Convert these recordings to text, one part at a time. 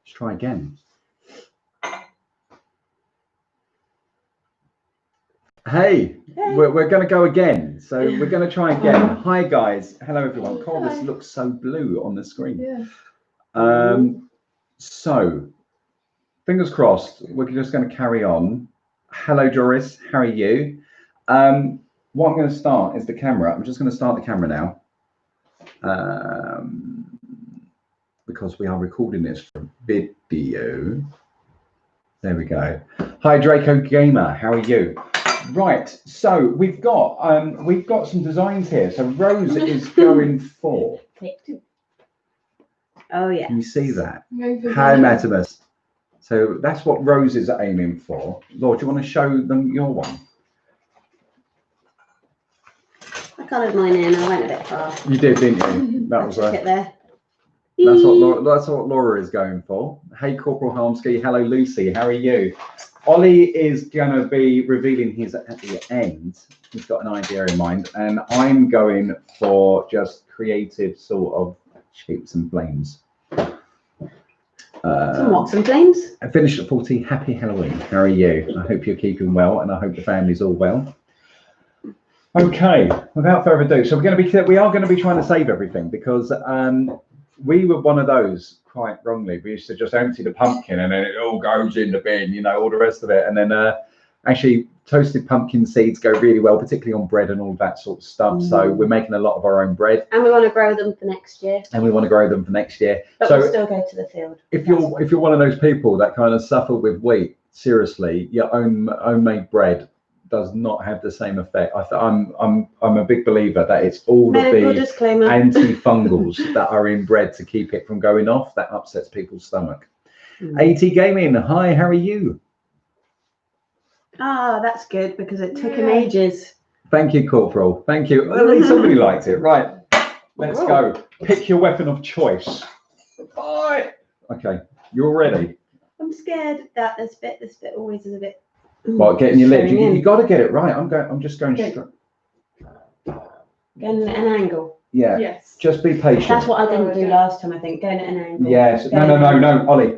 Let's try again. Hey, we're going to go again. So we're going to try again. Hi, guys. Hello, everyone. God, this looks so blue on the screen. Yeah. So, fingers crossed, we're just going to carry on. Hello, Doris. How are you? What I'm going to start is the camera. I'm just going to start the camera now. Because we are recording this for video. There we go. Hi, Draco Gamer. How are you? Right, so we've got some designs here. So Rose is going for. Oh yeah. Can you see that? Hi, Matimus. So that's what Rose is aiming for. Laura, do you want to show them your one? I coloured mine in. I went a bit far. You did, didn't you? That was it there. That's what Laura is going for. Hey, Corporal Harmsky. Hello, Lucy. How are you? Ollie is going to be revealing his at the end. He's got an idea in mind, and I'm going for just creative sort of shapes and flames. Some what? Some flames? I finished at 40. Happy Halloween. How are you? I hope you're keeping well, and I hope the family's all well. Okay, without further ado, so we are going to be trying to save everything because we were one of those, quite wrongly. We used to just empty the pumpkin and then it all goes in the bin, you know, all the rest of it. And then actually toasted pumpkin seeds go really well, particularly on bread and all that sort of stuff. So we're making a lot of our own bread. And we want to grow them for next year. But we'll still go to the field. If you're one of those people that kind of suffer with wheat, seriously, your own homemade bread does not have the same effect. I'm a big believer that it's all of the antifungals that are in bread to keep it from going off that upsets people's stomach. AT Gaming, hi, how are you? Ah, that's good because it took him ages. Thank you, Corporal. Thank you. Well, at least somebody liked it. Right, let's go. Pick your weapon of choice. Bye. Okay, you're ready. I'm scared that this bit always is a bit. What, getting your lid? You got to get it right. I'm just going straight. Getting an angle. Yeah. Yes. Just be patient. That's what I didn't do last time. I think going at an angle. Yes. No. Ollie.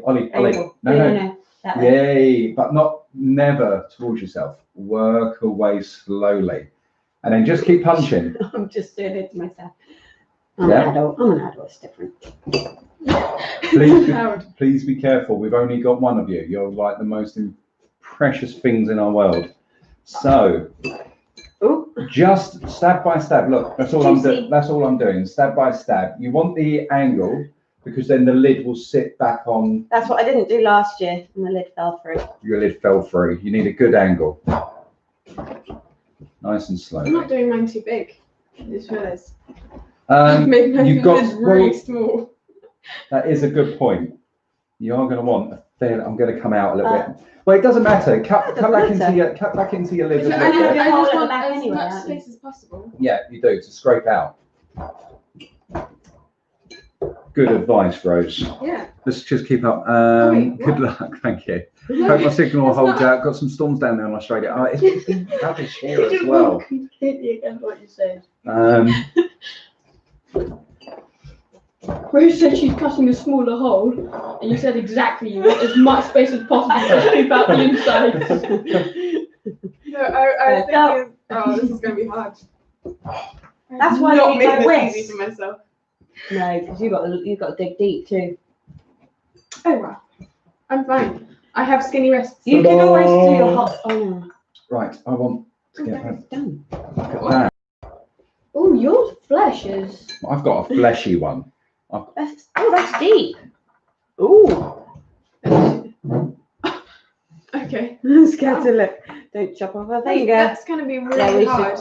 No. Yay! But never towards yourself. Work away slowly, and then just keep punching. I'm just doing it to myself. I'm an adult. It's different. Please be careful. We've only got one of you. You're like the most precious things in our world. So just stab by stab. Look, that's all I'm doing. That's all I'm doing. Stab by stab. You want the angle because then the lid will sit back on. That's what I didn't do last year, and the lid fell through. Your lid fell through. You need a good angle. Nice and slow. I'm not doing mine too big. I just realised. You've got really small. That is a good point. You are going to want a fair. I'm going to come out a little bit. Well, it doesn't matter. Cut back into your lid. I just want as much space as possible. Yeah, you do, to scrape out. Good advice, Rose. Yeah. Let's just keep up. Good luck. Thank you. Hope my signal holds out. Got some storms down there in Australia. Oh, it's been rubbish here as well. Completely against what you said. Rose said she's cutting a smaller hole, and you said exactly you want as much space as possible to scoop out the inside. No, I was thinking, this is going to be hard. That's why you need to whisk. Easy for myself. No, because you've got to dig deep too. Oh wow, I'm fine. I have skinny wrists. You can always do your hot. Oh. Right, I want to get that. Done. Look at that. Oh, your flesh is. I've got a fleshy one. That's deep. Ooh. Okay. I'm scared to look. Don't chop off a finger. That's going to be really hard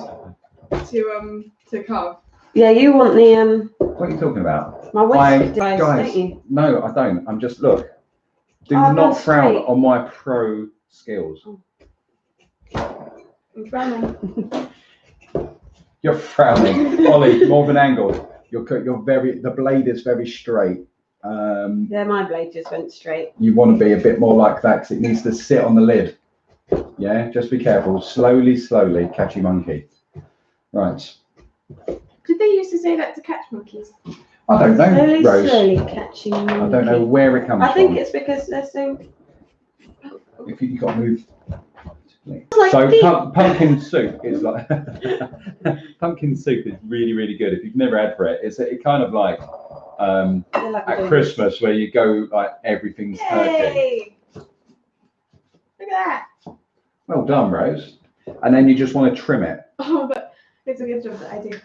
to carve. Yeah, you want the What are you talking about? my whisk device, guys, don't you? No, I don't. I'm just look. Do Oh, not frown straight. on my pro skills. I'm frowning. You're frowning, Ollie. More of an angle. The blade is very straight. Yeah, my blade just went straight. You want to be a bit more like that because it needs to sit on the lid. Yeah, just be careful. Slowly, catchy monkey. Right. Did they used to say that to catch monkeys? I don't know, Slowly, Rose. slowly catching. I don't know where it comes I think from. it's because they're so. If you've got to move. Like So deep. pumpkin soup is like pumpkin soup is really, really good. If you've never had for it, it kind of like They're like at doing Christmas where you go like everything's turkey. Yay! Look at that. Well done, Rose. And then you just want to trim it. Oh, but it's a good job that I did.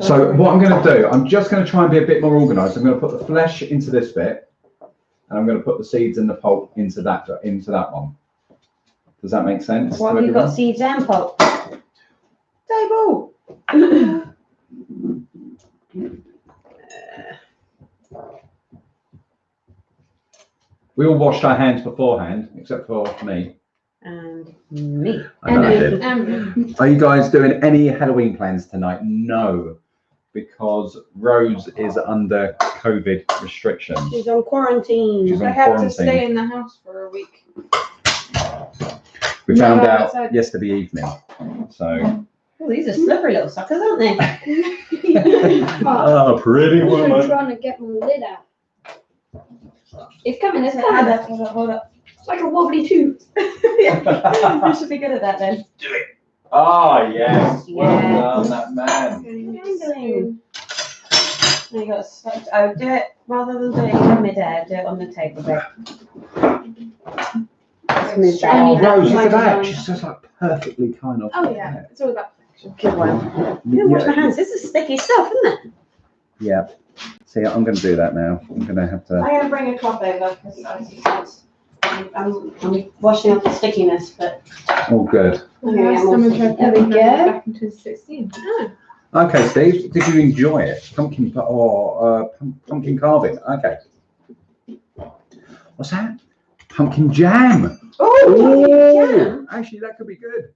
So what I'm going to do, I'm just going to try and be a bit more organised. I'm going to put the flesh into this bit, and I'm going to put the seeds and the pulp into that one. Does that make sense? What to have you got? everyone? Seeds and pulp. Table. We all washed our hands beforehand, except for me. And me. I know I did. Are you guys doing any Halloween plans tonight? No, because Rose is under COVID restrictions. She's on quarantine. She's I on have quarantine. to stay in the house for a week. We found No, out outside. yesterday evening. So. Oh, these are slippery little suckers, aren't they? Oh, pretty I'm woman. trying to get my lid out. It's coming, it's Hold coming. up, hold up, hold up. It's like a wobbly tooth. We should be good at that then. Ah, yes. Well Yeah. done, that man. Dangling. Now you got to slide. Oh, do it rather than doing it in mid-air, do it on the table there. Smooth that. Oh, Rose, look Like at that. a- She's just like perfectly kind of. Oh yeah, it's all about perfection. Good one. You don't wash my hands. This is sticky stuff, isn't it? Yeah. See, I'm going to do that now. I'm going to have to. I'm going to bring a cloth over because I'm washing off the stickiness, but Oh, good. Yeah, Someone tried There we putting go. that back in 2016. Okay, Steve, did you enjoy it? Pumpkin carving. Okay. What's that? Pumpkin jam. oh, Actually, that could be good.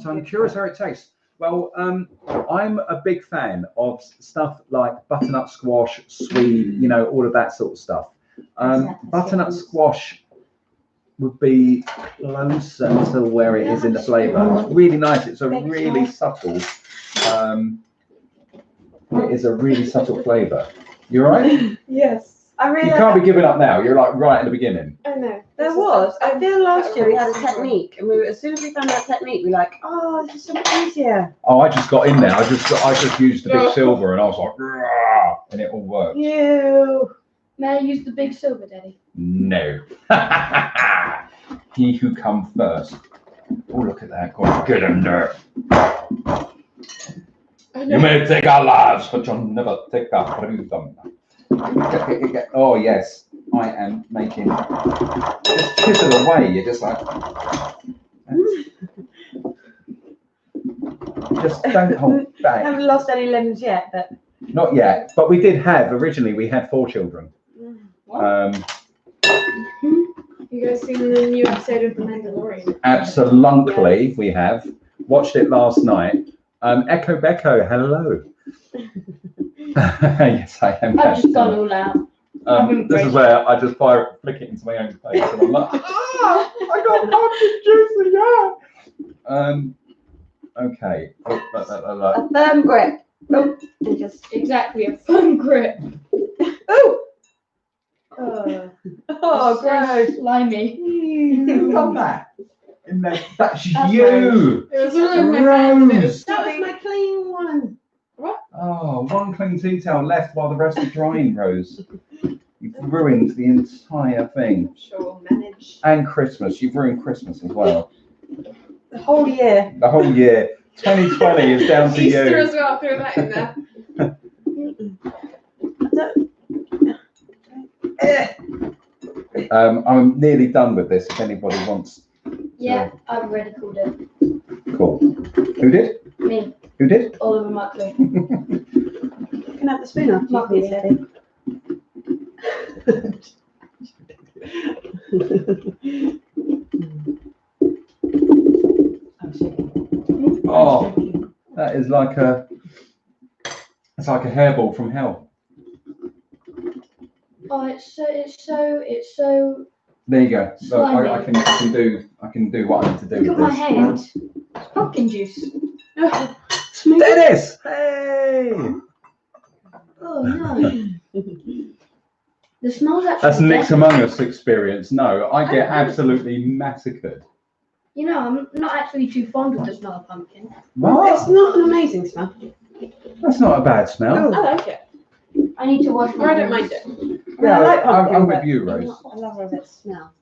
So I'm curious how it tastes. Well, I'm a big fan of stuff like butternut squash, swede, all of that sort of stuff. Butternut squash would be closer to where it is in the flavour. It's really nice. It's a really subtle. It is a really subtle flavour. You all right? Yes, I really. You can't be giving up now. You're like right at the beginning. I know. There was. I feel last year we had a technique, and as soon as we found out technique, we were like, oh, this is so much easier. Oh, I just got in there. I just used the big silver, and I was like, "Rah," and it all worked. You. May I use the big silver, Daddy? No. He who comes first. Oh, look at that. Go on, get in there. You may take our lives, but you'll never take our freedom. Oh, yes. I am making. Just chisel away. You're just like. Just don't hold I back. haven't lost any limbs yet, but. Not yet, but we did have, originally, we had 4 children. You guys seen the new episode of The Mandalorian? Absolutely, we have. Watched it last night. Echo Becco, hello. Yes, I am. I've just gone all out. This is where I just flick it into my own face, and I'm like, ah, I got pumpkin juice again. Okay. A firm grip. Oh, and just. Exactly, a firm grip. Oh! Oh, Oh, gross. slimy. Who done that? That's That's you. It was all in my hand. Rose. That was my clean one. Oh, one clean tea towel left while the rest are drying, Rose. You've ruined the entire thing. I'm sure we'll manage. And Christmas. You've ruined Christmas as well. The whole year. The whole year. 2020 is down to Easter you. as well, throw that in there. I'm nearly done with this if anybody wants. Yeah, I've already called it. Cool. Who did? Me, Who did? Oliver Muckley. You can have the spoon off, Muckley, please, Daddy. Oh, that is like a. It's like a hairball from hell. Oh, it's so. There you go. Look, Slimy. I can do what I need to do Look at with my this. hand. It's pumpkin juice. Dennis! Hey! Oh no. The smell's actually. That's Nick's deadly. Among Us experience. No, I get absolutely massacred. You know, I'm not actually too fond of the smell of pumpkin. It's What? not an amazing smell. That's not a bad smell. I like it. I need to wash my Or I don't hands. mind it. Yeah, I like pumpkin, I'm but with you, I'm Rose. not a lover of its smell.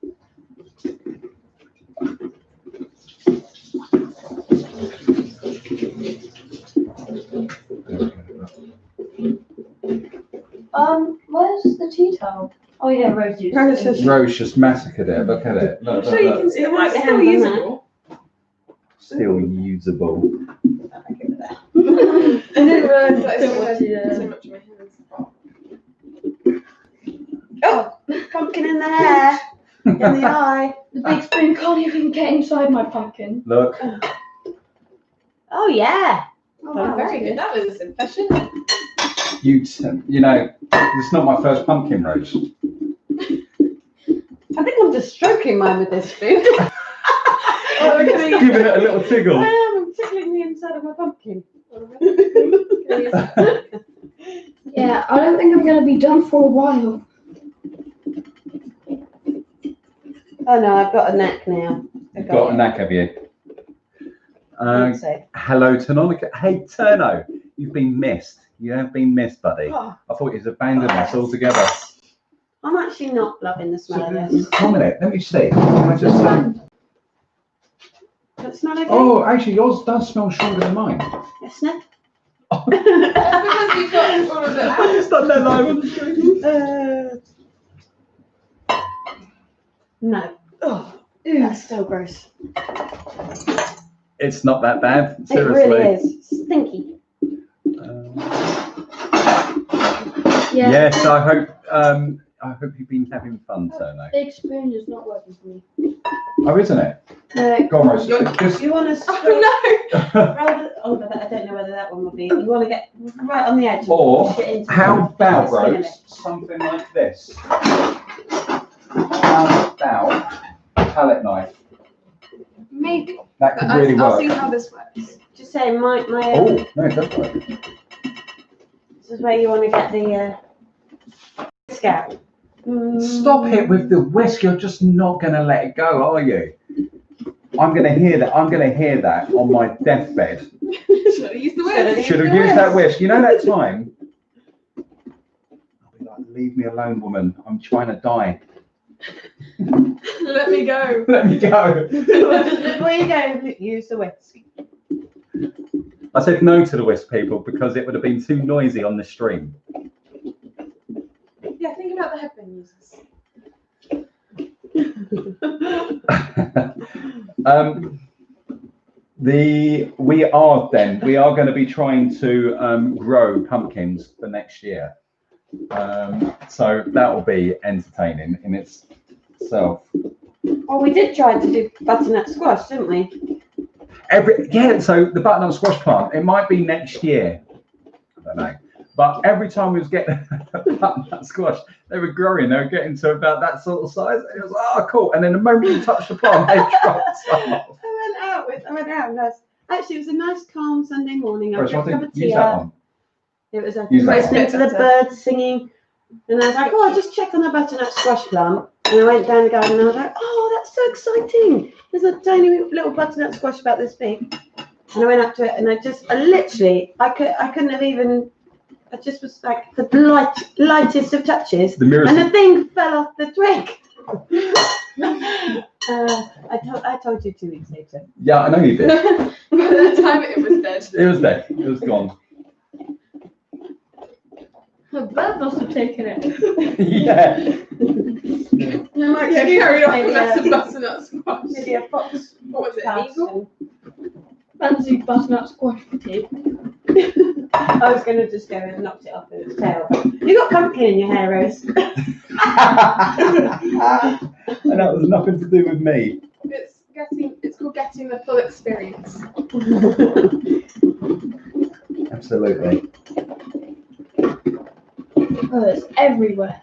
Where's the tea towel? Oh yeah, Rose used Rose it. just- Rose just massacred it. Look at it. Look, I'm look, sure you look. can see it. Wipe It's your still hands on usable. Still usable. I didn't realise that Don't I want still to, had so much in my hands. Oh, pumpkin in the hair, in the eye. The big spoon can't even get inside my pumpkin. Look. Oh yeah. Oh, Oh, very good. That was efficient. You know, it's not my first pumpkin, Rose. I think I'm just stroking mine with this spoon. Oh, look at me. Giving it a little I tickle. am. I'm tickling the inside of my pumpkin. Yeah, I don't think I'm gonna be done for a while. Oh no, I've got a neck now. You've got a knack, have you? So. Hello, Tanonica. Hey, Turno, you've been missed. You have been missed, buddy. Oh, I thought you'd abandoned us altogether. I'm actually not loving the smell of this. One minute, let me see. Can I just say? Does it smell okay? Oh, actually, yours does smell stronger than mine. Yes, no? Because you've got all of it out. just done that live on the screen. No. Oh, that's so gross. It's not that bad, It seriously. really is. Stinky. Yeah. Yes, I hope you've been having fun, Turno. Big spoon is not working for me. Oh, isn't it? No. Go on, Rose. Just You want to Oh rather, oh, but I don't know whether that one will be. You want to get right on the edge. Or push it into how about, the skin of Rose, something like this? How about a palette knife? Maybe. That could really I'll see work. how this works. it. Just saying, my Oh, no, it does work. this is where you want to get the scalp. Stop it with the whisk. You're just not going to let it go, are you? I'm going to hear that. I'm going to hear that on my deathbed. Should I use the word? Should have used that whisk. You know that time? I'll be like, leave me alone, woman. I'm trying to die. Let me go. Let me go. Before you go, use the whisk. I said no to the whisk, people, because it would have been too noisy on the stream. Yeah, think about the headband users. We are going to be trying to grow pumpkins for next year. So that will be entertaining in itself. Well, we did try to do butternut squash, didn't we? So the butternut squash plant, it might be next year. I don't know. But every time we was getting butternut squash, they were growing. They were getting to about that sort of size. And it was like, oh, cool. And then the moment you touch the plant, they dropped off. I went out and actually, it was a nice, calm Sunday morning. I Rose, took a cup of tea use that up. one. It was Use that listening one. to the birds singing. And I was like, oh, I'll just check on the butternut squash plant. And I went down the garden and I was like, oh, that's so exciting. There's a tiny little butternut squash about this big. And I went up to it and I couldn't have even, I just was like the lightest of touches. The mirrors. And the thing fell off the twig. I told you 2 weeks later. Yeah, I know you did. By the time it was dead. It was dead. It was gone. The bird must have taken it. Yeah. Yeah, carried off the Maybe mess of a- butternut squash. Maybe a fox. What was it, passed eagle? and- Fancy butternut squash for tea. I was going to just go and knocked it off with its tail. You got pumpkin in your hair, Rose. And that was nothing to do with me. It's called getting the full experience. Absolutely. Oh, it's everywhere.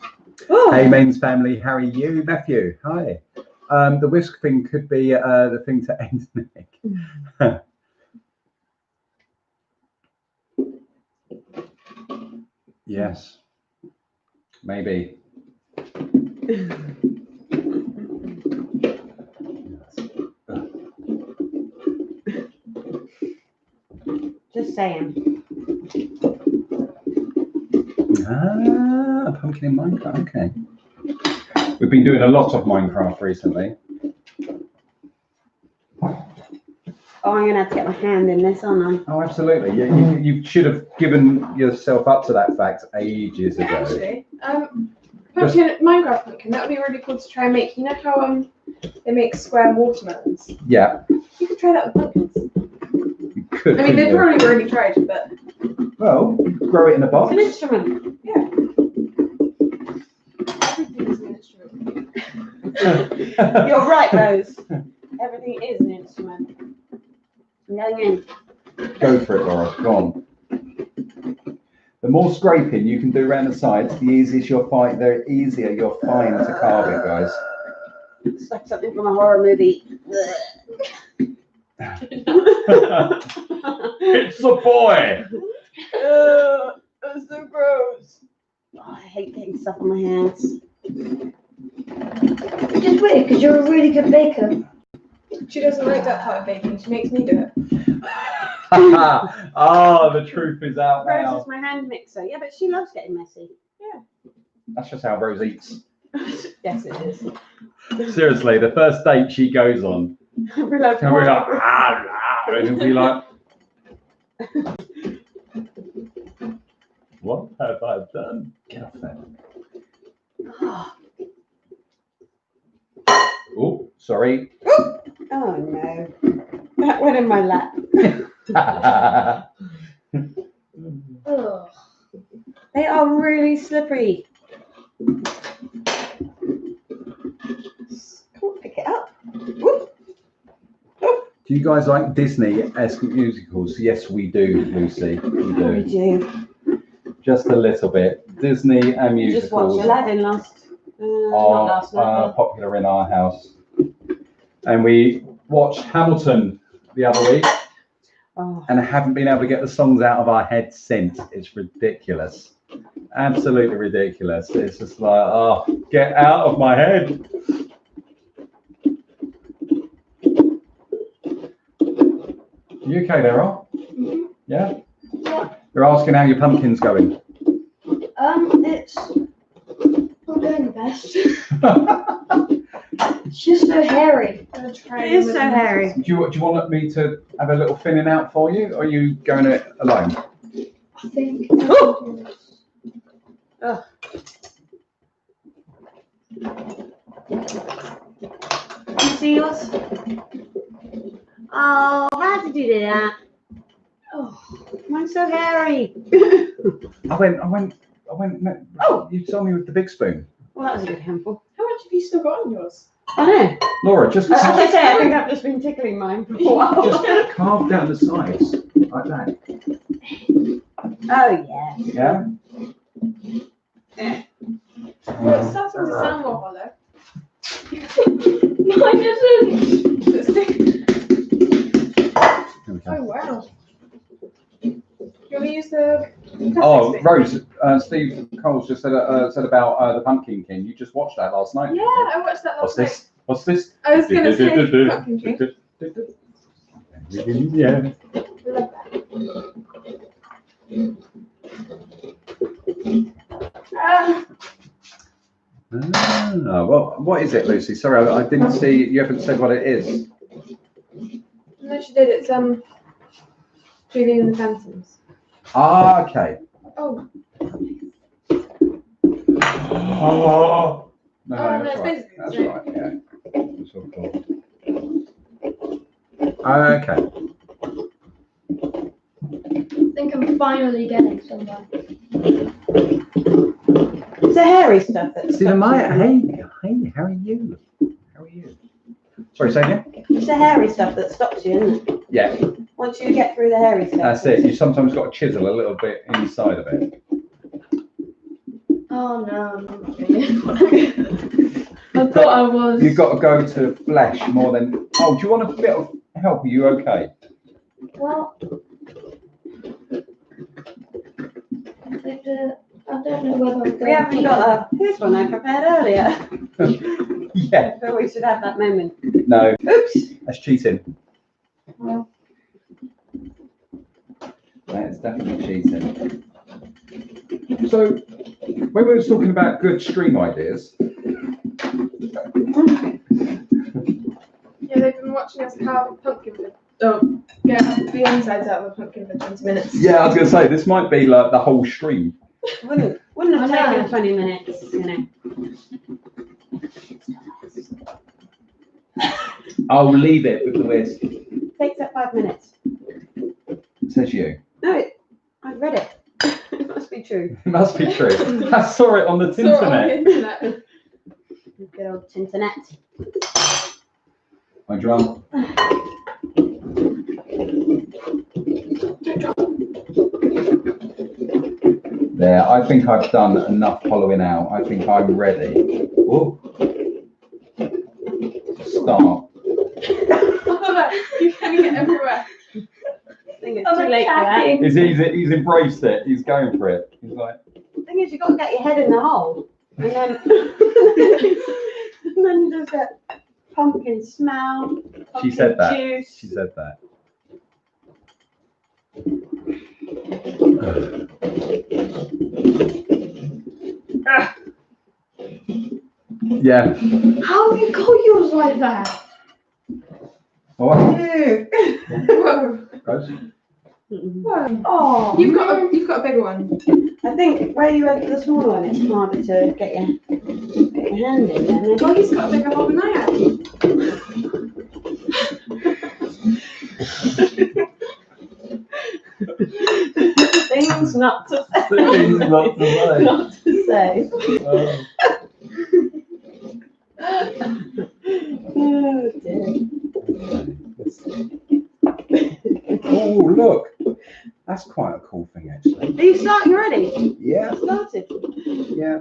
Hey, Mains family, how are you? Matthew, hi. The whisk thing could be the thing to end Nick. Yes. Maybe. Just saying. Ah, pumpkin in Minecraft. Okay. We've been doing a lot of Minecraft recently. Oh, I'm gonna have to get my hand in this, aren't Oh, absolutely. Yeah, you should have given yourself up to that fact ages ago. Actually, pumpkin, Minecraft pumpkin, that would be really cool to try and make. You know how they make square watermelons? Yeah. You could try that with pumpkins. You could. I mean, they've couldn't already already tried, but you? Well, you could grow it in a I? box. It's an instrument. yeah. Everything is an instrument. You're right, Rose. Everything is an instrument. I'm going in. Go for it, Laura. Go on. The more scraping you can do around the sides, the easier you'll find to carve it, guys. It's like something from a horror movie. It's a boy. That's so gross. Oh, I hate getting stuff on my hands. Which is weird because you're a really good baker. She doesn't like that part of baking. She makes me do it. Oh, the truth is out Rose now. is my hand mixer. Yeah, but she loves getting messy. That's just how Rose eats. Yes, it is. Seriously, the first date she goes on, We're like, and we're like, and it'll be like, what have I done? Get off there. Oh, sorry. oh no. That went in my lap. Ugh. They are really slippery. Can't pick it up. Whoop. Do you guys like Disney-esque musicals? Yes, we do, Lucy. We We do. do. Just a little bit. Disney and You just watched musicals Aladdin not last night. are popular in our house. And we watched Hamilton the other week Oh. and haven't been able to get the songs out of our heads since. It's ridiculous. Absolutely ridiculous. It's just like, oh, get out of my head. You okay there, Al? Mhm. Yeah? Yeah. You're asking how your pumpkin's going. It's not going the best. It's just so hairy. I'm gonna try. It is so hairy. Do you want me to have a little thinning out for you, or are you going it alone? I think. Ugh. You see yours? Oh, how did you do that? Oh, Mine's so hairy. I went. Oh, you saw me with the big spoon. Well, that was a good handful. How much have you still got on yours? I know. Laura, just As I say, I think I've just been tickling mine for a while. just carve down the sides like that. Oh, yeah. Yeah. Well, it starts to sound more hollow. mine isn't. There we Oh go. wow. You want to use the Oh, plastic Rose, Steve Coles just said about the Pumpkin King. You just watched that last night. stick? Yeah, I watched that What's last night. this? What's this? I was gonna say Pumpkin King. Yeah. Love that. Ah, well, what is it, Lucy? Sorry, I didn't see. You haven't said what it is. No, she did. It's Julie and the Phantoms. Ah, okay. Oh, Oh. No, no, that's it's right. basically That's the right. Yeah. That's all cool. Okay. I think I'm finally getting somewhere. It's the hairy stuff that's. See, hey, how are you? How are you? Sorry, say again? It's the hairy stuff that stops you, isn't it? Yeah, Once you get through the hairy stuff. that's it. You sometimes got to chisel a little bit inside of it. Oh no, I'm not really. I thought I was. You've got to go to flesh more than. Oh, do you want a bit of help? Are you okay? Well, I don't know whether I'm We haven't got here's one I prepared earlier. Yeah. But we should have that moment. No, Oops. that's cheating. Well, That is definitely cheating. So, when we were talking about good stream ideas, Yeah, they've been watching us carve a pumpkin for get the insides out of a pumpkin for 20 minutes. yeah, I was going to say, this might be like the whole stream. Wouldn't have I know. taken 20 minutes, you know. I'll leave it with the whisk. Takes up 5 minutes. Says you. No, I read it. It must be true. It must be true. I saw it on the Saw it on the internet. internet. Good old Tinternet. My drum. There, I think I've done enough hollowing out. I think I'm ready. Whoa. Start. You can get everywhere. I think it's I'm too late for that. attacking. He's embraced it. He's going for it. He's like, The thing is, you've got to get your head in the hole. And then, and then there's that pumpkin smell. She said that. Juice. She said that. Yeah. How have you got yours like that? What? Whoa. Guys? Mm-mm. Oh, You've got a bigger one. I think where you had the smaller one, it's harder to get your hand in there. Oh, he's got a bigger hole than I have. Things not to say. Things not to say. Not to say. Oh dear. Oh, look. That's quite a cool thing, actually. Are you starting already? Yeah, I started. yeah.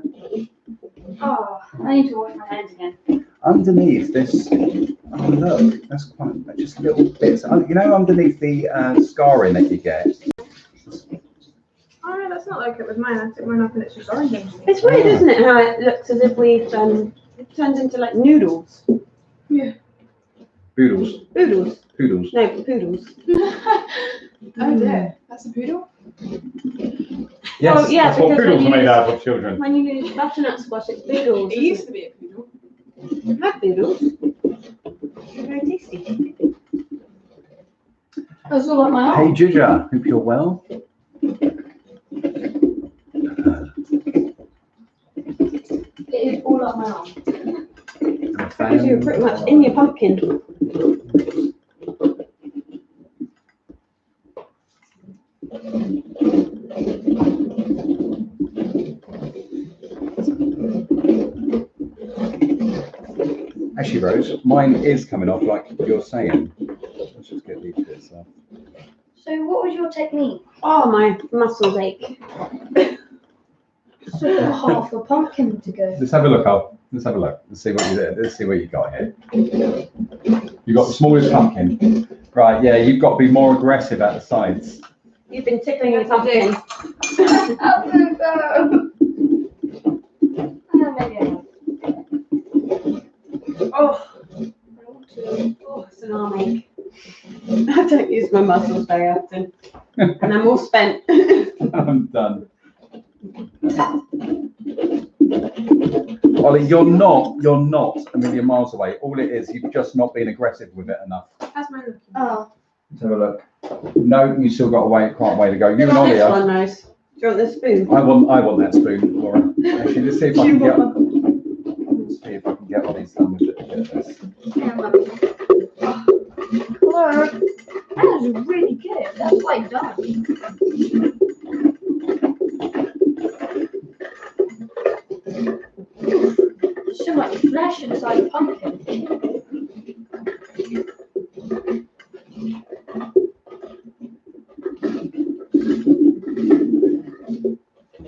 oh, I need to wash my hands again. Underneath this, oh look, that's quite just little bits. You know, underneath the scarring that you get. Oh no, that's not like it with mine. I took mine off and it's just orange. It's weird, isn't it? How it looks as if we've it turns into like noodles. Yeah. Poodles. Poodles. Poodles. No, poodles. Oh dear, that's a poodle. Yes, Oh, yeah, that's what because poodles when are made you- out of, children. When you use butternut squash, it's poodles. It used to be a poodle. We've had poodles. They're very tasty. That's all like my Hey, arm. Ginger, hope you're well. It is all up my arm. Because you're pretty much in your pumpkin. Actually, Rose, mine is coming off like you're saying. Let's just get these bits off. So what was your technique? Oh, my muscles ache. So half a pumpkin to go. Let's have a look, Al. Let's have a look. Let's see what you did. Let's see what you got here. You got the smallest pumpkin. Right, yeah, you've got to be more aggressive at the sides. You've been tickling your pumpkin. Maybe I have. Oh, it's an arm ache. I don't use my muscles very often. And I'm all spent. I'm done. Ollie, you're not a million miles away. All it is, you've just not been aggressive with it enough. How's mine looking? Oh, Let's have a look. No, you still got quite a way to go. You you and want Ollie this are. one, Rose? Do you want this spoon? I want that spoon, Laura. Actually, let's see if I Do can you get. want Let's see if I can get Ollie's done with it. Get this. Hello. That was really good. That's quite dark. There's so much flesh inside the pumpkin.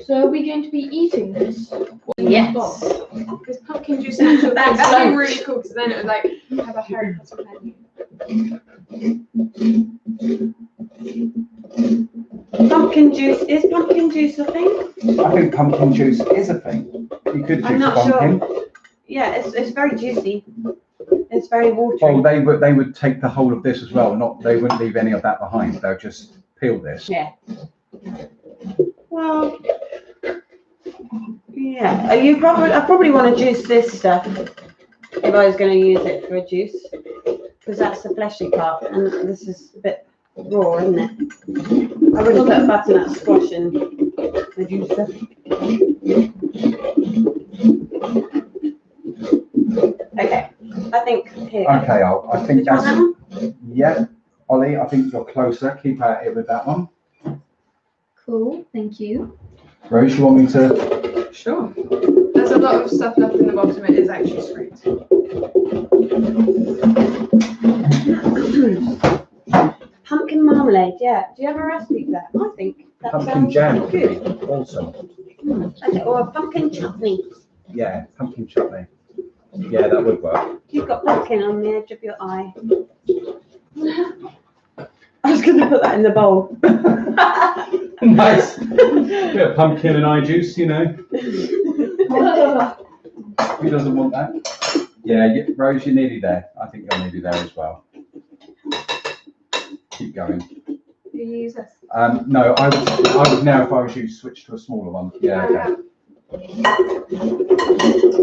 So are we going to be eating this? Yes. This pumpkin juice and actual That's that'd be lunch. really cool because then it would like have a Harry Potter menu. Pumpkin juice, is pumpkin juice a thing? I think pumpkin juice is a thing. You could I'm juice a not pumpkin. sure. Yeah, it's very juicy. It's very watery. Well, they would take the whole of this as well. They wouldn't leave any of that behind. They'll just peel this. Yeah. Well, yeah. I probably want to juice this stuff if I was going to use it for a juice, because that's the fleshy part, and this is a bit raw, isn't it? I would have put a butternut squash in the juicer. Okay, I think here. Okay, I think Did you want that's that one? yeah. Ollie, I think you're closer. Keep out here with that one. Cool, thank you. Rose, you want me to? Sure. There's a lot of stuff left in the bottom. It is actually fruit. Pumpkin marmalade, yeah. Do you have a recipe for that? I think that Pumpkin sounds jam good. would be awesome. Okay, or a pumpkin chutney. Yeah, pumpkin chutney. Yeah, that would work. You've got pumpkin on the edge of your eye. I was going to put that in the bowl. Nice. Bit of pumpkin and eye juice, you know. Who doesn't want that? Yeah, Rose, you're nearly there. I think you're nearly there as well. Keep going. Do you use this? No, I would now, if I was you, switch to a smaller one. Yeah, okay.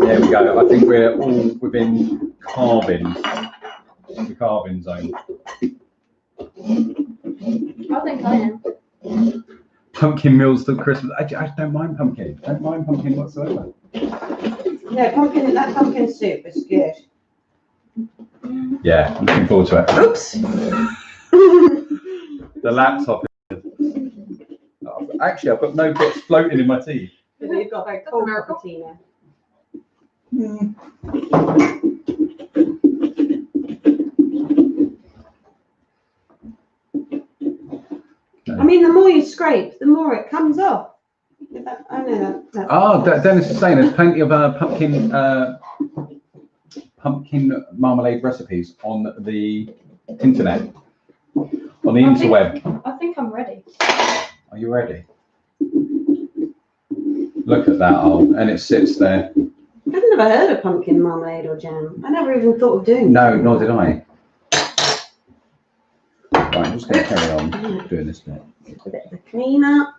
There we go. I think we're all within the carving zone. I think I am. Pumpkin meals till Christmas. I don't mind pumpkin. Don't mind pumpkin whatsoever. No, that pumpkin soup is good. Yeah, I'm looking forward to it. Oops. The laptop is... Actually, I've got no bits floating in my teeth. You've got very cold cappuccino. I mean, the more you scrape, the more it comes off. I know that. Oh, Dennis is saying there's plenty of pumpkin marmalade recipes on the internet, on the interweb. I think I'm ready. Are you ready? Look at that, and it sits there. I've never heard of pumpkin marmalade or jam. I never even thought of doing No, nor did I. Right, I'm just going to carry on doing this bit. a bit of a clean up.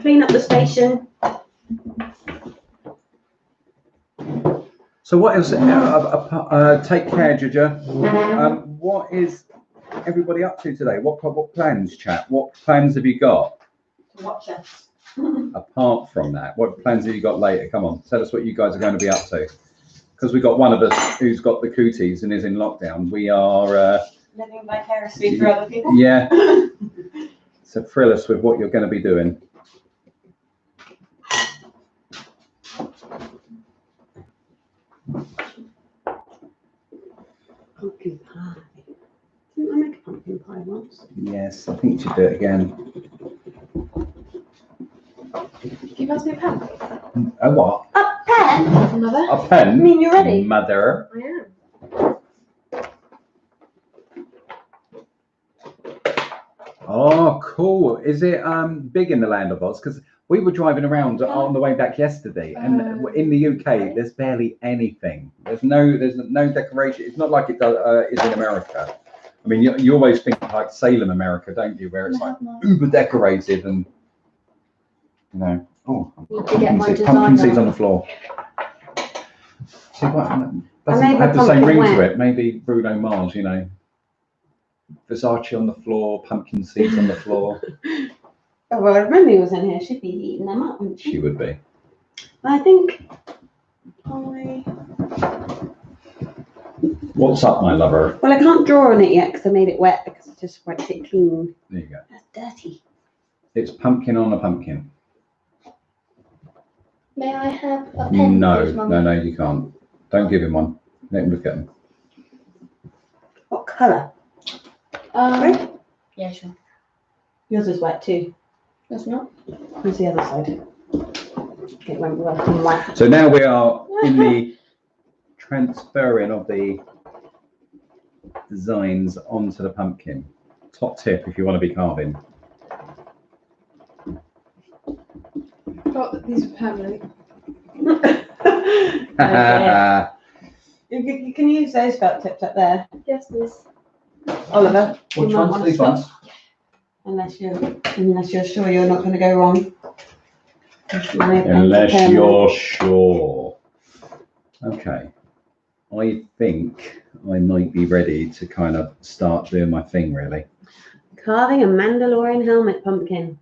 Clean up the station. So what is take care, Ginger. What is everybody up to today? What plans, chat? What plans have you got? Watch us. Apart from that, what plans have you got later? Come on, tell us what you guys are going to be up to. Because we've got one of us who's got the cooties and is in lockdown. We are Living vicariously for other people. yeah. So thrill us with what you're going to be doing. Pumpkin pie. Didn't I make a pumpkin pie once? Yes, I think you should do it again. Can you pass me a pen? A what? A pen? Another? A pen? I mean, you're ready. Mother. I am. Oh, cool. Is it big in the land of Oz? Because we were driving around on the way back yesterday, and in the UK, there's barely anything. There's no decoration. It's not like it is in America. I mean, you always think like Salem, America, don't you? Where it's like uber decorated and you know. Oh, pumpkin seeds on the floor. See what? Doesn't have the same ring to it. Maybe Bruno Mars, you know. Versace on the floor, pumpkin seeds on the floor. Oh, well, if Remy was in here, she'd be eating them up, wouldn't she? She would be. I think What's up, my lover? Well, I can't draw on it yet because I made it wet because I just wiped it clean. There you go. That's dirty. It's pumpkin on a pumpkin. May I have a pen? No, please, Mum? no, you can't. Don't give him one. Let him look at him. What colour? Yeah, sure. Yours is wet too. That's not. Where's the other side? It won't be working wet. So now we are in the transferring of the designs onto the pumpkin. Top tip if you want to be carving. thought that these were permanent. You can use those felt tips up there, Yes, please. Oliver. Which you might ones? want to These stop. ones? Unless you're sure you're not going to go wrong. Unless you're sure. Okay. I think I might be ready to kind of start doing my thing, really. Carving a Mandalorian helmet pumpkin.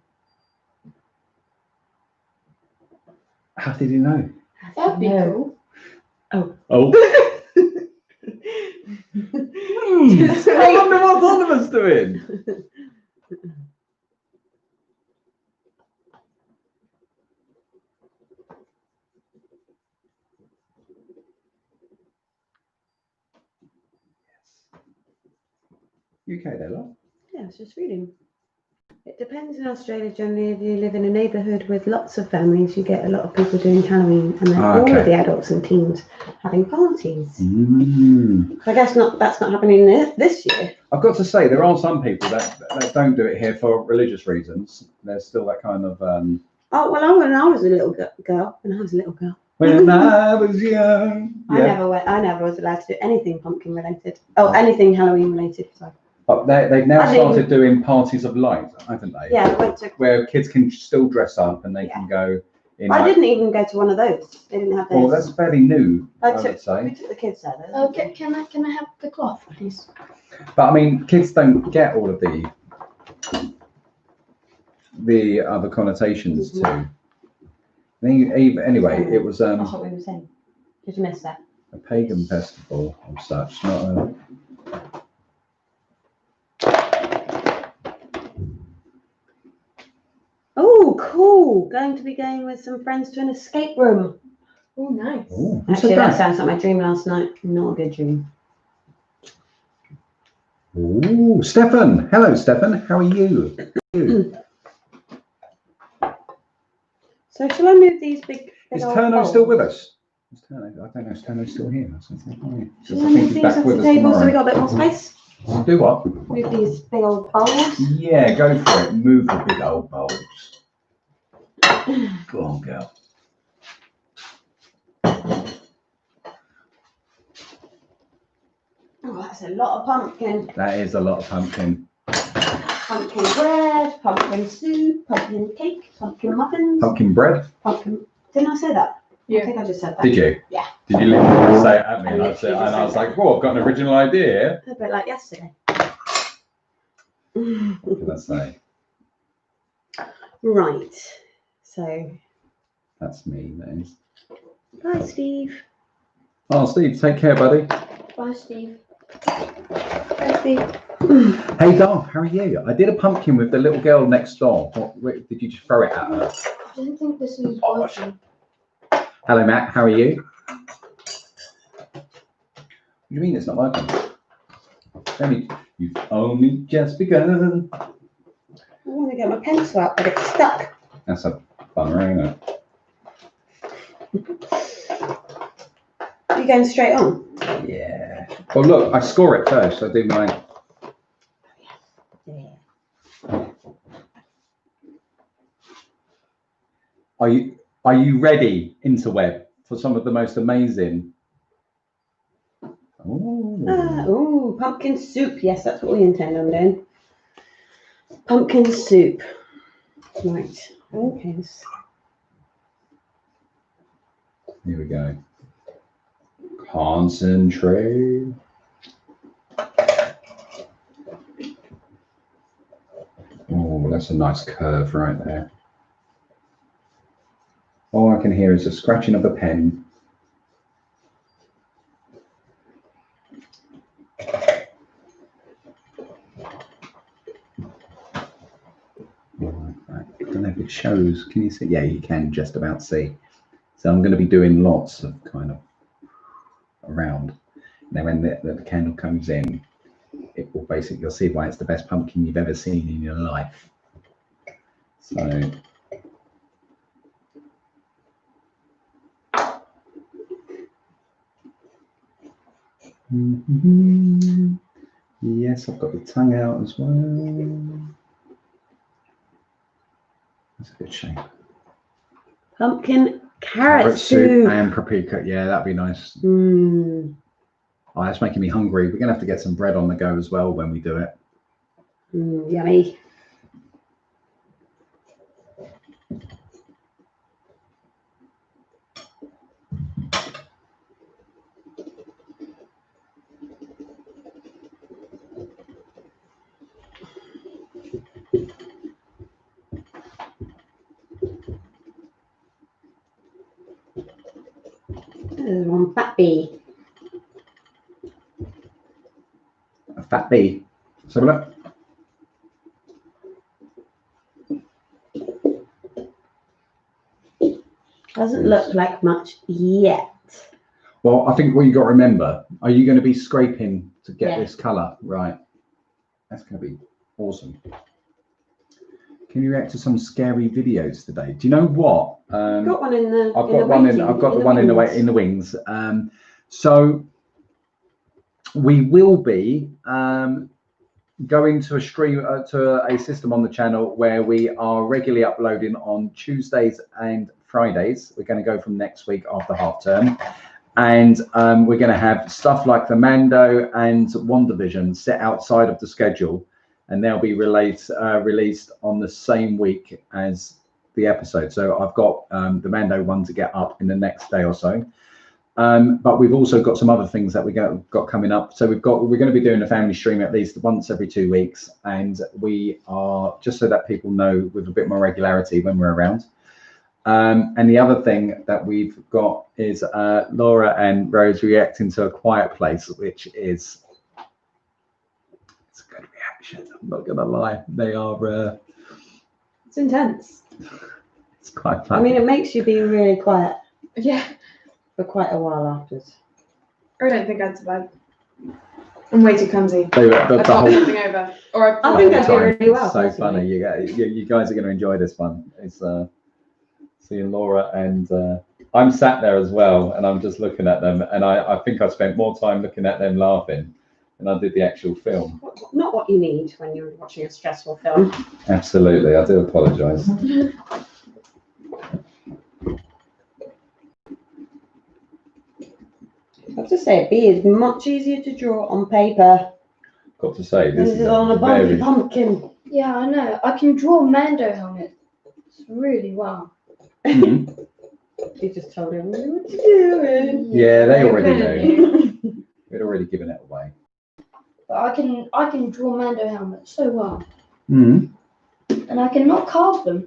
How did you know? That'd be cool. Oh. I wonder what Oliver's doing. UK there, love. Yeah, I was just reading. It depends in Australia generally. If you live in a neighbourhood with lots of families, you get a lot of people doing Halloween, and then all of the adults and teens having parties. So I guess that's not happening this year. I've got to say, there are some people that don't do it here for religious reasons. There's still that kind of. Oh well, when I was a little girl, When I was young. Yeah. I never was allowed to do anything pumpkin related. Oh, anything Halloween related. Sorry. But they've now started doing parties of light, haven't they? Yeah, I went to. Where kids can still dress up and they can go in. I didn't even go to one of those. They didn't have those. Well, that's fairly new, I would say. We took the kids there. Okay, can I have the cloth, please? But I mean, kids don't get all of the other connotations too. Anyway, it was That's what we were saying. Did you miss that? a pagan festival of such, not a. Oh, cool! Going to be going with some friends to an escape room. Oh, nice. Ooh, Actually, that sounds like my dream last night. Not a good dream. Ooh, Stefan. Hello, Stefan. How are you? So shall I move these big Is old Turno bowls? still with us? I don't know if Turno's still here. Shall I move these off the table so we got a bit more space? Do what? Move these big old bowls. Yeah, go for it. Move the big old bowls. Go on, girl. Oh, that's a lot of pumpkin. That is a lot of pumpkin. Pumpkin bread, pumpkin soup, pumpkin cake, pumpkin muffins. Pumpkin bread? Pumpkin. Didn't I say that? Yeah. I think I just said that. Did you? Yeah. Did you literally say it at me? I And I literally just was said like, "Whoa, I've got an original idea here." A bit like yesterday. What can I say? Right. So, That's me, that is. bye, Steve. Oh, Steve, take care, buddy. Bye, Steve. Bye, Steve. Hey, Dom, how are you? I did a pumpkin with the little girl next door. Did you just throw it at her? I didn't think this was Oh, working. Hello, Matt. How are you? What do you mean it's not working? You've only just begun. I want to get my pencil out, but it's stuck. That's a bummer, isn't it? Are you going straight on? Yeah. Well, look, I score it first. I do my. Yeah. Are you ready, interweb, for some of the most amazing? Ooh, pumpkin soup. Yes, that's what we intend on doing. Pumpkin soup. Right. Okay. Here we go. Concentrate. Oh, that's a nice curve right there. All I can hear is the scratching of a pen. I don't know if it shows. Can you see? Yeah, you can just about see. So I'm going to be doing lots of kind of around. Now, when the candle comes in, it will basically, you'll see why it's the best pumpkin you've ever seen in your life. So. Yes, I've got the tongue out as well. That's a good shape. Pumpkin carrot soup. and paprika. Yeah, that'd be nice. Mm. Oh, that's making me hungry. We're gonna have to get some bread on the go as well when we do it. Yummy. There's one fat bee. A fat bee. Let's have a look. Doesn't look like much yet. Well, I think what you got to remember, are you going to be scraping to get Yeah. this colour? Right. That's going to be awesome. Can you react to some scary videos today? Do you know what? I've got one in the. I've got one in. I've got the one in the wings. So we will be going to a stream to a system on the channel where we are regularly uploading on Tuesdays and Fridays. We're going to go from next week after half term, and we're going to have stuff like the Mando and WandaVision set outside of the schedule, and they'll be released on the same week as the episode. So I've got the Mando one to get up in the next day or so. But we've also got some other things that we got coming up. So we're going to be doing a family stream at least once every 2 weeks, and we are, just so that people know, with a bit more regularity when we're around. And the other thing that we've got is Laura and Rose reacting to A Quiet Place, which is, it's a good reaction. I'm not gonna lie, they are. It's intense. It's quite fun. I mean, it makes you be really quiet Yeah. for quite a while afterwards. I don't think I'd survive. I'm way too clumsy. the I'd knock whole something over. Or I think I'd do time. really well. It's so personally. funny. You guys are going to enjoy this one. It's seeing Laura and I'm sat there as well, and I'm just looking at them, and I think I spent more time looking at them laughing than I did the actual film. Not what you need when you're watching a stressful film. Absolutely, I do apologise. I have to say, a bee is much easier to draw on paper Got to say, than this it is is on a very. Barbie pumpkin. Yeah, I know. I can draw Mando helmets really well. Mhm. You just told everyone what to do. Yeah, they already Okay. knew. We'd already given it away. But I can draw Mando helmets so well. Mm. And I cannot carve them.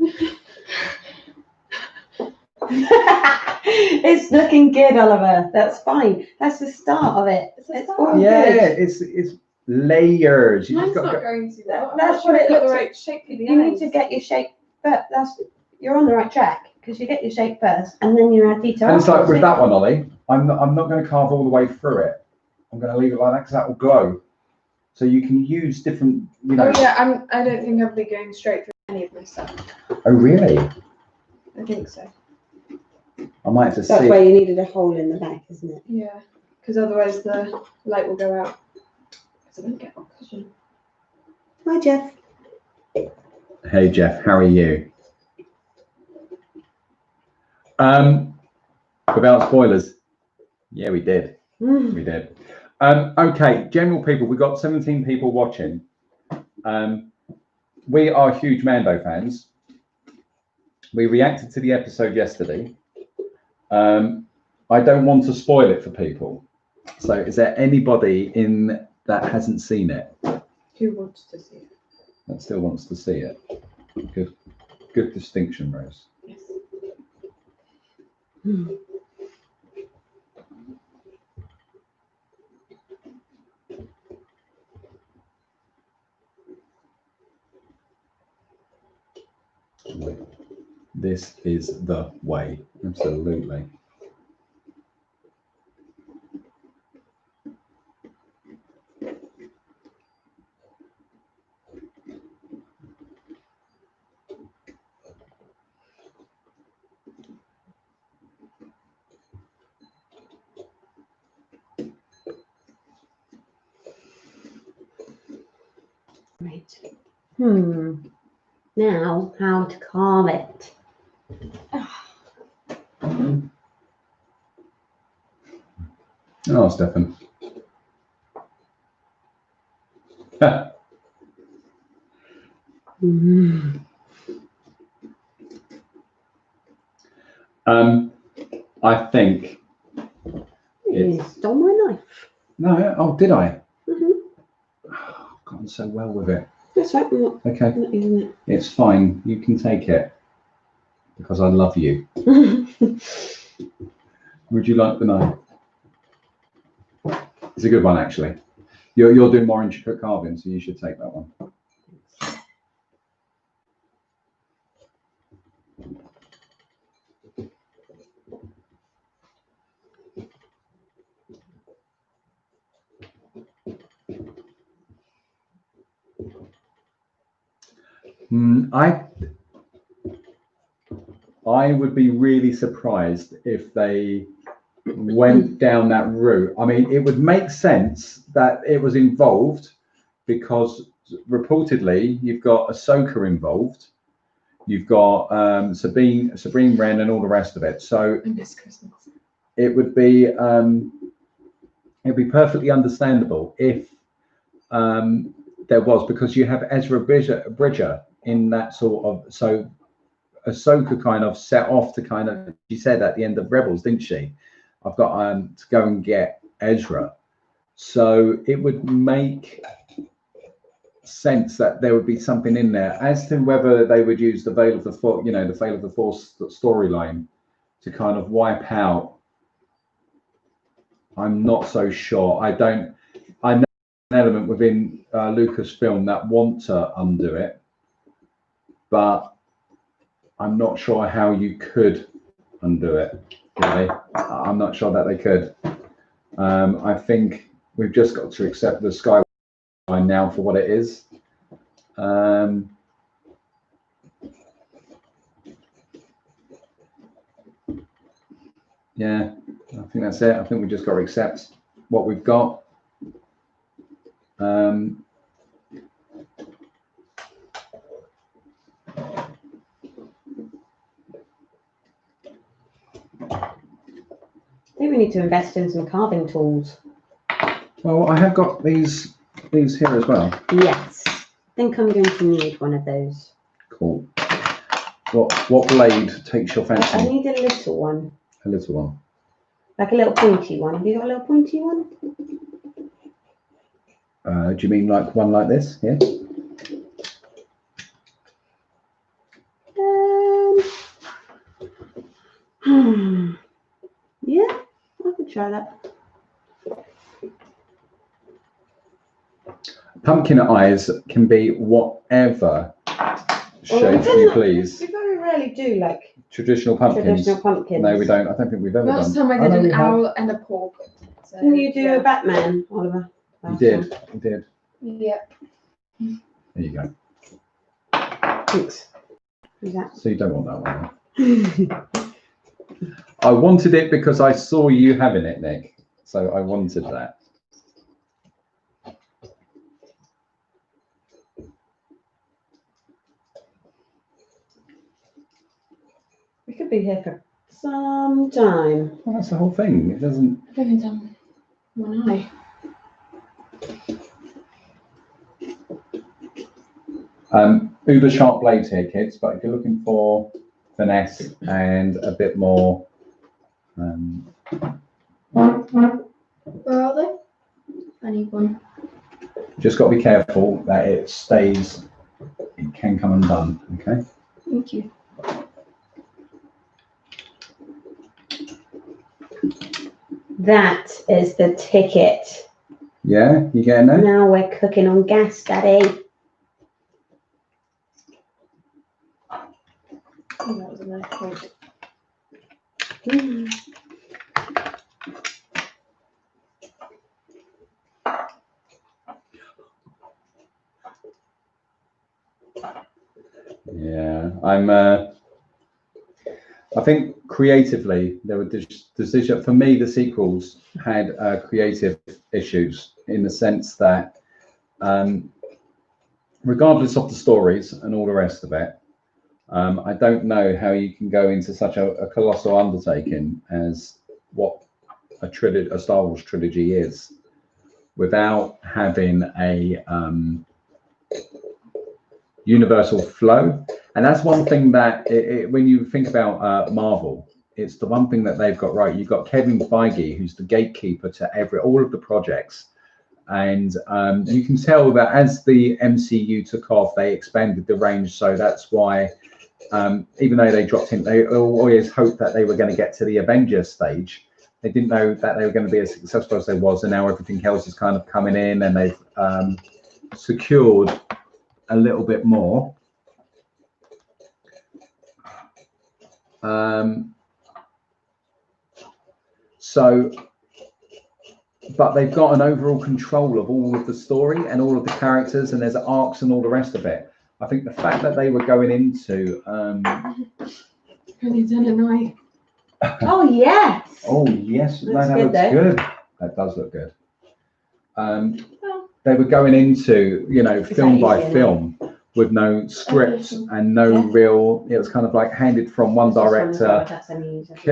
It's looking good, Oliver. That's fine. That's the start of it. It's a It's start. all Yeah, good. it's layers. You just Mine's got not to going to That's what it got the looks right shape for the You need eyes. to get your shape, but you're on the right track because you get your shape first, and then you add detail. And it's like with afterwards. that one, Ollie, I'm not going to carve all the way through it. I'm going to leave it like that because that will glow. So you can use different, you know. Oh yeah, I don't think I'll be going straight through any of my stuff. Oh, really? I think so. I might have to That's see. why you needed a hole in the back, isn't it? Yeah, because otherwise the light will go out. Because I don't get oxygen. Hi, Jeff. Hey, Jeff, how are you? Without spoilers. Yeah, we did. We did. Okay, general people, we've got 17 people watching. We are huge Mando fans. We reacted to the episode yesterday. I don't want to spoil it for people. So is there anybody in that hasn't seen it, Who wants to see it? that still wants to see it? Good distinction, Rose. Yes. This is the way. Absolutely. Right. Now, how to carve it? Oh, Stefan. I think You stole my knife. no. Oh, did I? Mm-hmm. Oh, I've gotten so well with it. That's right. Okay, Not using it. it's fine. You can take it because I love you. Would you like the knife? It's a good one, actually. You're doing more intricate carving, so you should take that one. I would be really surprised if they went down that route. I mean, it would make sense that it was involved because reportedly you've got Ahsoka involved, you've got Sabine Wren, and all the rest of it. So it would be it'd be perfectly understandable if there was, because you have Ezra Bridger in that sort of, so Ahsoka kind of set off to kind of, she said at the end of Rebels, didn't she? I've got to go and get Ezra. So it would make sense that there would be something in there. As to whether they would use the Veil of the Force, the Veil of the Force storyline to kind of wipe out, I'm not so sure. I know an element within Lucasfilm that want to undo it, but I'm not sure how you could undo it, really. I'm not sure that they could. I think we've just got to accept the Skyline now for what it is. Yeah, I think that's it. I think we just got to accept what we've got. I think we need to invest in some carving tools. Well, I have got these here as well. Yes. I think I'm going to need one of those. Cool. What blade takes your I fancy? need a little one. A little one. Like a little pointy one. Have you got a little pointy one? Do you mean like one like this? Yeah. Yeah, I could try that. Pumpkin eyes can be whatever shape you please. We very rarely do like Traditional pumpkins. traditional pumpkins. No, we don't. I don't think we've ever Last done. time I did an owl and a pork. So, Can you do yeah. a Batman, Oliver? You did. You did. Yep. There you go. Thanks. Who's that? So you don't want that one. I wanted it because I saw you having it, Nick. So I wanted that. We could be here for some time. Well, that's the whole thing. It doesn't. I've only done one eye. Uber sharp blades here, kids. But if you're looking for finesse and a bit more, Where are they? I need one. just got to be careful that it stays. It can come undone. Okay. Thank you. That is the ticket. Yeah, you getting there? Now we're cooking on gas, Daddy. Oh, that was a nice point. Yeah, I think creatively there were decisions. For me, the sequels had creative issues in the sense that, regardless of the stories and all the rest of it, I don't know how you can go into such a colossal undertaking as what a Star Wars trilogy is without having a universal flow. And that's one thing that when you think about Marvel, it's the one thing that they've got right. You've got Kevin Feige, who's the gatekeeper to all of the projects. And you can tell that as the MCU took off, they expanded the range. So that's why, even though they dropped in, they always hoped that they were going to get to the Avengers stage. They didn't know that they were going to be as successful as they was. And now everything else is kind of coming in, and they've secured a little bit more. But they've got an overall control of all of the story and all of the characters, and there's arcs and all the rest of it. I think the fact that they were going into Oh yes. Oh yes, that looks good. That does look good. They were going into, film by film with no script and no real. It was kind of like handed from one director.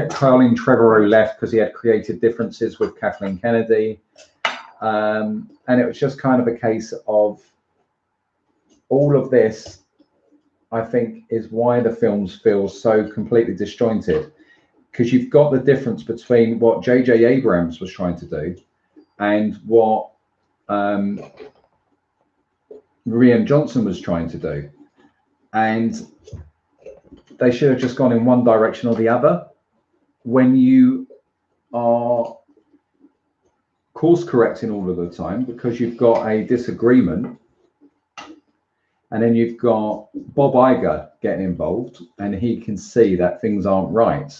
Colin Trevorrow left because he had creative differences with Kathleen Kennedy, and it was just kind of a case of all of this. I think is why the films feel so completely disjointed, because you've got the difference between what J.J. Abrams was trying to do and what Rian Johnson was trying to do, and they should have just gone in one direction or the other. When you are course correcting all of the time because you've got a disagreement, and then you've got Bob Iger getting involved, and he can see that things aren't right.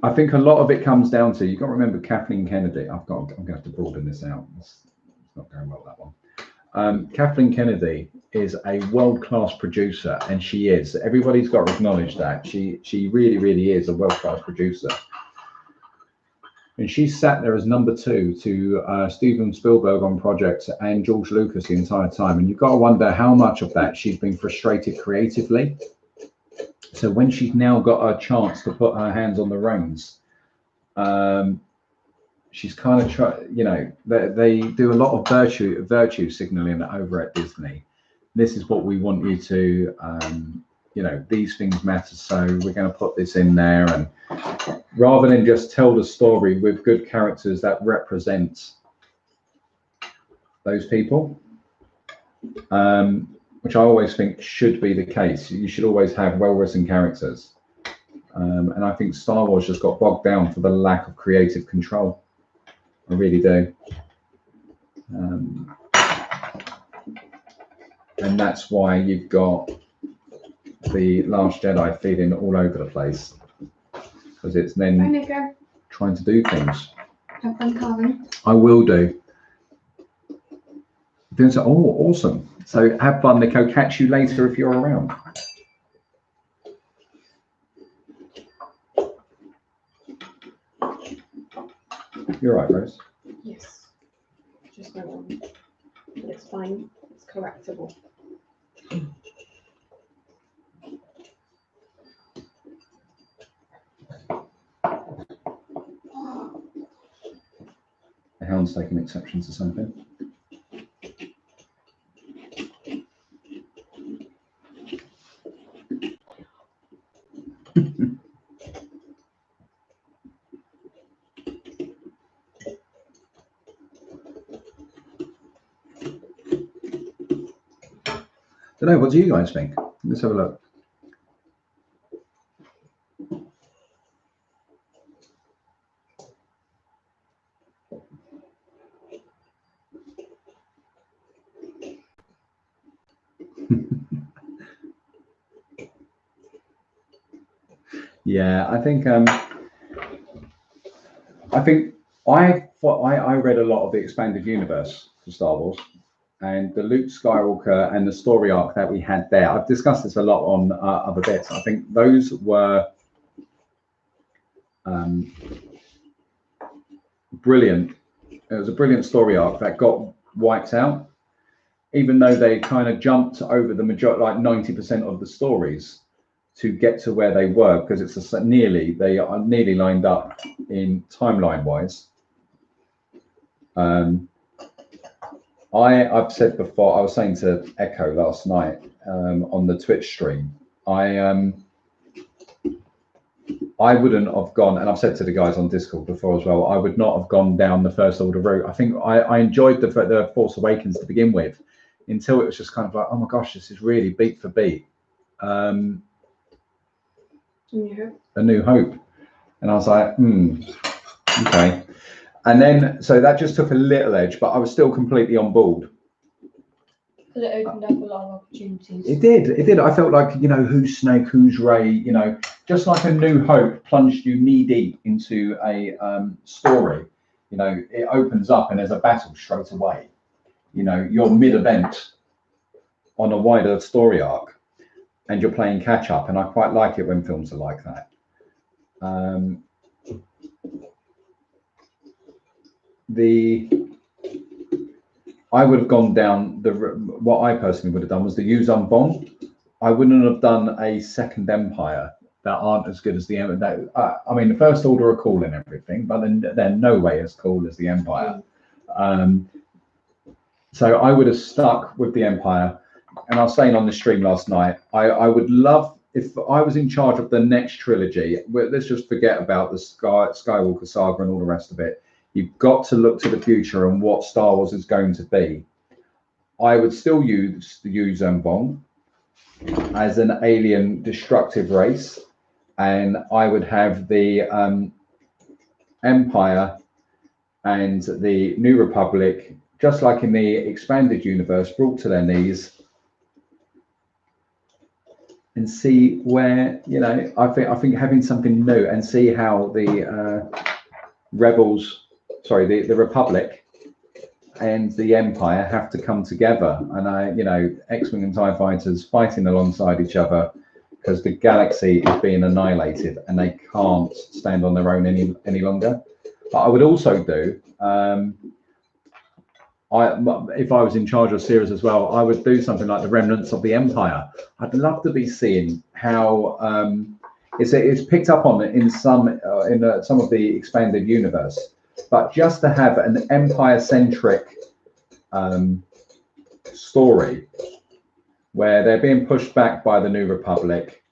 I think a lot of it comes down to, you've got to remember Kathleen Kennedy. I'm going to have to broaden this out. It's not going well, that one. Kathleen Kennedy is a world-class producer, and she is. Everybody's got to acknowledge that. She really, really is a world-class producer. And she sat there as number 2 to Steven Spielberg on projects and George Lucas the entire time. And you've got to wonder how much of that she's been frustrated creatively. So when she's now got a chance to put her hands on the reins, she's kind of they do a lot of virtue signaling over at Disney. This is what we want you to, these things matter. So we're going to put this in there, and rather than just tell the story with good characters that represent those people. Which I always think should be the case. You should always have well-written characters. And I think Star Wars just got bogged down for the lack of creative control. I really do. And that's why you've got The Last Jedi feeling all over the place. Because it's then trying to do things. Have fun carving. I will do. Oh, awesome. So have fun, Nico. Catch you later if you're around. You're right, Rose. Yes. Just went on. It's fine. It's correctable. The hound's taking exception to something. I don't know, what do you guys think? Let's have a look. Yeah, I read a lot of the expanded universe for Star Wars, and the Luke Skywalker and the story arc that we had there. I've discussed this a lot on other bits. I think those were brilliant. It was a brilliant story arc that got wiped out, even though they kind of jumped over the majority, like 90% of the stories. to get to where they were, because it's they are nearly lined up in timeline wise. I've said before, I was saying to Echo last night on the Twitch stream, I wouldn't have gone, and I've said to the guys on Discord before as well, I would not have gone down the First Order route. I think I enjoyed the Force Awakens to begin with, until it was just kind of like, oh my gosh, this is really beat for beat. A New Hope. And I was like, okay. And then, so that just took a little edge, but I was still completely on board. Because it opened up a lot of opportunities. It did. I felt like, who's Snake, who's Rey, just like A New Hope plunged you knee deep into a story. It opens up and there's a battle straight away. You're mid-event on a wider story arc and you're playing catch up. And I quite like it when films are like that. I would have gone down what I personally would have done was the Yuuzhan Vong. I wouldn't have done a second Empire that aren't as good as the Empire. I mean, the First Order are cool and everything, but they're no way as cool as the Empire. So I would have stuck with the Empire. And I was saying on the stream last night, I would love, if I was in charge of the next trilogy, let's just forget about the Skywalker saga and all the rest of it. You've got to look to the future and what Star Wars is going to be. I would still use the Yuuzhan Vong as an alien destructive race, and I would have the Empire and the New Republic, just like in the expanded universe, brought to their knees and see where, I think having something new and see how the the Republic and the Empire have to come together. And X-Wing and TIE fighters fighting alongside each other because the galaxy is being annihilated and they can't stand on their own any longer. But I would also do, if I was in charge of series as well, I would do something like the Remnants of the Empire. I'd love to be seeing how it's picked up on in some of the expanded universe. But just to have an Empire-centric story where they're being pushed back by the New Republic.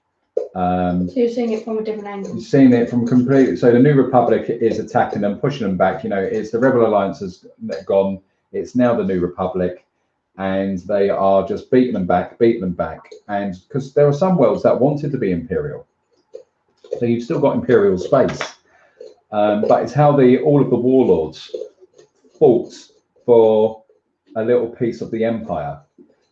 So you're seeing it from a different angle. You're seeing it from completely. So the New Republic is attacking them, pushing them back. It's the Rebel Alliance has gone. It's now the New Republic, and they are just beating them back. And because there are some worlds that wanted to be Imperial, so you've still got Imperial space. But it's how all of the warlords fought for a little piece of the Empire,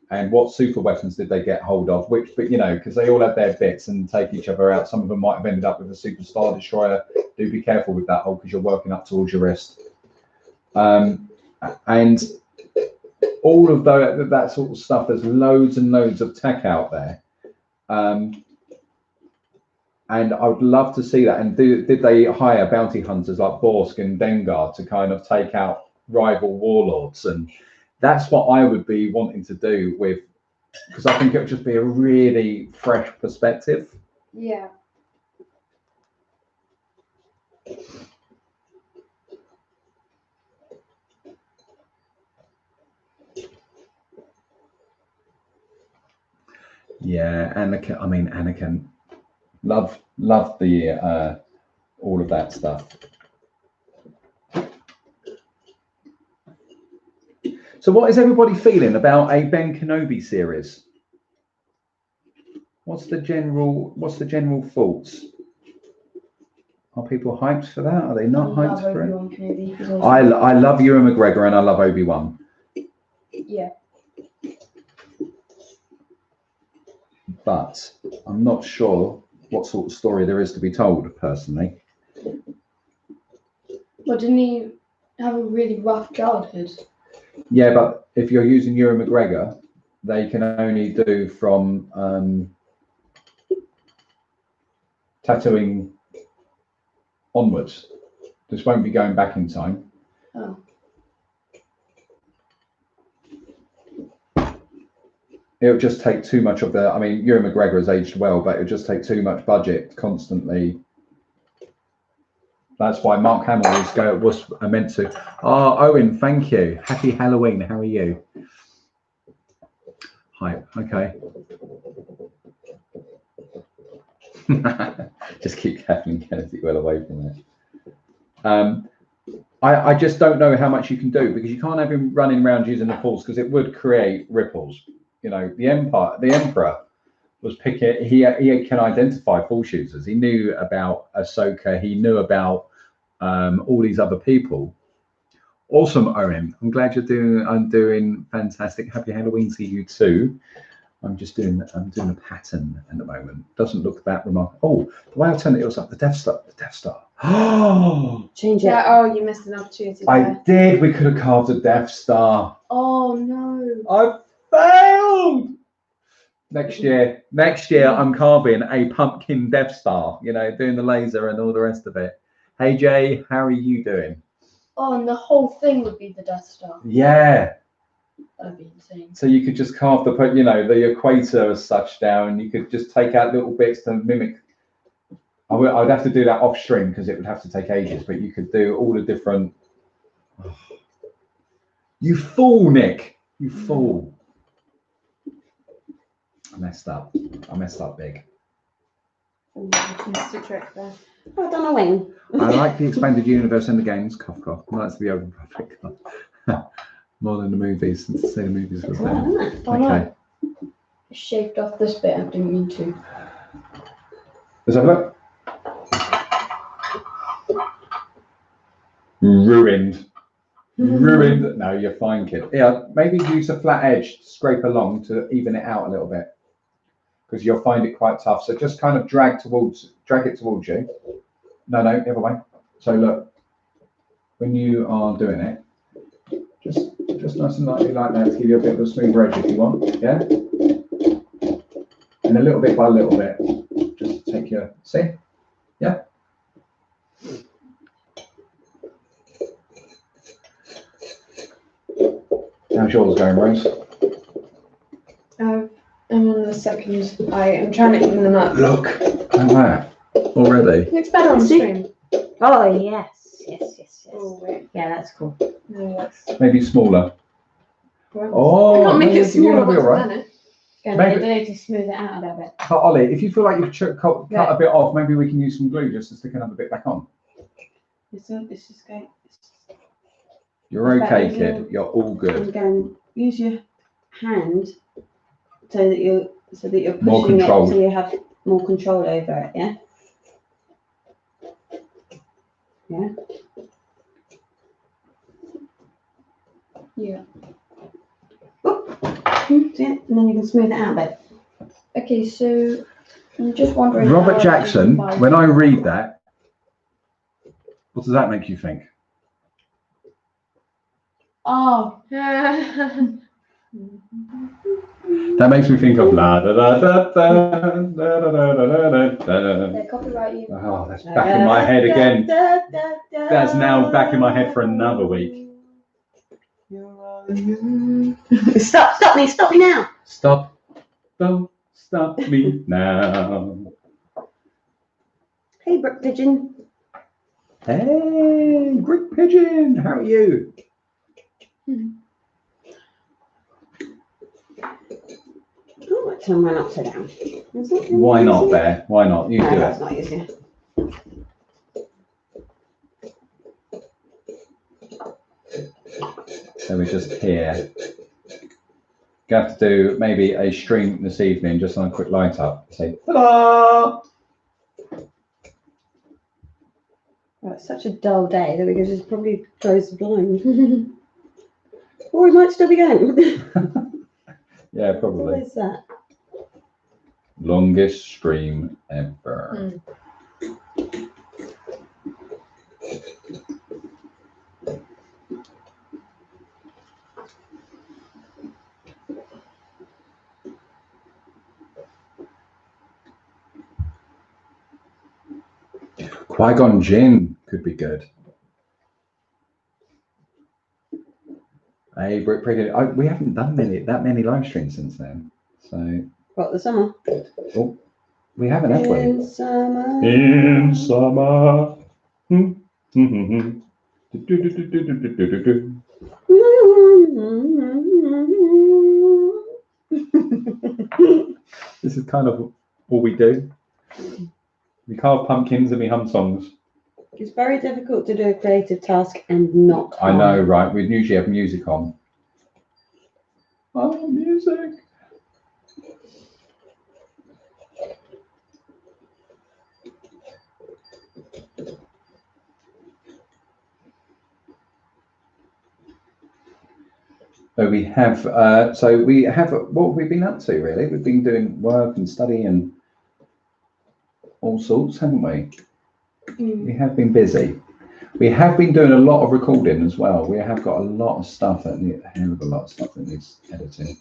and what super weapons did they get hold of? Because they all had their bits and take each other out. Some of them might have ended up with a super Star Destroyer. Do be careful with that hole because you're working up towards your wrist. And all of that sort of stuff. There's loads and loads of tech out there. And I would love to see that. And did they hire bounty hunters like Borsk and Dengar to kind of take out rival warlords? And that's what I would be wanting to do with, because I think it would just be a really fresh perspective. Yeah. Yeah, Anakin. Love the all of that stuff. So what is everybody feeling about a Ben Kenobi series? What's the general thoughts? Are people hyped for that? Are they not hyped for it? I love Ewan McGregor and I love Obi-Wan. Yeah. But I'm not sure what sort of story there is to be told, personally. Well, didn't he have a really rough childhood? Yeah, but if you're using Ewan McGregor, they can only do from tattooing onwards. This won't be going back in time. Oh. it would just take too much of the. I mean, Ewan McGregor has aged well, but it would just take too much budget constantly. That's why Mark Hamill was meant to. Oh, Owen, thank you. Happy Halloween. How are you? Hi. Okay. Just keep Kathleen Kennedy well away from it. I just don't know how much you can do, because you can't have him running around using the force, because it would create ripples. You know, the Emperor was picking. He can identify force users. He knew about Ahsoka. He knew about all these other people. Awesome, Owen. I'm glad you're doing. I'm doing fantastic. Happy Halloween to you too. I'm doing a pattern at the moment. Doesn't look that remarkable. Oh, the way I turned it was like the Death Star. The Death Star. Oh, Change it. Yeah, oh, you missed an opportunity I there. did. We could have carved a Death Star. Oh, no. I failed. Next year, I'm carving a pumpkin Death Star. You know, doing the laser and all the rest of it. Hey Jay, how are you doing? Oh, and the whole thing would be the Death Star. Yeah. That'd be insane. So you could just carve the equator as such down. You could just take out little bits to mimic. I'd have to do that off stream because it would have to take ages. But you could do all the different. Oh. You fool, Nick! You fool! I messed up big. Missed a trick there. Well done, Owen. I like the expanded universe in the games. Cough, cough. That's the Open Republic. More than the movies. Since the movies was there. Well, isn't it? Oh, Okay. no. I shaved off this bit. I didn't mean to. Let's have a look. Ruined. No, you're fine, kid. Yeah, maybe use a flat edge to scrape along to even it out a little bit, because you'll find it quite tough. So just kind of drag it towards you. No, the other way. So look, when you are doing it, just nice and lightly like that to give you a bit of a smoother edge if you want. Yeah. And a little bit by little bit, just take your yeah. How's yours going, Rose? I'm on the second. I am trying to even them up. Look at that already. It's better on stream. Oh, yes. Oh, wait. Yeah, that's cool. No, that's. Maybe smaller. I Oh, can't make no, it smaller you'll be once all I've right. done it. Going to need to smooth it out a little bit. But Ollie, if you feel like you've cut a bit off, maybe we can use some glue just to stick another bit back on. It's just going. You're okay, Better, kid. You're all good. And go use your hand so that you're More pushing it control. so you have more control over it. Yeah. Yeah. Yeah. See it? And then you can smooth it out a bit. Okay, so I'm just wondering. Robert how Jackson, I can when I read that, what does that make you think? Oh, That makes me think of la da da da da da da da da da. they're copyright you. Oh, that's back in my head again. That's now back in my head for another week. Stop me now. Stop. Don't stop me now. Hey, Brook Pigeon. Hey, Greek Pigeon, how are you? Oh, I turn mine upside down. Is that Why not, easy? Bear? Why not? You No, do that's it. not easy. So we're just here. Going to do maybe a stream this evening, just on a quick light up. Say, ta-da! Well, it's such a dull day that we could just probably close the blind. Or we might still be going. Yeah, What probably. is that? Longest stream ever. Qui-Gon Jinn could be good. Hey, we haven't done that many live streams since then. So, What, the summer? oh, we haven't, have we? In summer. In summer. Do-do-do-do-do-do-do-do. This is kind of all we do. We carve pumpkins and we hum songs. It's very difficult to do a creative task and not. I know, right? We'd usually have music on. Oh, music. So we have, what have we been up to really? We've been doing work and study and all sorts, haven't we? We have been busy. We have been doing a lot of recording as well. We have got a lot of stuff that needs, a hell of a lot of stuff that needs editing.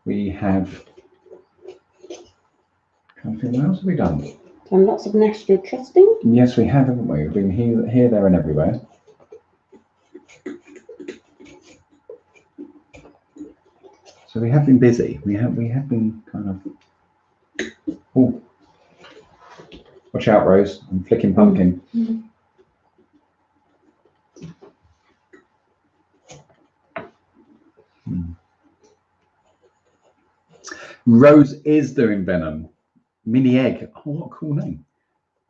We have, what else have we done? Done lots of national trusting. Yes, we have, haven't we? We've been here, there, and everywhere. So we have been busy. We have been kind of. Oh, watch out, Rose! I'm flicking pumpkin. Rose is doing Venom. Mini Egg. Oh, what a cool name!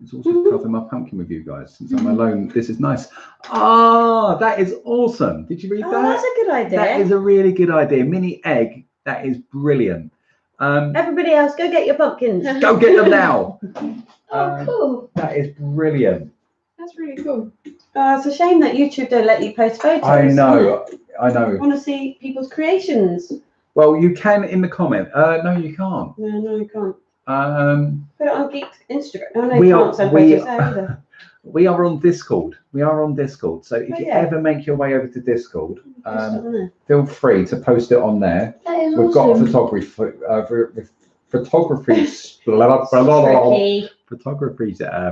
It's also covering my pumpkin with you guys since I'm alone. This is nice. Ah, that is awesome. Did you read that? Oh, that's a good idea. That is a really good idea. Mini Egg. That is brilliant. Everybody else, go get your pumpkins. Go get them now. Cool. That is brilliant. That's really cool. It's a shame that YouTube don't let you post photos. I know. I know. I want to see people's creations. Well, you can in the comment. No, you can't. No, you can't. Put it on Geeks Instagram. Oh, no, you can't send photos there either. We are on Discord. We are on Discord. So if you yeah. ever make your way over to Discord, Post it on there. feel free to post it on there. That is We've got a awesome. photography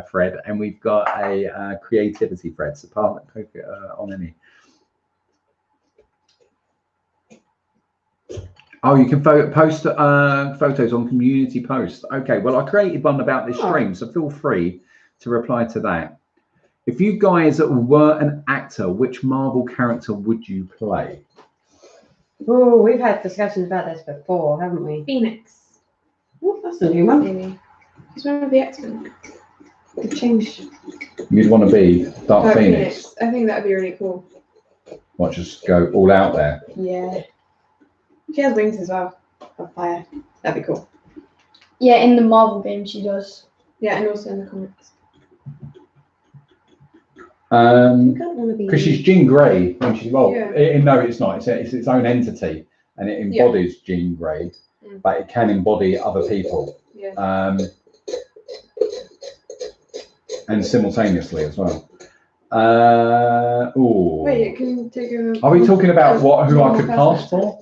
thread, and we've got a creativity thread. So poke it on any. Oh, you can post photos on community posts. Okay, well, I created one about this stream, so feel free to reply to that. If you guys were an actor, which Marvel character would you play? Oh, we've had discussions about this before, haven't we? Phoenix. Oh, that's a new one. Maybe. He's one of the X-Men. Could change. You'd want to be Dark Phoenix. I think that would be really cool. What, just go all out there? Yeah. She has wings as well. Of fire. That'd be cool. Yeah, in the Marvel game she does. Yeah, and also in the comics. Because she's Jean Grey. When she's, well, Yeah. no, it's not. It's its own entity, and it embodies Jean Grey, but it can embody other people. Yeah. And simultaneously as well. Ooh. Wait, it can take a... Are we talking about who I could cast for?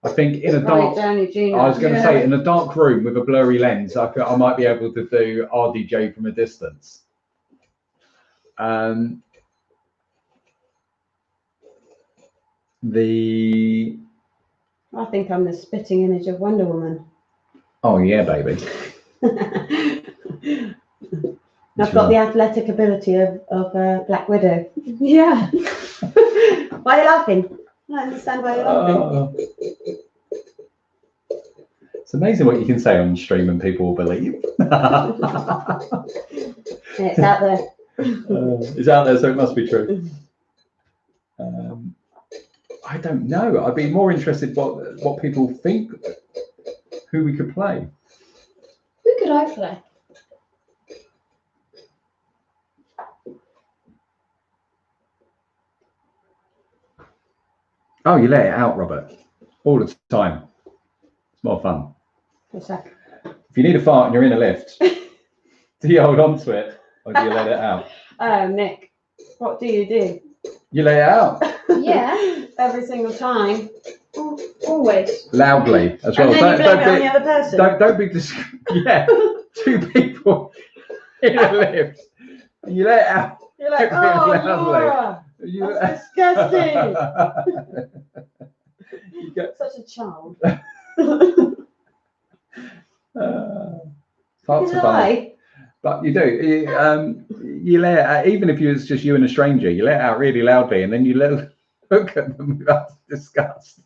I think in a dark. I was going to say in a dark room with a blurry lens, I might be able to do RDJ from a distance. I think I'm the spitting image of Wonder Woman. Oh yeah, baby. I've got the athletic ability of Black Widow. Yeah. Why are you laughing? I understand why you're laughing. It's amazing what you can say on stream and people will believe. It's out there. It's out there, so it must be true. I don't know. I'd be more interested what people think, who we could play. Who could I play? Oh, you let it out, Robert. All the time. It's more fun. What's that? If you need a fart and you're in a lift, do you hold on to it or do you let it out? Oh, Nick, what do? You let it out. Yeah. Every single time. Always. Loudly as well. And then you blame it on the other person. Don't be yeah. Two people in a lift. And you let it out. You're like, Loudly. oh, Laura. That's disgusting. You get Such a child. parts of fun. But you do. You let it out, even if it's just you and a stranger, you let it out really loudly, and then you look at them without disgust.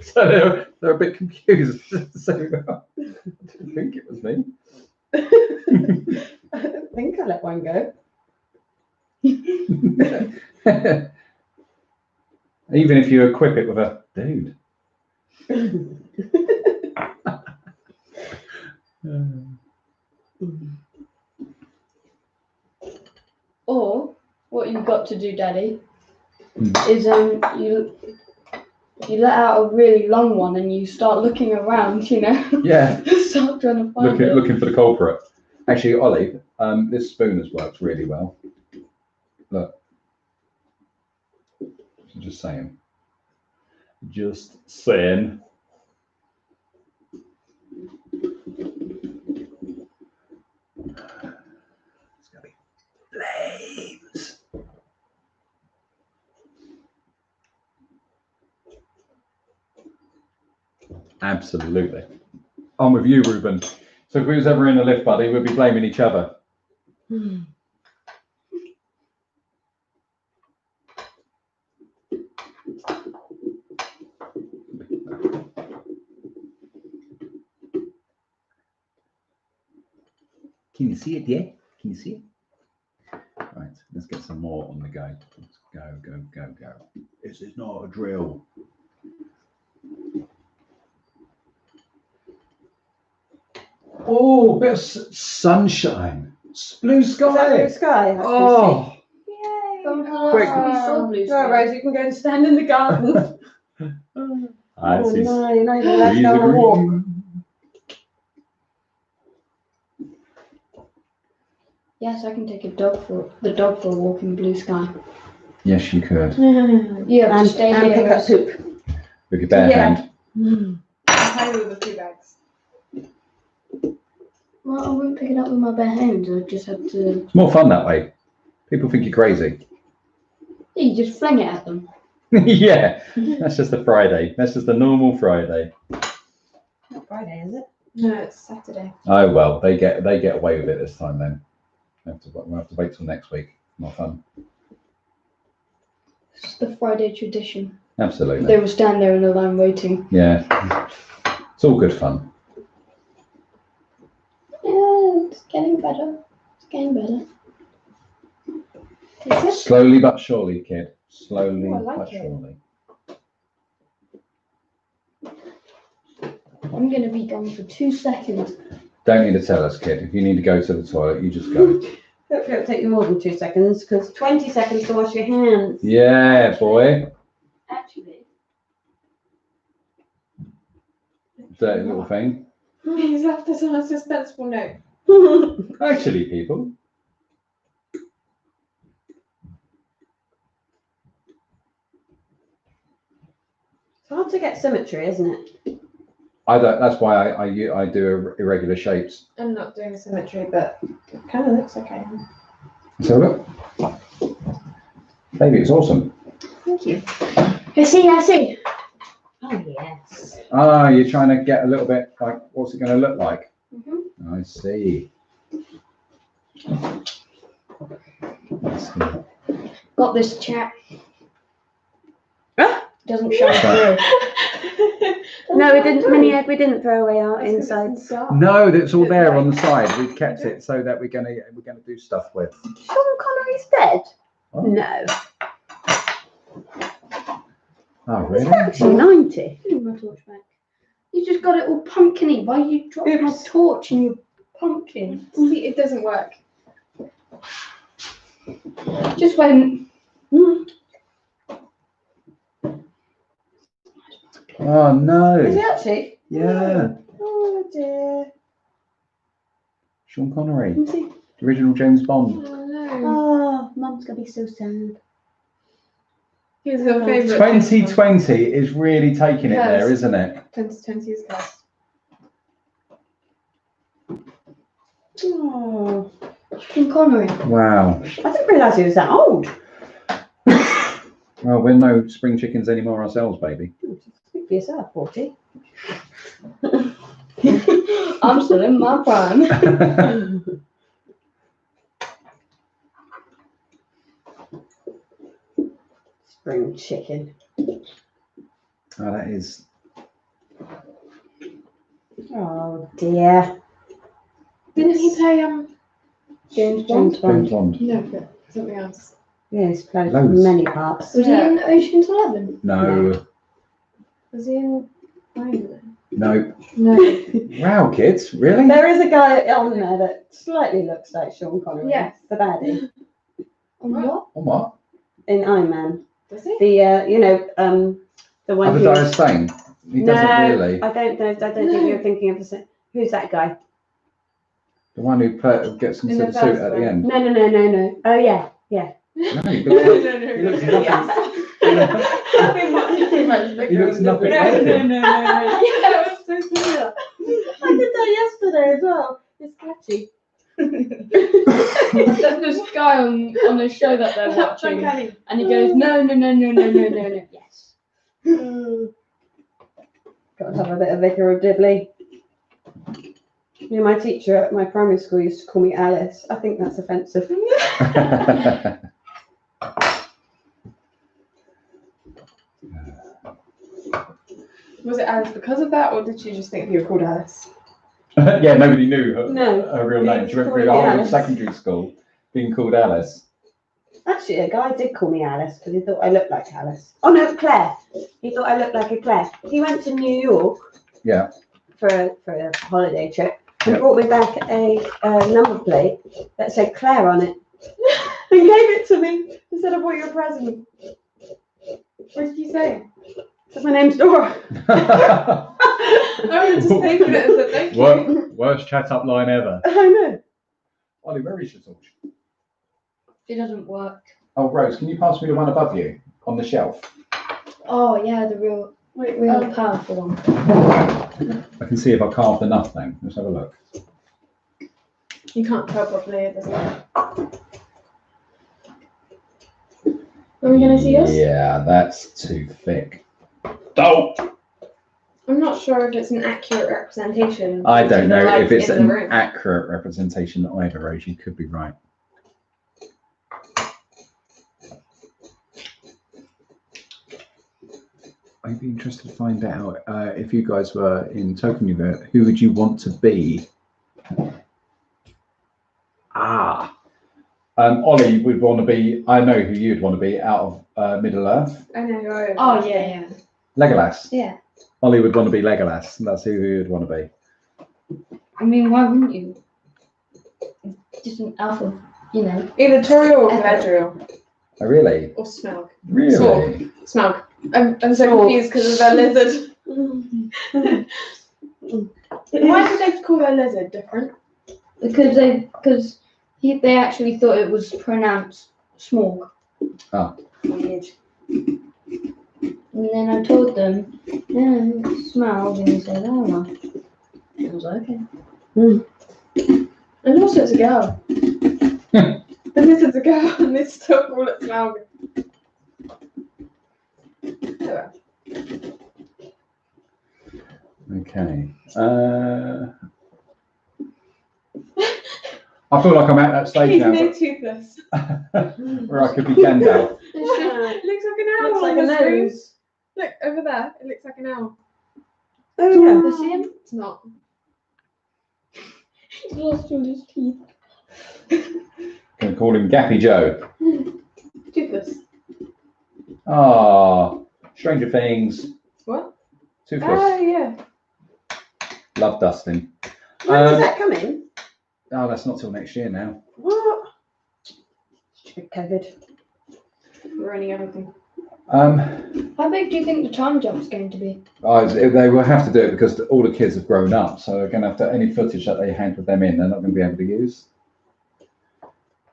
So they're a bit confused. So, I didn't think it was me. I don't think I let one go. Even if you equip it with a dude. Or what you've got to do, Daddy, is you let out a really long one and you start looking around, you know. Yeah. Start trying to find it. Looking for the culprit. Actually, Ollie, this spoon has worked really well. Look. Just saying. Just saying. It's gonna be flames. Absolutely. I'm with you, Ruben. So if we was ever in a lift, buddy, we'd be blaming each other. Can you see it, yeah? Can you see it? Right, let's get some more on the go. Let's go, go, go, go. This is not a drill. Oh, bit of sunshine. Blue sky. Blue sky. Oh, quick. Right, Rose, you can go and stand in the garden. I see. No, you're not even allowed to Trees go are on a walk. green. Yes, I can take the dog for a walk in blue sky. Yes, you could. You have to stay and here pick up poop. With your bare hand. I'll play with the two bags. Well, I won't pick it up with my bare hands. I just have to. It's more fun that way. People think you're crazy. Yeah, you just fling it at them. Yeah, that's just a Friday. That's just a normal Friday. Not Friday, is it? No, it's Saturday. Oh well, they get away with it this time then. We'll have to wait till next week. More fun. It's the Friday tradition. Absolutely. They will stand there in the line waiting. Yeah. It's all good fun. Yeah, it's getting better. It's getting better. Slowly but surely, kid. Slowly Oh, I like but it. surely. I'm going to be gone for 2 seconds. Don't need to tell us, kid. If you need to go to the toilet, you just go. Hopefully it'll take you more than 2 seconds, because 20 seconds to wash your hands. Yeah, boy. Actually. Dirty little thing. He's left us on a suspenseful note. Actually, people. It's hard to get symmetry, isn't it? I don't. That's why I do irregular shapes. I'm not doing symmetry, but it kind of looks okay. So look, baby, it's awesome. Thank you. I see. Oh, yes. Ah, you're trying to get a little bit like, what's it going to look like? Mm-hmm. I see. Got this chat. Ah! Doesn't shine through. No, we didn't throw away our insides. No, it's all there on the side. We've kept it so that we're gonna do stuff with. Sean Connery's dead? Oh. No. Oh, He's really? actually 90. Give me my torch back. You just got it all pumpkiny. Why you drop my Oops. torch in your pumpkin? See, it doesn't work. Just went. Oh Is no! he actually? Yeah, Oh dear. Sean Connery, Is he? the original James Bond. Oh no. Oh, Mum's gonna be so sad. He's your favourite. 2020 is really taking it there, isn't it? 2020 is cursed. Oh. Sean Connery. Wow. I didn't realise he was that old. Well, we're no spring chickens anymore ourselves, baby. Speak for yourself, 40. I'm still in my prime. Spring chicken. Oh, that is. Oh dear. Didn't he play James James Bond. Bond. No, but something else. Yeah, he's played Loads. many parts. Was he in Ocean's 11? No. Was he in Iron Man? No. No. Wow, kids, really? There is a guy on there that slightly looks like Sean Connery. Yes. The baddie On what? On what? in Iron Man. Does he? The the one who. Obadiah Stane. He doesn't really. I don't know. I don't think you're thinking of the same. Who's that guy? The one who gets In into the the suit first at the one. end. No. Oh yeah. No, he No, looks, no, no. he looks no, nothing. He looks nothing No, like no, him. no. Yeah, it was so similar. I did that yesterday as well. It's catchy. There's this guy on the show that they're watching, and he goes, no. Yes. Got to have a bit of Vicar of Dibley. You know, my teacher at my primary school used to call me Alice. I think that's offensive. Was it Alice because of that, or did she just think you were called Alice? Yeah, nobody knew her, No. her real name. She went through Called the me whole of Alice. secondary school being called Alice. Actually, a guy did call me Alice because he thought I looked like Alice. Oh no, Claire. He thought I looked like a Claire. He went to New York. Yeah. For a holiday trip and Yeah. brought me back a number plate that said Claire on it and gave it to me and said I bought you a present. What did you say? Said my name's Dora. I was just thinking it as a thank you. Worst chat up line ever. I know. Ollie, where is your torch? It doesn't work. Oh, Rose, can you pass me the one above you on the shelf? Oh yeah, the real powerful one. I can see if I carved enough then. Let's have a look. You can't tell properly, it doesn't. Are we going to see yours? Yeah, that's too thick. Oh! I'm not sure if it's an accurate representation. I don't of the know light if it's in the an room. accurate representation either, Rose. You could be right. I'd be interested to find out if you guys were in Token Universe, who would you want to be? Ollie would want to be, I know who you'd want to be out of Middle Earth. I know who I am. Oh yeah. Legolas. Yeah. Ollie would want to be Legolas. That's who he would want to be. I mean, why wouldn't you? Just an alpha, you know. Either Toriel or Galadriel. Oh, really? Or Smaug. Really? Smaug. I'm so confused because of their lizard. Why did they call their lizard different? Because they actually thought it was pronounced Smaug. Oh. Weird. And then I told them, no, it's Smaug, and they said, oh no. I was like, okay. And also it's a girl. The lizard's a girl and they still call it Smaug. Oh, Okay. I feel like I'm at that stage he's now no toothless. where I could be Gandalf. It looks like an owl. Looks like on a the screen. nose. Look over there. It looks like an owl. Oh yeah. You see him? It's not. He lost all his teeth. Gonna call him Gappy Joe. Toothless. Ah, Stranger Things. What? Toothless. Oh yeah. Love Dustin. When does that come in? Oh, that's not till next year now. What? Stupid COVID. Ruining everything. How big do you think the time jump's going to be? They will have to do it because all the kids have grown up, so they're going to have to, any footage that they hand with them in, they're not going to be able to use.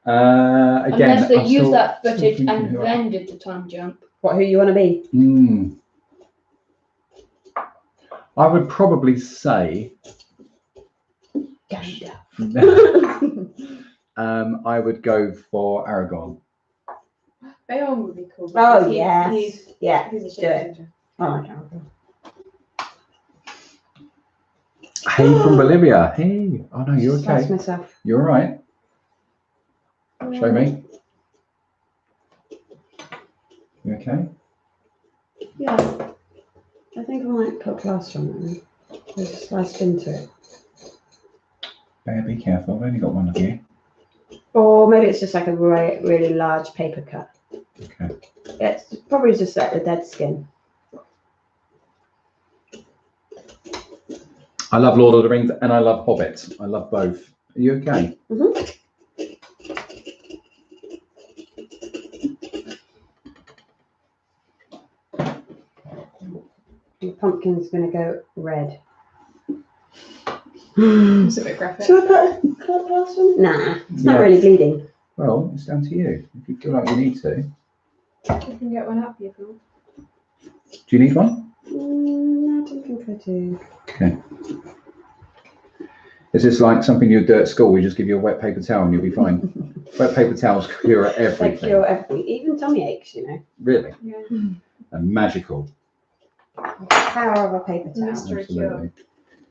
Again, Unless they I'm use still- that still footage thinking and who I- then did the time jump. What? Who you want to be? I would probably say Gandalf. I would go for Aragorn. Beowulf would be cool. Oh because yeah, He's yeah. a Do it. shapeshifter. I like Aragorn. Hey from Bolivia. Hey. Oh no, you're Slice okay. myself. You're all right. Show me. You okay? Yeah. I think I might put plaster on it. Just sliced into it. Bear, be careful. I've only got one of you. Or maybe it's just like a really large paper cut. Okay. It's probably just like the dead skin. I love Lord of the Rings and I love Hobbit. I love both. Are you okay? Mm-hmm. The pumpkin's going to go red. It's a bit graphic. Should I put colour plaster on it? Nah, it's not Yeah. really bleeding. Well, it's down to you. If you feel like you need to. You can get one up here, Phil. Do you need one? I don't think I do. Okay. Is this like something you'd do at school? We just give you a wet paper towel and you'll be fine. Wet paper towels cure They everything. cure everything, even tummy aches, you know. Really? Yeah. And magical. The power of a paper towel. Mystery Absolutely. cure.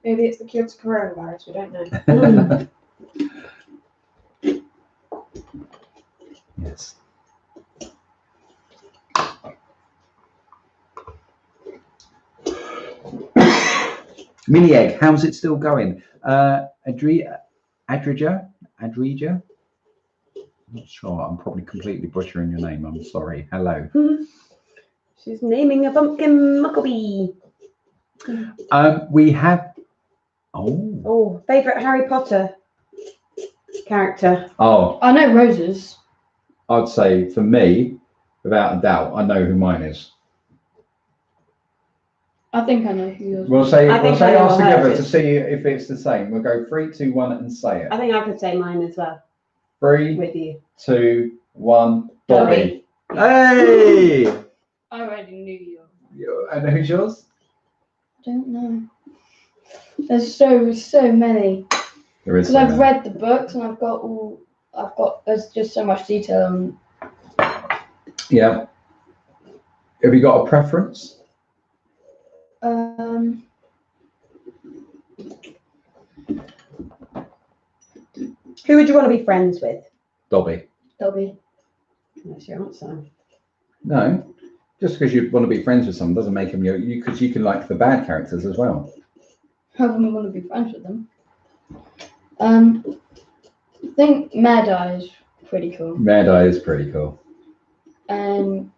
Maybe it's the cure to coronavirus. We don't know. Yes. Mini egg, how's it still going? Adrija? I'm not sure. I'm probably completely butchering your name. I'm sorry. Hello. She's naming a pumpkin Mucklebee. We have. Oh. Oh, favourite Harry Potter character. Oh, I know roses. I'd say for me, without a doubt, I know who mine is. I think I know who yours is. We'll say I think I know ours what together hers to is. see if it's the same. We'll go 3, 2, 1, and say it. I think I could say mine as well 3, with you. 2, 1. Dobby. Dobby. Hey! I already knew yours. And who's yours? I don't know. There's so many. There is. Because I've read the books and there's just so much detail on. Yeah. Have you got a preference? Who would you want to be friends with? Dobby. Dobby. That's your answer. No. Just because you want to be friends with someone doesn't make them you because you can like the bad characters as well. How come I want to be friends with them? I think Mad Eye is pretty cool. Mad Eye is pretty cool. And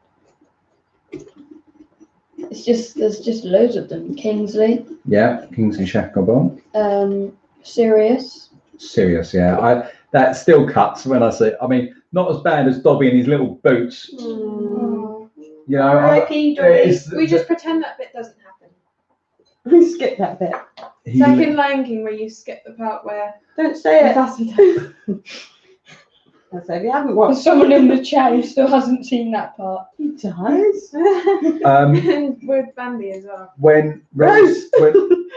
there's just loads of them. Kingsley. Yeah, Kingsley Shacklebolt. Sirius. Serious, yeah. That still cuts when I say. I mean, not as bad as Dobby and his little boots. Oh. You know, R.I.P. Dobby. We just pretend that bit doesn't happen. Skip that bit. It's like in Lion King where you skip the part where Don't say it. Mufasa dies. So if you haven't watched, There's someone in the chat who still hasn't seen that part. he dies. And with Bambi as well. when Rose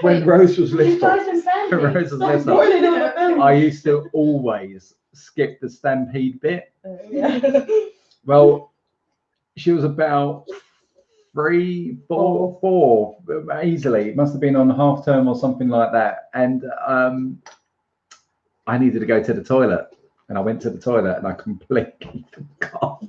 when Rose was He little, dies in Bambi. Rose was little, Spoiling all the film. I used to always skip the stampede bit. Yeah. Well, she was about 3, 4 easily. It must have been on half term or something like that. And I needed to go to the toilet. And I went to the toilet and I completely forgot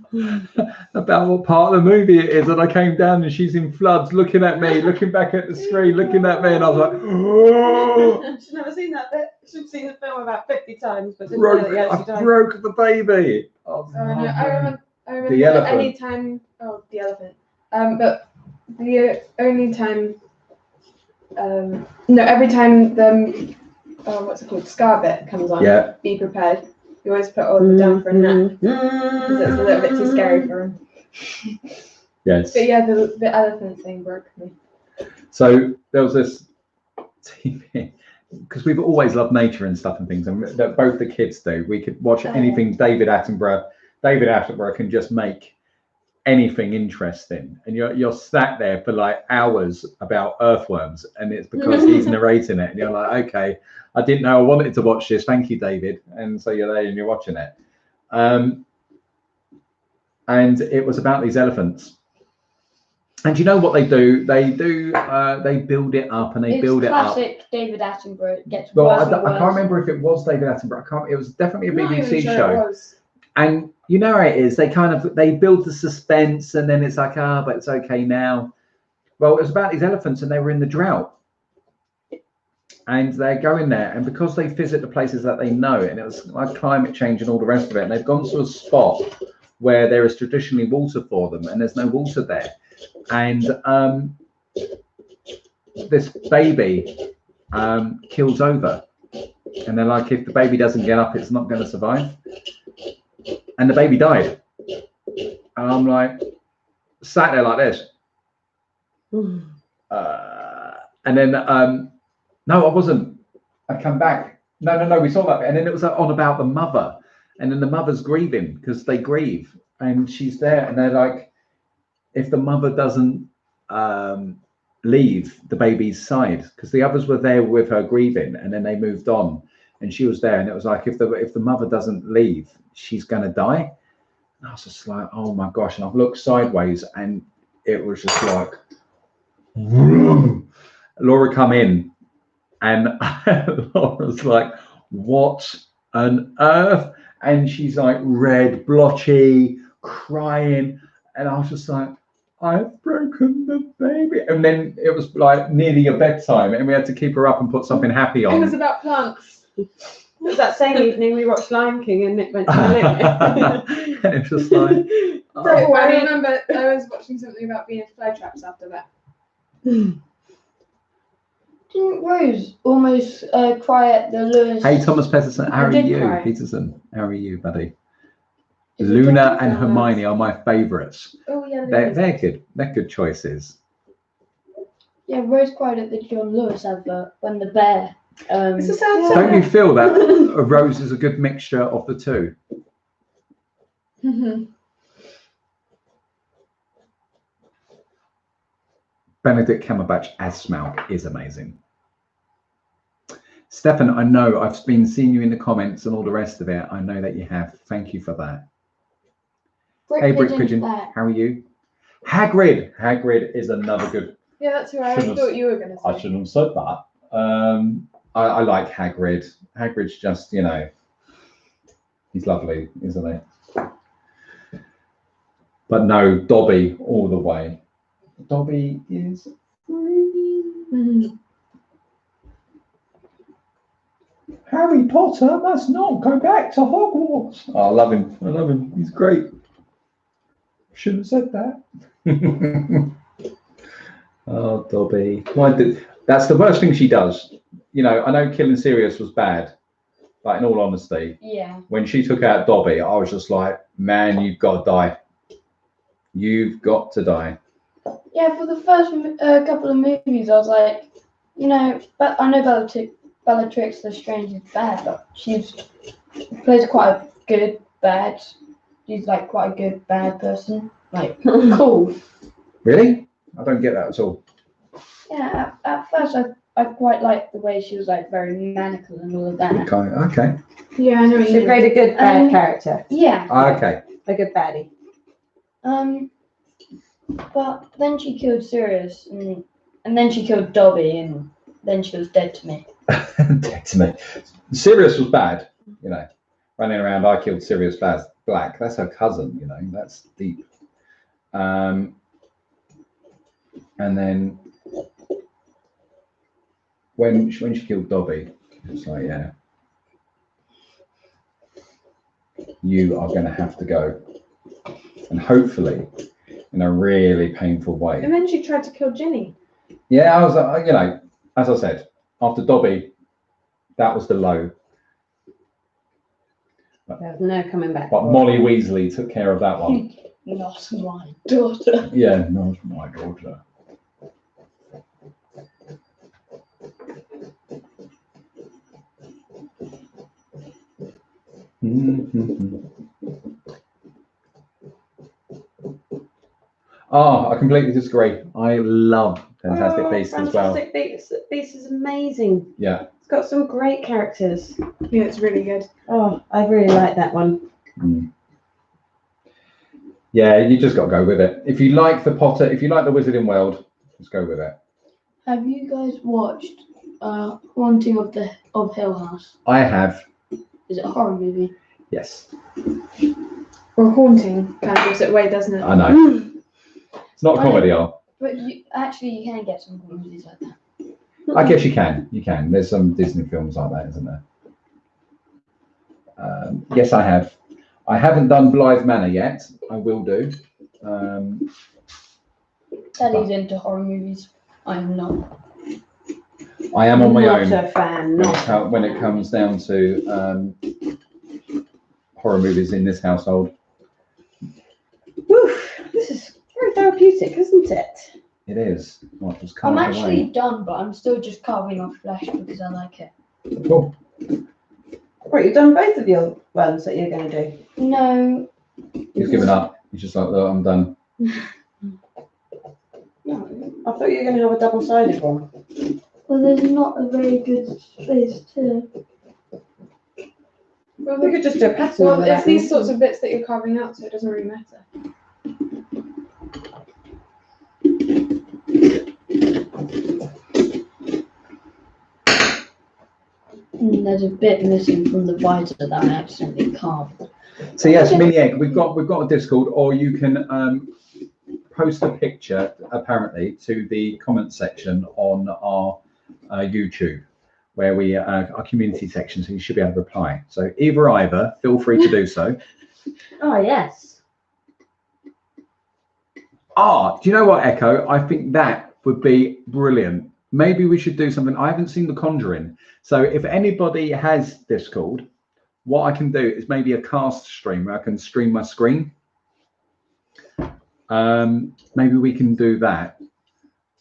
about what part of the movie it is. And I came down and she's in floods looking at me, looking back at the screen, looking at me. And I was like, oh, She's never seen that bit. She's seen the film about 50 times, but didn't know that he actually I died. broke the baby. Oh, no, I remember The elephant. any time. Oh, the elephant. But the only time. No, every time the what's it called? Scar bit comes on. Yeah. Be prepared. You always put all of them down for a nap because it's a little bit too scary for him. Yes. But yeah, the elephant thing broke me. So there was this TV, because we've always loved nature and stuff and things, and that both the kids do. We could watch anything David Attenborough can just make, anything interesting, and you're sat there for like hours about earthworms, and it's because he's narrating it, and you're like, okay, I didn't know I wanted to watch this. Thank you, David. And so you're there and you're watching it. And it was about these elephants. And you know what they do? They build it up and they build it up. Classic David Attenborough. It gets Well, worse and I worse. can't remember if it was David Attenborough. It was definitely a Not even BBC sure show. it was. And you know how it is. They build the suspense, and then it's like, but it's okay now. Well, it was about these elephants, and they were in the drought. And they go in there, and because they visit the places that they know, and it was like climate change and all the rest of it, and they've gone to a spot where there is traditionally water for them, and there's no water there. And this baby kills over, and they're like, if the baby doesn't get up, it's not going to survive. And the baby died. And I'm like, sat there like this. And then, no, I wasn't. I come back. No, we saw that. And then it was on about the mother. And then the mother's grieving because they grieve. And she's there. And they're like, if the mother doesn't leave the baby's side, because the others were there with her grieving, and then they moved on. And she was there. And it was like, if the mother doesn't leave, she's going to die. And I was just like, oh my gosh. And I've looked sideways, and it was just like, Laura come in, and Laura's like, what on earth? And she's like red, blotchy, crying. And I was just like, I've broken the baby. And then it was like nearly your bedtime, and we had to keep her up and put something happy on. It was about plants. It was that same evening we watched Lion King, and Nick went to the limit. And it was just like, So I remember I was watching something about being fly traps after that. Didn't Rose almost cry at the Lewis? hey, Thomas Peterson, how I are did you? cry. Peterson, how are you, buddy? Is it Luna Dr. and Phil? Hermione are my favourites. Oh yeah, They're good. They're good choices. Yeah, Rose cried at the John Lewis advert when the bear. It's a sad yeah. song. Don't you feel that Rose is a good mixture of the two? Benedict Cumberbatch as Smaug is amazing. Stefan, I know I've been seeing you in the comments and all the rest of it. I know that you have. Thank you for that. Hey, Brick Pigeon, Black. how are you? Hagrid. Hagrid is another good. Yeah, that's who I Shouldn't thought you were going to I say. shouldn't have said that. I like Hagrid. Hagrid's just, he's lovely, isn't he? But no, Dobby all the way. Dobby is free. Harry Potter must not go back to Hogwarts. Oh, I love him. I love him. He's great. Shouldn't have said that. Oh, Dobby. That's the worst thing she does. I know killing Sirius was bad, but in all honesty, Yeah. when she took out Dobby, I was just like, man, you've got to die. You've got to die. Yeah, for the first couple of movies, I was like, but I know Bellatrix Lestrange is bad, but she plays quite a good bad. She's like quite a good bad person. Like, cool. Really? I don't get that at all. Yeah, at first I quite liked the way she was like very manical and all of that. Okay. Yeah, I know what She you mean. played a good bad character, Yeah. Okay. a good baddie. But then she killed Sirius, and then she killed Dobby, and then she was dead to me. Dead to me. Sirius was bad, running around. I killed Sirius Black. That's her cousin, That's deep. And then when she killed Dobby, it's like, yeah, you are going to have to go, and hopefully in a really painful way. And then she tried to kill Ginny. Yeah, I was, as I said, after Dobby, that was the low. There's no coming back. But Molly Weasley took care of that one. Not my daughter. Yeah, not my daughter. Oh, I completely disagree. I love Fantastic Beasts as well. Fantastic Beasts is amazing. Yeah. It's got some great characters. Yeah, it's really good. Oh, I really like that one. Mm. Yeah, you just got to go with it. If you like the Potter, if you like the Wizarding World, just go with it. Have you guys watched Haunting of Hill House? I have. Is it a horror movie? Yes. Or haunting kind of gives it away, doesn't it? I know. It's not a comedy, But you can get some movies like that. I guess you can. You can. There's some Disney films like that, isn't there? Yes, I have. I haven't done Blythe Manor yet. I will do. Daddy's into horror movies. I am not. I am on my own. Not a fan. When it comes down to horror movies in this household. Whew, this is very therapeutic, isn't it? It is. Well, just I'm carve actually away. done, but I'm still just carving off flesh because I like it. Cool. Right, you've done both of your ones that you're going to do. No. He's given up. He's just like, oh, I'm done. No, I thought you were going to have a double-sided one. Well, there's not a very good space to. Well, We could just do a pattern. well, with it's that. these sorts of bits that you're carving out, so it doesn't really matter. There's a bit missing from the visor that I accidentally carved. So yes, Mini Egg, we've got a Discord, or you can post a picture apparently to the comment section on our YouTube, where we our community section, so you should be able to reply. So either, feel free to do so. Oh, yes. Do you know what, Echo? I think that would be brilliant. Maybe we should do something. I haven't seen The Conjuring, so if anybody has Discord, what I can do is maybe a cast stream where I can stream my screen. Maybe we can do that,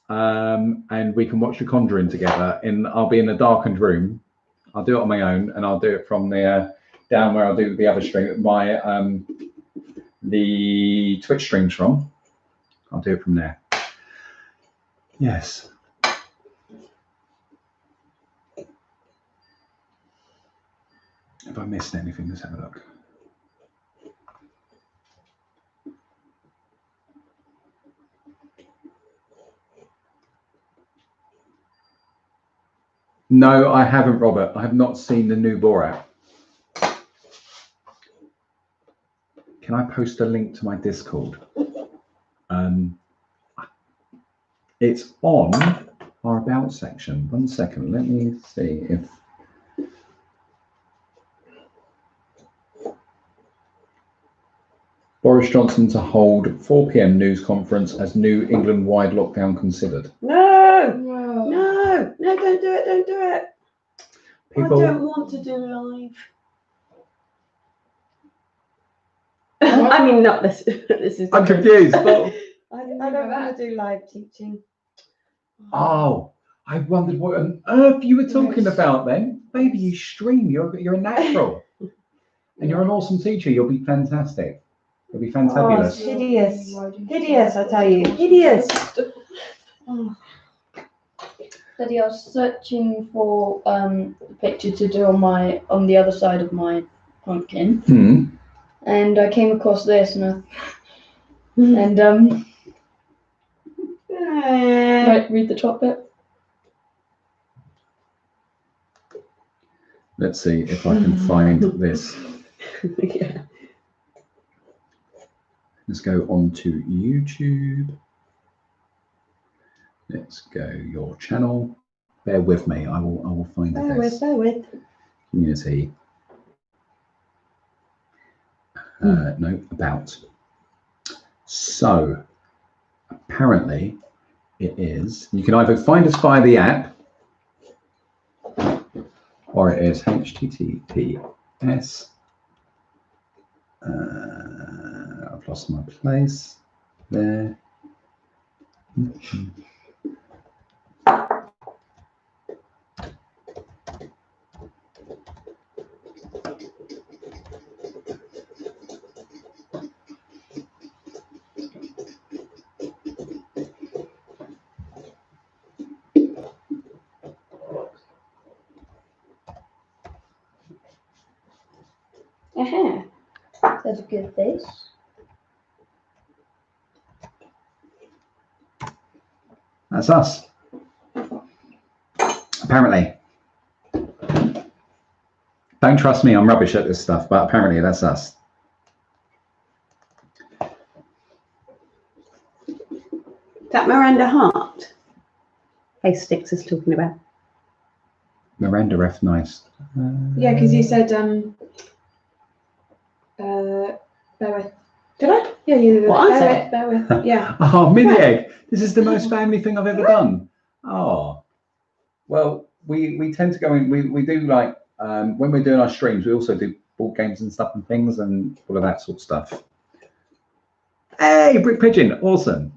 and we can watch The Conjuring together. I'll be in a darkened room. I'll do it on my own, and I'll do it from the down where I'll do the other stream. My the Twitch streams from. I'll do it from there. Yes. Have I missed anything? Let's have a look. No, I haven't, Robert. I have not seen the new Borat. Can I post a link to my Discord? It's on our About section. 1 second. Let me see if... Boris Johnson to hold 4 p.m. news conference as New England-wide lockdown considered. No, Wow. no, don't do it, don't do it. People, I don't want to do live. I mean, not this. This is. I'm confused. I don't want to do live teaching. Oh, I wondered what on earth you were talking about then. Baby, you stream. You're a natural. And you're an awesome teacher. You'll be fantastic. You'll be Oh, it's fantabulous. hideous. Hideous, I tell you. Hideous. Oh. Daddy, I was searching for a picture to do on the other side of my pumpkin, and I came across this, and right, read the top bit. Let's see if I can find this. Yeah. Let's go on to YouTube. Let's go your channel. Bear with me. I will find this. Bear with. Community. No, about. So apparently it is. You can either find us via the app, or it is HTTPS. I've lost my place there. That's a good face. That's us. Apparently. Don't trust me, I'm rubbish at this stuff, but apparently that's us. Is that Miranda Hart? Face Sticks is talking about. Miranda F, nice. Yeah, because you said bear with. Did I? Yeah, you did. What I said? Bear with. Yeah. Oh, mini egg. This is the most family thing I've ever done. Oh, well, we tend to go in. We do like when we're doing our streams. We also do board games and stuff and things and all of that sort of stuff. Hey, Brick Pigeon, awesome.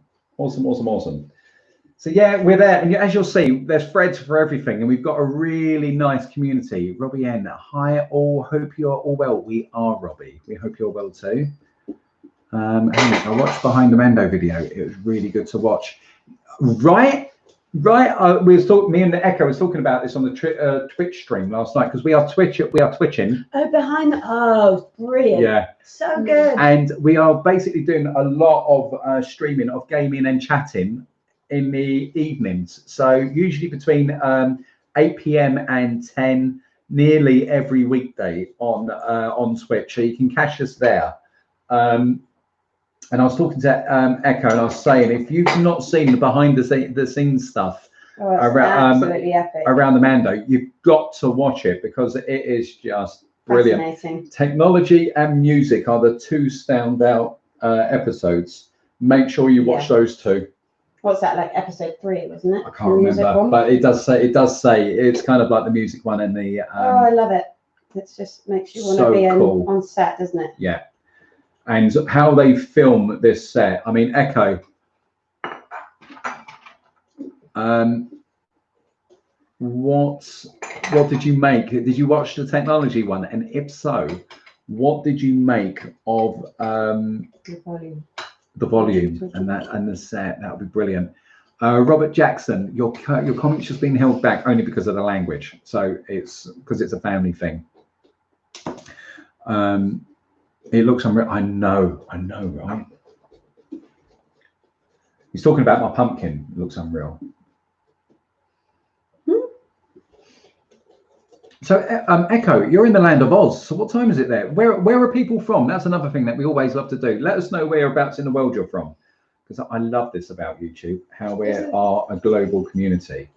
So yeah, we're there, and as you'll see, there's threads for everything, and we've got a really nice community. Robbie N, hi all. Hope you're all well. We are, Robbie. We hope you're well too. I watched Behind the Mando video. It was really good to watch. Right. We was talking. Me and the Echo was talking about this on the Twitch stream last night because we are twitching. Oh, behind the. Oh, brilliant. Yeah. So good. And we are basically doing a lot of streaming of gaming and chatting in the evenings. So usually between 8 p.m. and 10, nearly every weekday on Twitch. So you can catch us there. And I was talking to Echo, and I was saying, if you've not seen the behind the scenes stuff absolutely epic. around the Mando, you've got to watch it because it is just brilliant. Fascinating. Technology and music are the two standout episodes. Make sure you watch those two. What's that, like episode 3, wasn't it? I can't remember, but it does say it's kind of like the music one and the. Oh, I love it. It just makes you want to be on set, doesn't it? Yeah. And how they film this set. I mean, Echo. What did you make? Did you watch the technology one? And if so, what did you make of the volume and the set? That would be brilliant. Robert Jackson, your comment's just been held back only because of the language. So it's because it's a family thing. It looks unreal. I know, right? He's talking about my pumpkin. It looks unreal. So, Echo, you're in the land of Oz. So what time is it there? Where are people from? That's another thing that we always love to do. Let us know whereabouts in the world you're from. Because I love this about YouTube, how we are a global community.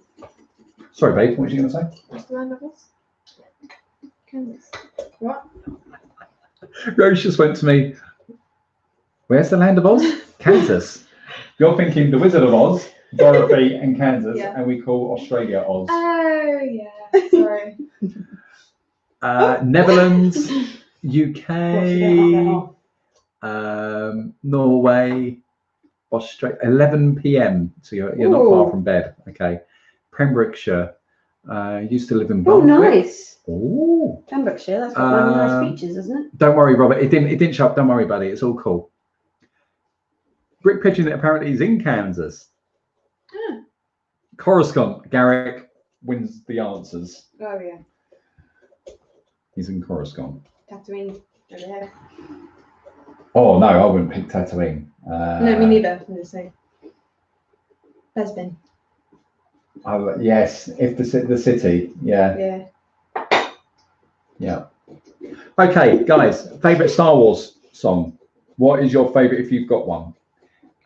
Sorry, babe, what was you going to say? What's the land of Oz? Kansas. What? Rose just went to me, where's the land of Oz? Kansas. You're thinking the Wizard of Oz, Dorothy and Kansas, and we call Australia Oz. Oh, yeah. Sorry. Netherlands, UK, Norway, Australia, 11 p.m. So you're not far from bed. Okay. Pembrokeshire. Used to live in Barnsley. Oh, nice. Oh. Pembrokeshire, that's got one of the nice beaches, isn't it? Don't worry, Robert. It didn't show up. Don't worry, buddy. It's all cool. Brick Pigeon apparently is in Kansas. Yeah. Coruscant. Garrick wins the answers. Oh, yeah. He's in Coruscant. Tatooine over there. Oh, no, I wouldn't pick Tatooine. No, me neither. I'm just saying. Brisbane. Oh, yes, if the city, yeah. Okay, guys, favorite Star Wars song. What is your favorite if you've got one?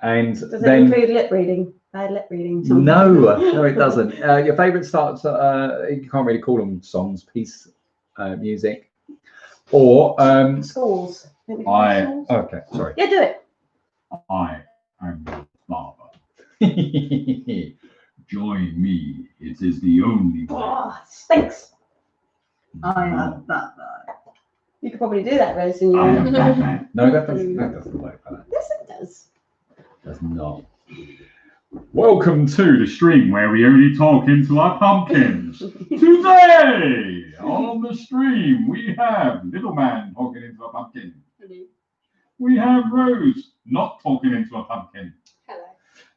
And does it then include lip reading? Bad lip reading. no, it doesn't. Your favorite starts. You can't really call them songs, piece music, or Schools. Okay, sorry. Yeah, do it. I am your father. Join me. It is the only way. Oh, stinks. I am Batman. You could probably do that, Rose. In I your... am Batman. No, that doesn't work for that. Yes, it does. Does not. Welcome to the stream where we only talk into our pumpkins. Today on the stream we have Little Man talking into a pumpkin. We have Rose not talking into a pumpkin. Hello.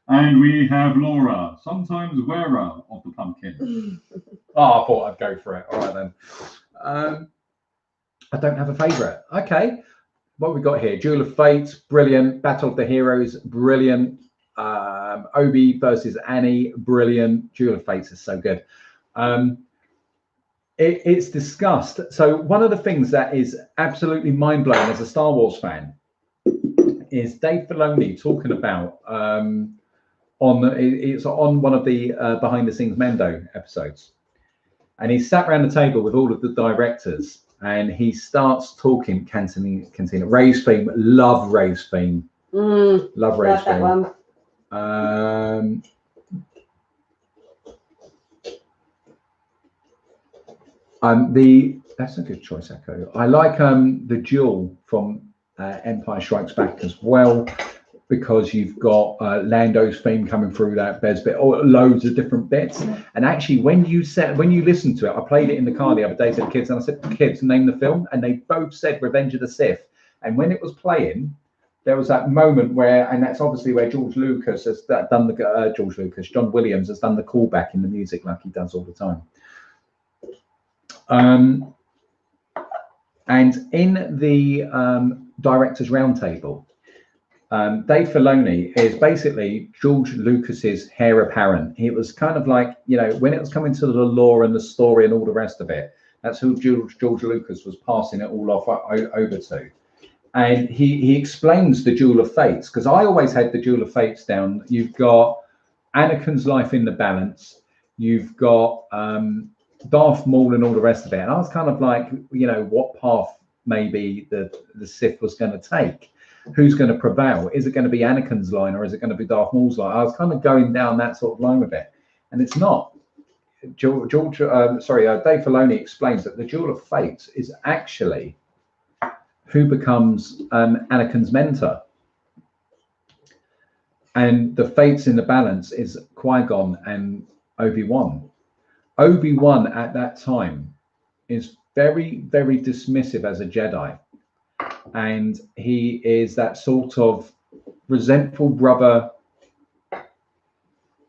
And we have Laura, sometimes wearer of the pumpkin. I thought I'd go for it. All right then. I don't have a favourite. Okay, what have we got here? Duel of Fates, brilliant. Battle of the Heroes, brilliant. Obi versus Annie, brilliant. Duel of Fates is so good. It's discussed. So one of the things that is absolutely mind-blowing as a Star Wars fan is Dave Filoni talking about it's on one of the behind-the-scenes Mando episodes, and he sat around the table with all of the directors, and he starts talking Cantina. Ray's theme, love Ray's theme, love Ray's theme. That one. That's a good choice, Echo. I like the duel from Empire Strikes Back as well, because you've got Lando's theme coming through that. There's loads of different bits, and actually when you listen to it, I played it in the car the other day to the kids, and I said, kids, name the film, and they both said Revenge of the Sith. And when it was playing, there was that moment where, and that's obviously where John Williams has done the callback in the music like he does all the time. And in the directors roundtable, Dave Filoni is basically George Lucas's heir apparent. It was kind of like, when it was coming to the lore and the story and all the rest of it, that's who George Lucas was passing it all off over to. And he explains the Duel of Fates, because I always had the Duel of Fates down. You've got Anakin's life in the balance. You've got Darth Maul and all the rest of it. And I was kind of like, what path maybe the Sith was going to take? Who's going to prevail? Is it going to be Anakin's line, or is it going to be Darth Maul's line? I was kind of going down that sort of line with it, and it's not. Dave Filoni explains that the Duel of Fates is actually who becomes Anakin's mentor, and the fates in the balance is Qui-Gon and Obi-Wan. Obi-Wan at that time is very, very dismissive as a Jedi. And he is that sort of resentful brother.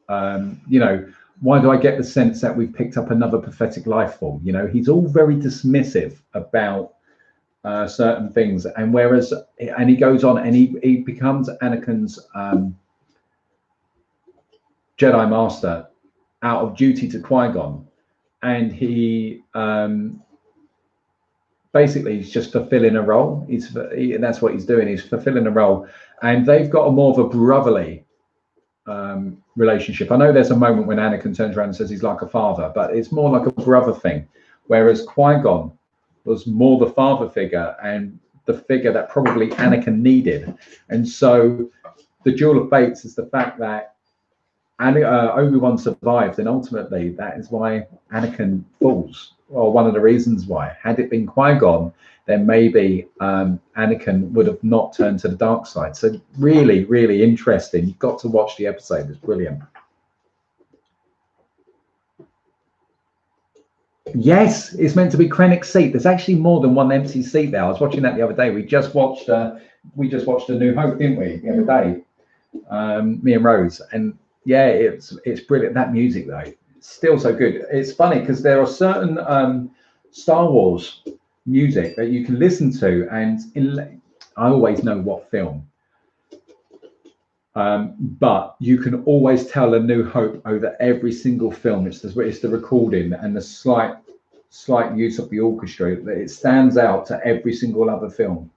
Why do I get the sense that we've picked up another prophetic life form? He's all very dismissive about certain things. And he goes on and he becomes Anakin's Jedi Master out of duty to Qui-Gon. And he basically he's just fulfilling a role. That's what he's doing. He's fulfilling a role, and they've got a more of a brotherly relationship. I know there's a moment when Anakin turns around and says he's like a father, but it's more like a brother thing. Whereas Qui-Gon was more the father figure and the figure that probably Anakin needed. And so the Duel of Fates is the fact that Obi-Wan survived, and ultimately that is why Anakin falls. Or one of the reasons why. Had it been Qui-Gon, then maybe Anakin would have not turned to the dark side. So really, really interesting. You've got to watch the episode. It's brilliant. Yes, it's meant to be Krennic's seat. There's actually more than one empty seat there. I was watching that the other day. We just watched A New Hope, didn't we? The other day, me and Rose. And yeah, it's brilliant. That music though. Still so good. It's funny because there are certain Star Wars music that you can listen to, and I always know what film, but you can always tell A New Hope over every single film. It's the recording and the slight use of the orchestra that it stands out to every single other film.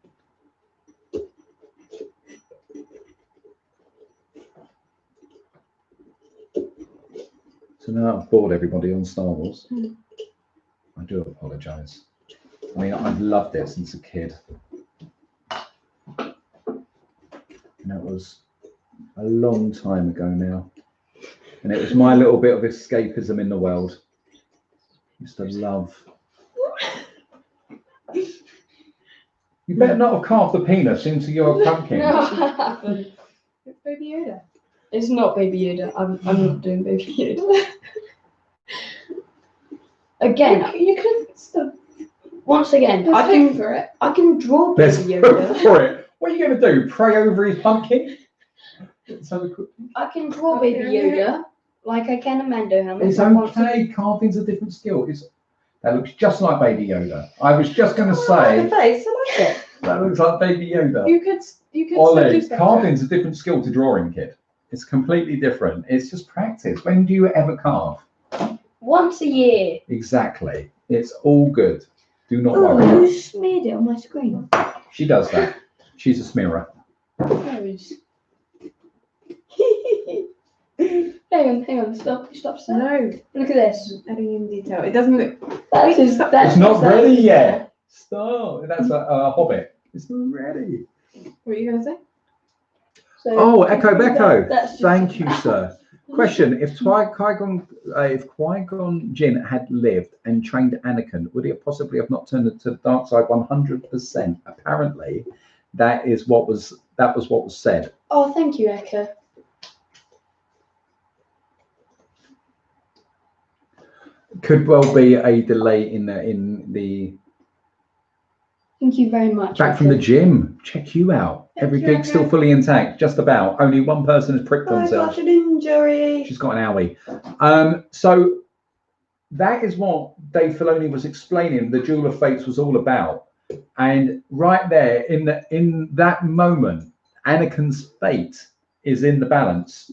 So now I've bored everybody on Star Wars. I do apologise. I mean, I've loved it since a kid. And it was a long time ago now. And it was my little bit of escapism in the world. I used to love. You better not have carved the penis into your pumpkin. No, I haven't. It's Baby Yoda. It's not Baby Yoda. I'm not doing Baby Yoda. Again, You can still once again, I can for it. I can draw Let's Baby go Yoda. for it. What are you going to do? Pray over his pumpkin? I can draw Baby Yoda like I can a Mando helmet. It's okay. Carving's a different skill. That looks just like Baby Yoda. I was just going to Oh, I like say the face. I like it. that looks like Baby Yoda. You could Ollie, still do carving's a different skill to drawing, kid. It's completely different. It's just practice. When do you ever carve? Once a year. Exactly. It's all good. Do not Oh, worry. you smeared it on my screen. She does that. She's a smearer. Hang on, stop. No, Look at this. adding in detail. It doesn't look. That's It's not ready yet. Stop. That's a Hobbit. It's not ready. What are you gonna say? So, Oh, Echo Becco. that's just- Thank you, sir. Question: if Qui-Gon Jinn had lived and trained Anakin, would he have possibly have not turned to the dark side 100%? Apparently, that was what was said. Oh, thank you, Echo. Could well be a delay in the Thank you very much. back from the gym. Check you out. Every Thank you, geek's still Echo. fully intact, just about. Only one person has pricked I themselves. got an injury. She's got an owie. So that is what Dave Filoni was explaining. The Duel of Fates was all about, and right there in that moment, Anakin's fate is in the balance,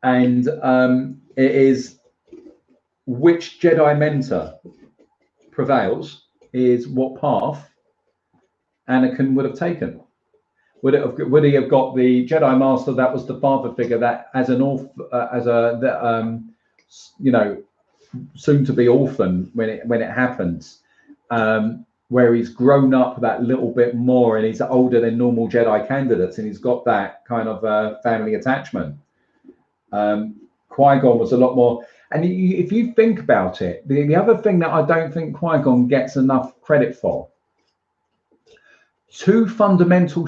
and it is which Jedi mentor prevails is what path Anakin would have taken. Would he have got the Jedi Master that was the father figure that as an soon to be orphan when it happens, where he's grown up that little bit more and he's older than normal Jedi candidates and he's got that kind of family attachment. Qui-Gon was a lot more. And if you think about it, the other thing that I don't think Qui-Gon gets enough credit for, two fundamental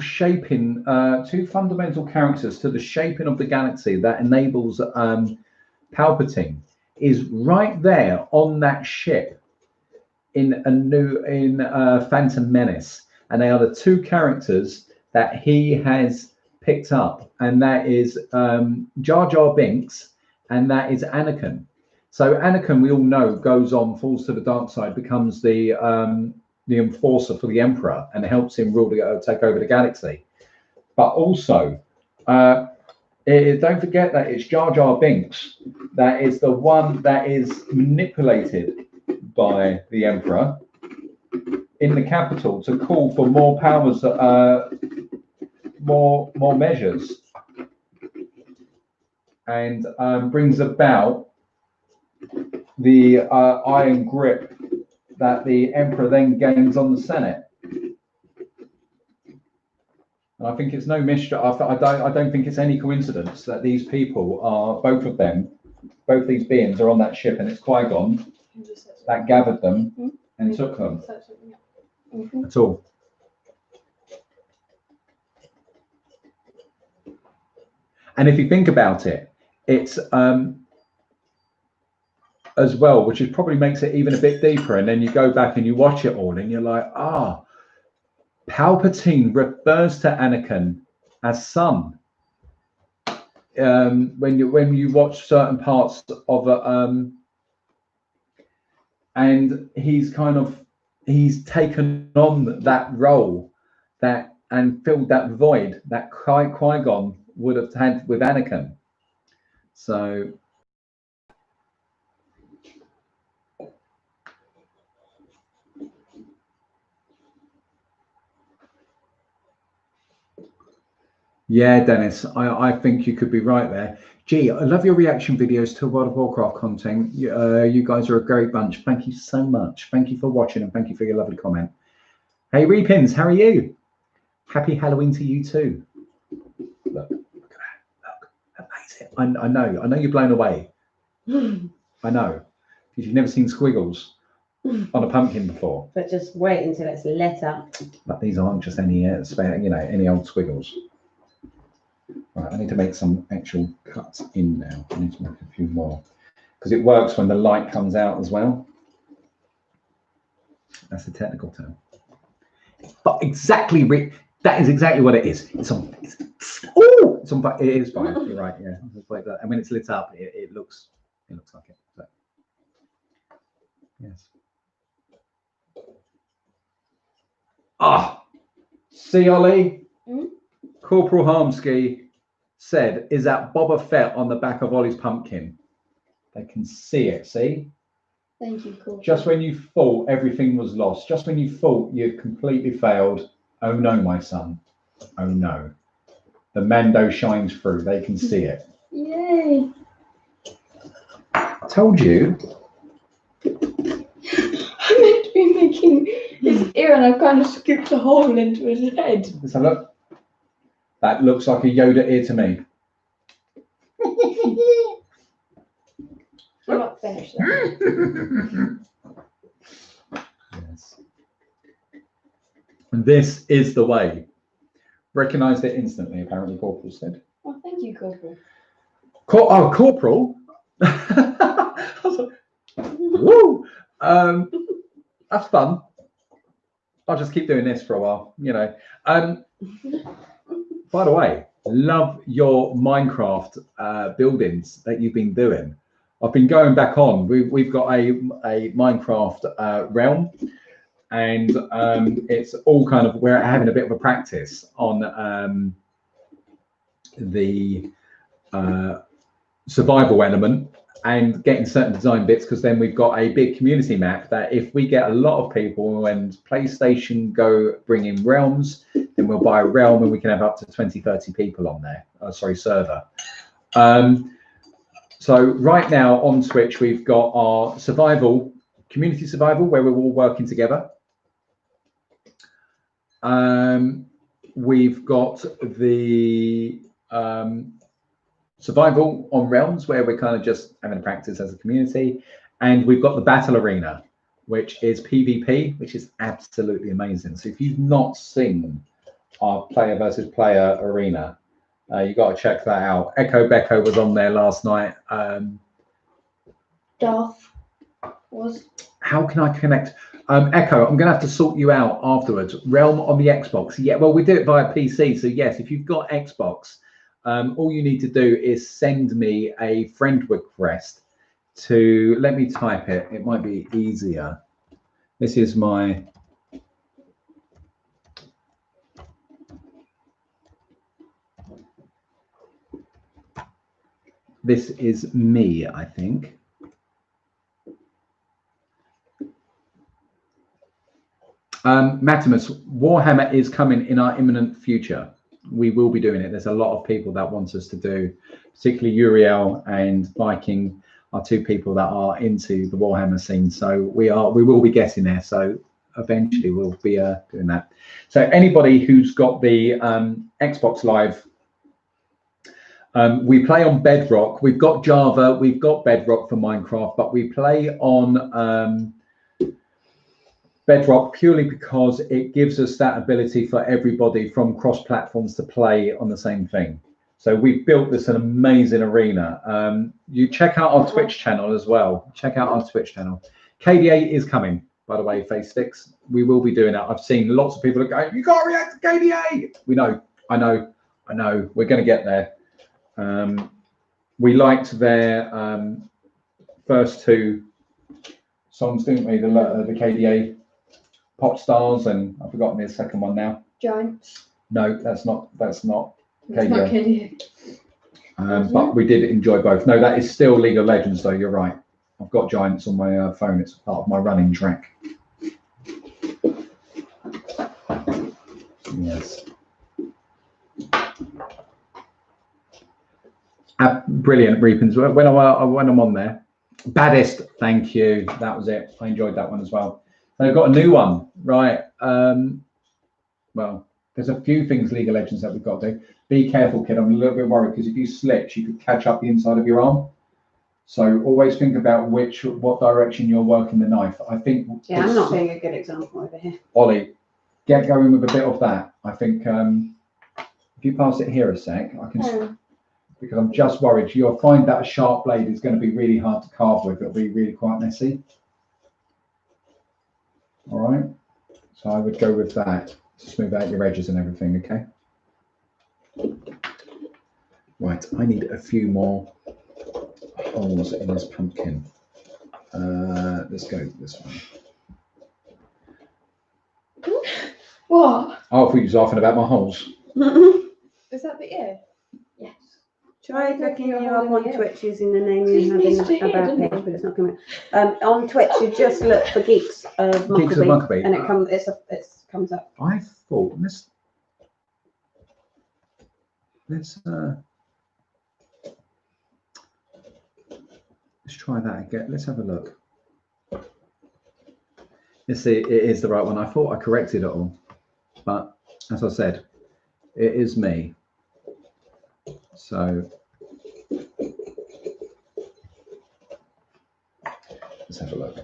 characters to the shaping of the galaxy that enables Palpatine is right there on that ship in Phantom Menace, and they are the two characters that he has picked up, and that is Jar Jar Binks, and that is Anakin. So Anakin, we all know, goes on, falls to the dark side, becomes the enforcer for the Emperor, and helps him take over the galaxy. But also, don't forget that it's Jar Jar Binks that is the one that is manipulated by the Emperor in the capital to call for more powers, more measures, and brings about the iron grip that the Emperor then gains on the Senate. And I think it's no mystery. I don't think it's any coincidence that these people are, both these beings are on that ship, and it's Qui-Gon that gathered them and took them. At all. And if you think about it, it's as well, which is probably makes it even a bit deeper. And then you go back and you watch it all, and you're like, Palpatine refers to Anakin as son. When you watch certain parts of it, and he's taken on that role and filled that void that Qui-Gon would have had with Anakin. So yeah, Dennis, I think you could be right there. Gee, I love your reaction videos to World of Warcraft content. You guys are a great bunch. Thank you so much. Thank you for watching, and thank you for your lovely comment. Hey, Repins, how are you? Happy Halloween to you too. Look at that. Look, amazing. I know you're blown away. I know, because you've never seen squiggles on a pumpkin before. But just wait until it's lit up. But these aren't just any any old squiggles. Right, I need to make some actual cuts in now. I need to make a few more because it works when the light comes out as well. That's the technical term. But exactly, Rick, that is exactly what it is. It's on. It is fine. You're right. Yeah, it's like that. And when it's lit up, it looks like it. So. Yes. Ah, see, Ollie? Mm? Corporal Harmsky said, is that Boba Fett on the back of Ollie's pumpkin? They can see it, see? Thank you, cool. Just when you thought everything was lost, just when you thought you'd completely failed, oh no, my son, oh no. The Mando shines through, they can see it. Yay! I told you. I meant to be making his ear and I've kind of scooped a hole into his head. Let's have a look. That looks like a Yoda ear to me. I'm not finished though. Yes. And this is the way. Recognised it instantly, apparently, Corporal said. Oh, thank you, Corporal. Corporal? I was like, woo! That's fun. I'll just keep doing this for a while, you know. By the way, love your Minecraft buildings that you've been doing. I've been going back on. We've got a Minecraft realm, and it's all kind of, we're having a bit of a practice on the survival element and getting certain design bits, because then we've got a big community map that if we get a lot of people and PlayStation go bring in realms, then we'll buy a realm and we can have up to 20-30 people on there, server. So right now on Twitch we've got our survival, community survival, where we're all working together. We've got the survival on realms, where we're kind of just having a practice as a community, and we've got the battle arena, which is PvP, which is absolutely amazing. So if you've not seen our player versus player arena, you got to check that out. Echo Becco was on there last night. Darth was. How can I connect? Echo, I'm going to have to sort you out afterwards. Realm on the Xbox. Yeah, well, we do it via PC. So yes, if you've got Xbox, all you need to do is send me a friend request to, let me type it. It might be easier. This is my, this is me, I think. Matimus, Warhammer is coming in our imminent future. We will be doing it. There's a lot of people that want us to do, particularly Uriel and Viking are two people that are into the Warhammer scene. So we will be getting there. So eventually we'll be doing that. So anybody who's got the Xbox Live, we play on Bedrock. We've got Java, we've got Bedrock for Minecraft, but we play on Bedrock purely because it gives us that ability for everybody from cross platforms to play on the same thing. So we've built this an amazing arena. You check out our Twitch channel as well. Check out our Twitch channel. KDA is coming, by the way, Face Sticks. We will be doing that. I've seen lots of people going, you got to react to KDA. We know, I know. We're going to get there. We liked their first two songs, didn't we? The KDA Pop Stars, and I've forgotten the second one now. Giants. No, that's not It's not KDA. KDA. But we did enjoy both. No, that is still League of Legends, though. You're right. I've got Giants on my phone. It's part of my running track. Yes. Brilliant, Reapins. When I'm on there, Baddest. Thank you. That was it. I enjoyed that one as well. They've got a new one, right? Well, there's a few things League of Legends that we've got to do. Be careful, kid. I'm a little bit worried because if you slip, you could catch up the inside of your arm. So always think about what direction you're working the knife. I think. Yeah, I'm not being a good example over here. Ollie, get going with a bit of that. I think if you pass it here a sec, I can. Because I'm just worried. You'll find that a sharp blade is going to be really hard to carve with. It'll be really quite messy. All right. So I would go with that to smooth out your edges and everything. Okay. Right. I need a few more holes in this pumpkin. Let's go this one. What? Oh, I thought you was laughing about my holes. Is that the ear? Yes. Try looking you up on Yeah. Twitch using the name you It have needs in to the hit, about doesn't page, it? but it's not coming. On Twitch, you just look for Geeks of Mucklebee, Geeks of Mucklebee. and it comes up. I thought let's try that again. Let's have a look. Let's see, it is the right one. I thought I corrected it all, but as I said, it is me. So let's have a look.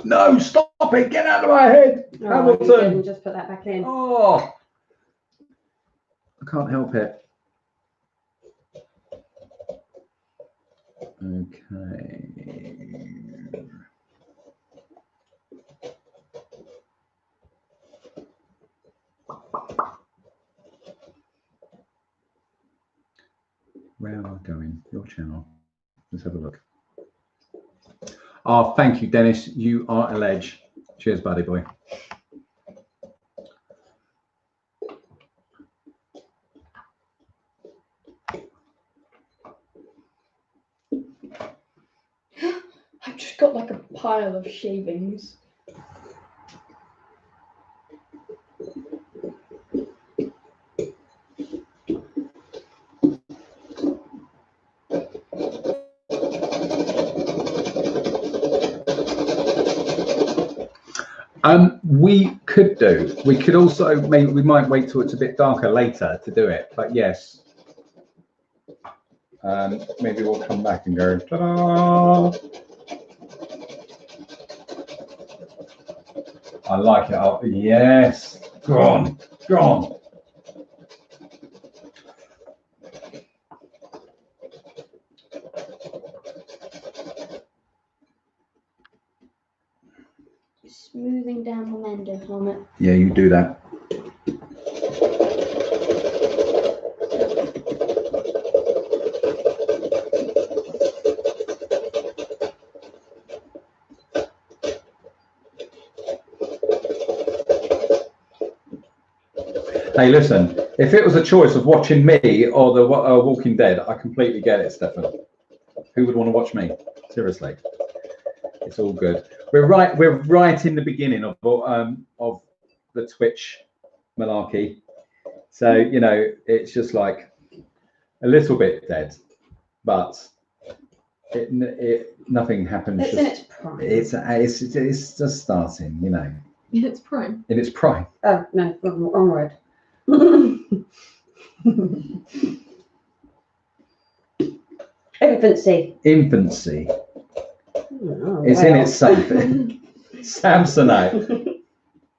No, stop it! Get out of my head, Oh, you Hamilton. didn't just put that back in. Oh, I can't help it. Okay. Where am I going? Your channel. Let's have a look. Oh, thank you, Dennis. You are a ledge. Cheers, buddy boy. I've just got like a pile of shavings. We could also, maybe we might wait till it's a bit darker later to do it, but yes. Maybe we'll come back and go, ta-da! I like it. Oh, yes. Go on. Go on. Smoothing down my Mando helmet. Yeah, you do that. Hey, listen, if it was a choice of watching me or the Walking Dead, I completely get it, Stefan. Who would want to watch me? Seriously. It's all good. We're right in the beginning of the Twitch malarkey. So, you know, it's just like a little bit dead, but nothing happens. It's in its prime. It's just starting, you know. In its prime. In its prime. Oh, no, wrong word. Infancy. Infancy. Oh, It's well. in its something. Samsonite.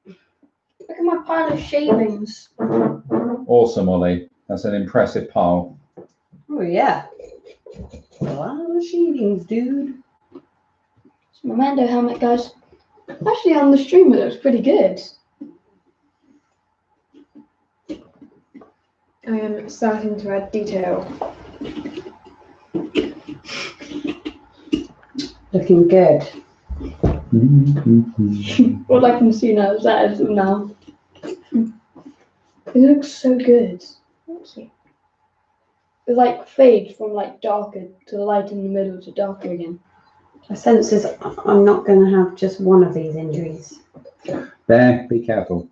Look at my pile of shavings. Awesome, Ollie. That's an impressive pile. Oh, yeah. A lot of shavings, dude. It's my Mando helmet, guys. Actually, on the stream, it looks pretty good. I am starting to add detail. Looking good. All I can see now is that now. It looks so good. Thank you. It like fades from like darker to light in the middle to darker again. My sense is I'm not going to have just one of these injuries. There, be careful.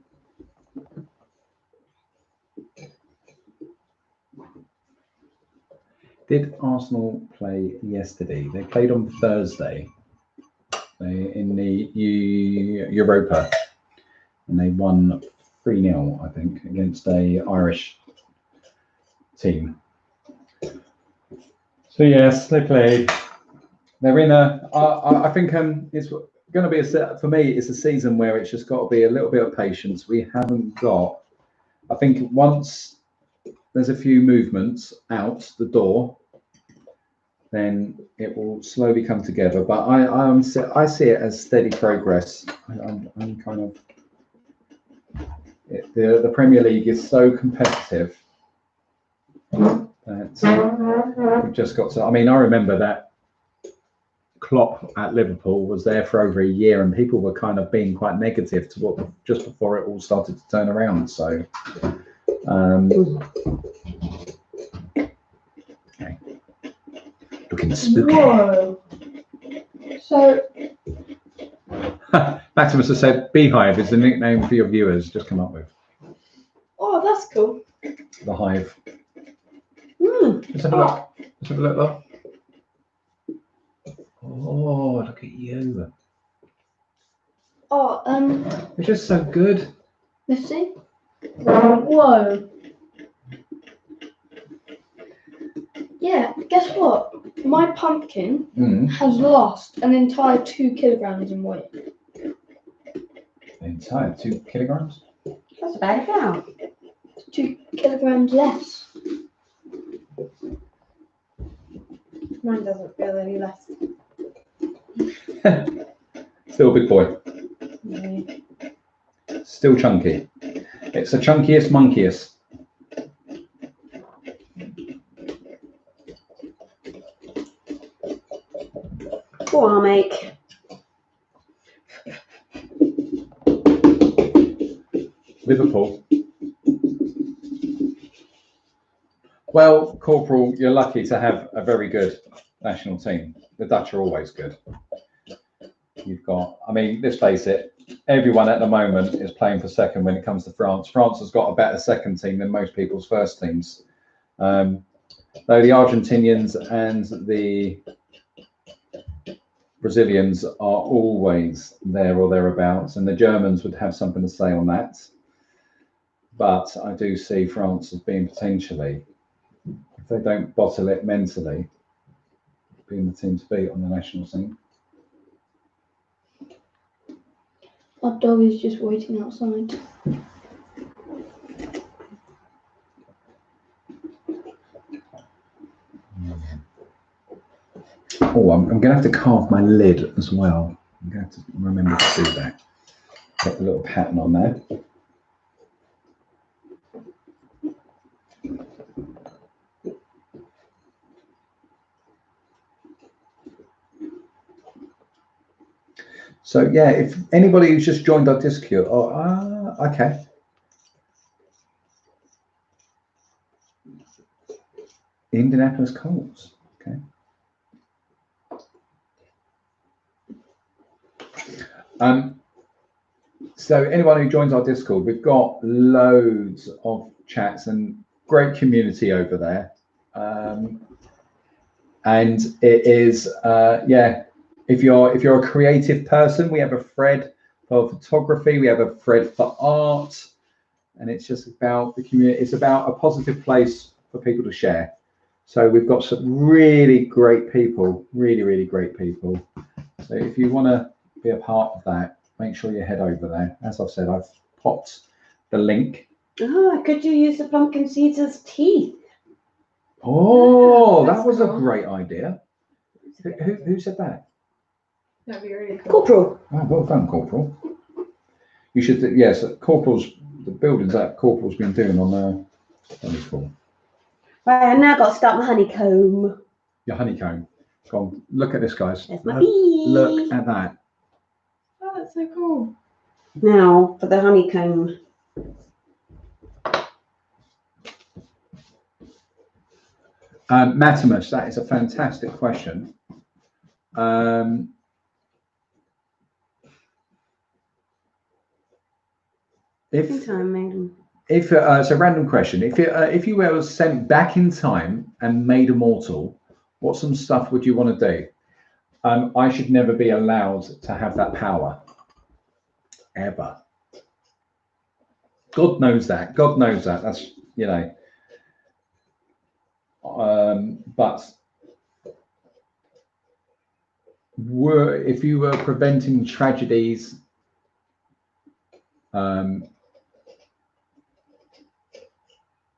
Did Arsenal play yesterday? They played on Thursday in the Europa, and they won 3-0, I think, against a Irish team. So yes, they played. They're in I think it's going to be for me. It's a season where it's just got to be a little bit of patience. We haven't got. I think once there's a few movements out the door, then it will slowly come together. But I see it as steady progress. I'm kind of. The Premier League is so competitive We've just got to. I mean, I remember that Klopp at Liverpool was there for over a year, and people were kind of being quite negative to what just before it all started to turn around. So, okay. Looking spooky. Whoa. So, Maximus has said, "Beehive is the nickname for your viewers." Just come up with Oh, that's cool. the hive. Mm. Let's have a look. Let's have a look. Look. Oh, look at you! oh, You're just so good. let's see. Whoa. Yeah, guess what? My pumpkin has lost an entire 2 kilograms in weight. The entire 2 kilograms. That's about it now. 2 kilograms less. Mine doesn't feel any less. Still a big boy. Mm. Still chunky. It's the chunkiest, monkiest. Go on, make. Liverpool. Well, Corporal, you're lucky to have a very good national team. The Dutch are always good. You've got, I mean, let's face it, everyone at the moment is playing for second when it comes to France. France has got a better second team than most people's first teams. Though the Argentinians and the Brazilians are always there or thereabouts, and the Germans would have something to say on that. But I do see France as being potentially, if they don't bottle it mentally, being the team to beat on the national scene. Our dog is just waiting outside. Oh, I'm going to have to carve my lid as well. I'm going to have to remember to do that. Put a little pattern on there. So yeah, if anybody who's just joined our Discord, okay. Indianapolis Colts, okay. So anyone who joins our Discord, we've got loads of chats and great community over there. And it is, yeah, if you're a creative person, we have a thread for photography, we have a thread for art, and it's just about the community. It's about a positive place for people to share. So we've got some really great people, really great people. So if you want to be a part of that, make sure you head over there. As I've said, I've popped the link. Oh, could you use the pumpkin seeds as teeth? Oh, Yeah, that was a cool. great idea. Who said that? That'd be really cool. Corporal. Oh, well done, Corporal. You should, yes, Corporal's, the buildings that Corporal's been doing on the school. Right, I've now got to start my honeycomb. Your honeycomb. Go on, look at this, guys. There's my bee. Look at that. Oh, that's so cool. Now for the honeycomb. Matimus, that is a fantastic question. If it's a random question, if you were sent back in time and made immortal, what some stuff would you want to do? I should never be allowed to have that power, ever. God knows that. God knows that. That's, you know. But if you were preventing tragedies,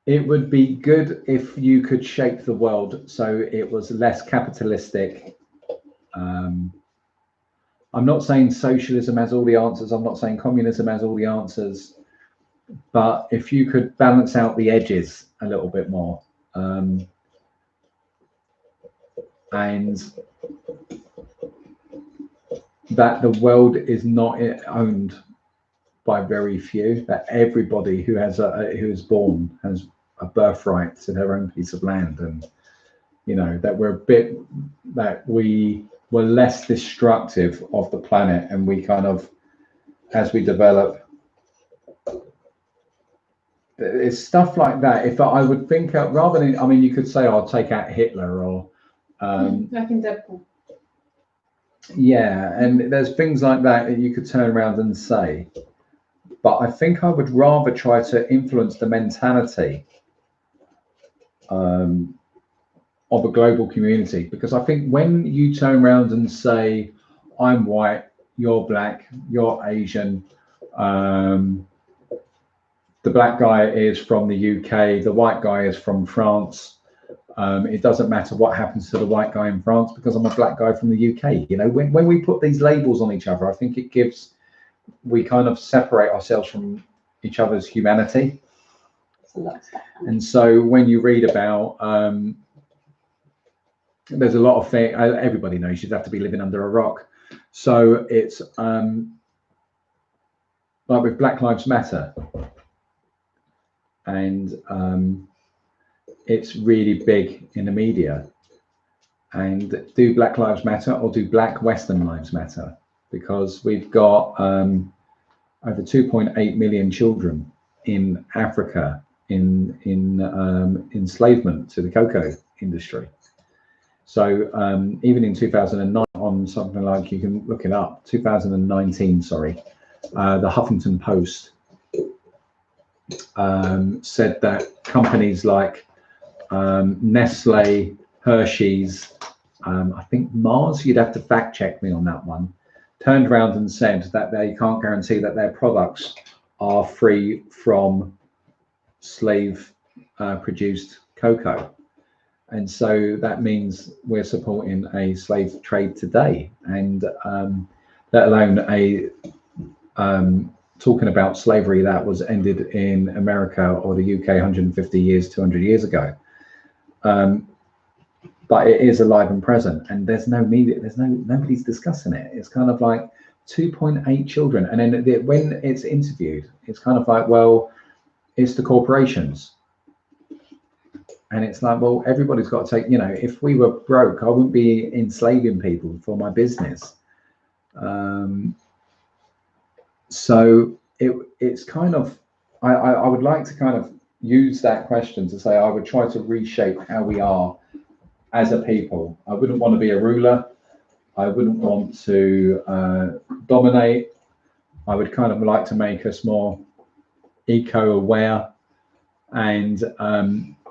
it would be good if you could shape the world so it was less capitalistic. I'm not saying socialism has all the answers. I'm not saying communism has all the answers. But if you could balance out the edges a little bit more, and that the world is not owned by very few, that everybody who is born has a birthright to their own piece of land, and you know that we were less destructive of the planet, and we kind of, as we develop, it's stuff like that. If I would think out, rather than, I mean, you could say I'll take out Hitler or like in Deadpool. yeah, and there's things like that you could turn around and say, but I think I would rather try to influence the mentality of a global community, because I think when you turn around and say, I'm white, you're black, you're Asian, the black guy is from the UK, the white guy is from France, it doesn't matter what happens to the white guy in France because I'm a black guy from the UK. You know, when we put these labels on each other, I think it gives, we kind of separate ourselves from each other's humanity. And so when you read about, there's a lot of things, everybody knows you'd have to be living under a rock. So it's like with Black Lives Matter, and it's really big in the media. And do Black Lives Matter or do Black Western Lives Matter? Because we've got over 2.8 million children in Africa in enslavement to the cocoa industry. So even in 2009, on something like, you can look it up, 2019, sorry, the Huffington Post said that companies like Nestle, Hershey's, I think Mars, you'd have to fact check me on that one, turned around and said that they can't guarantee that their products are free from slave produced cocoa. And so that means we're supporting a slave trade today, and let alone a talking about slavery that was ended in America or the UK 150 years, 200 years ago. But it is alive and present, and there's no media, nobody's discussing it. It's kind of like 2.8 children, and then when it's interviewed, it's kind of like, well, it's the corporations. And it's like, well, everybody's got to take, you know, if we were broke, I wouldn't be enslaving people for my business. So it's kind of, I would like to kind of use that question to say I would try to reshape how we are as a people. I wouldn't want to be a ruler. I wouldn't want to dominate. I would kind of like to make us more eco-aware and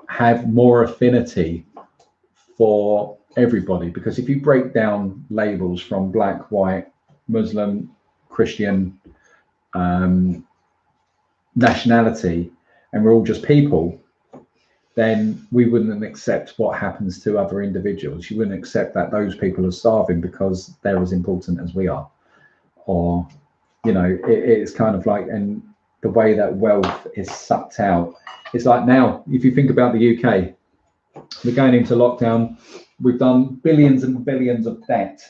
have more affinity for everybody. Because if you break down labels from black, white, Muslim, Christian, nationality, and we're all just people, then we wouldn't accept what happens to other individuals. You wouldn't accept that those people are starving because they're as important as we are. Or, you know, it's kind of like, and the way that wealth is sucked out. It's like now, if you think about the UK, we're going into lockdown. We've done billions and billions of debt.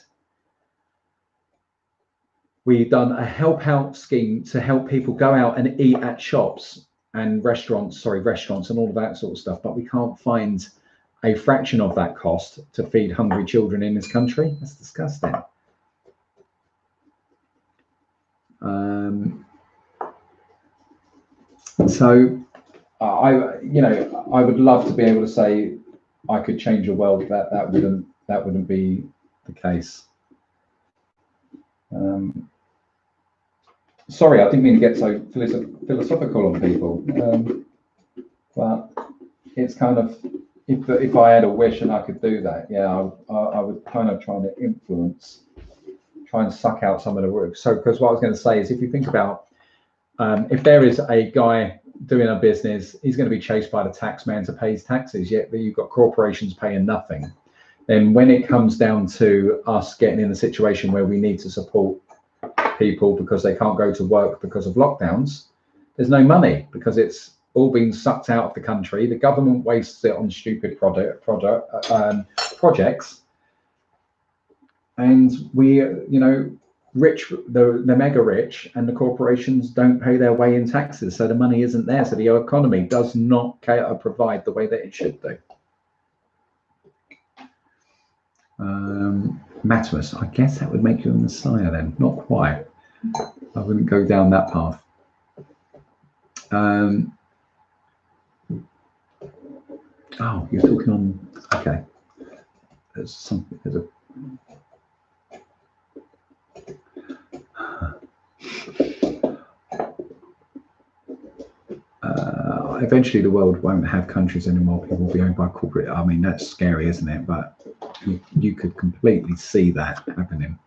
We've done a help out scheme to help people go out and eat at shops and restaurants and all of that sort of stuff. But we can't find a fraction of that cost to feed hungry children in this country. That's disgusting. So I would love to be able to say I could change a world. That wouldn't be the case. Sorry, I didn't mean to get so philosophical on people. But it's kind of, if I had a wish and I could do that, yeah, I would kind of try to influence, try and suck out some of the work. So, because what I was going to say is, if you think about, if there is a guy doing a business, he's going to be chased by the tax man to pay his taxes, yet you've got corporations paying nothing. Then when it comes down to us getting in a situation where we need to support people because they can't go to work because of lockdowns, there's no money because it's all being sucked out of the country. The government wastes it on stupid projects, and we, the mega rich and the corporations don't pay their way in taxes, so the money isn't there. So the economy does not provide the way that it should do. Maximus, I guess that would make you a messiah then. Not quite. I wouldn't go down that path. Oh, you're talking on. Okay. There's something. Eventually, the world won't have countries anymore. People will be owned by corporate. I mean, that's scary, isn't it? But you could completely see that happening.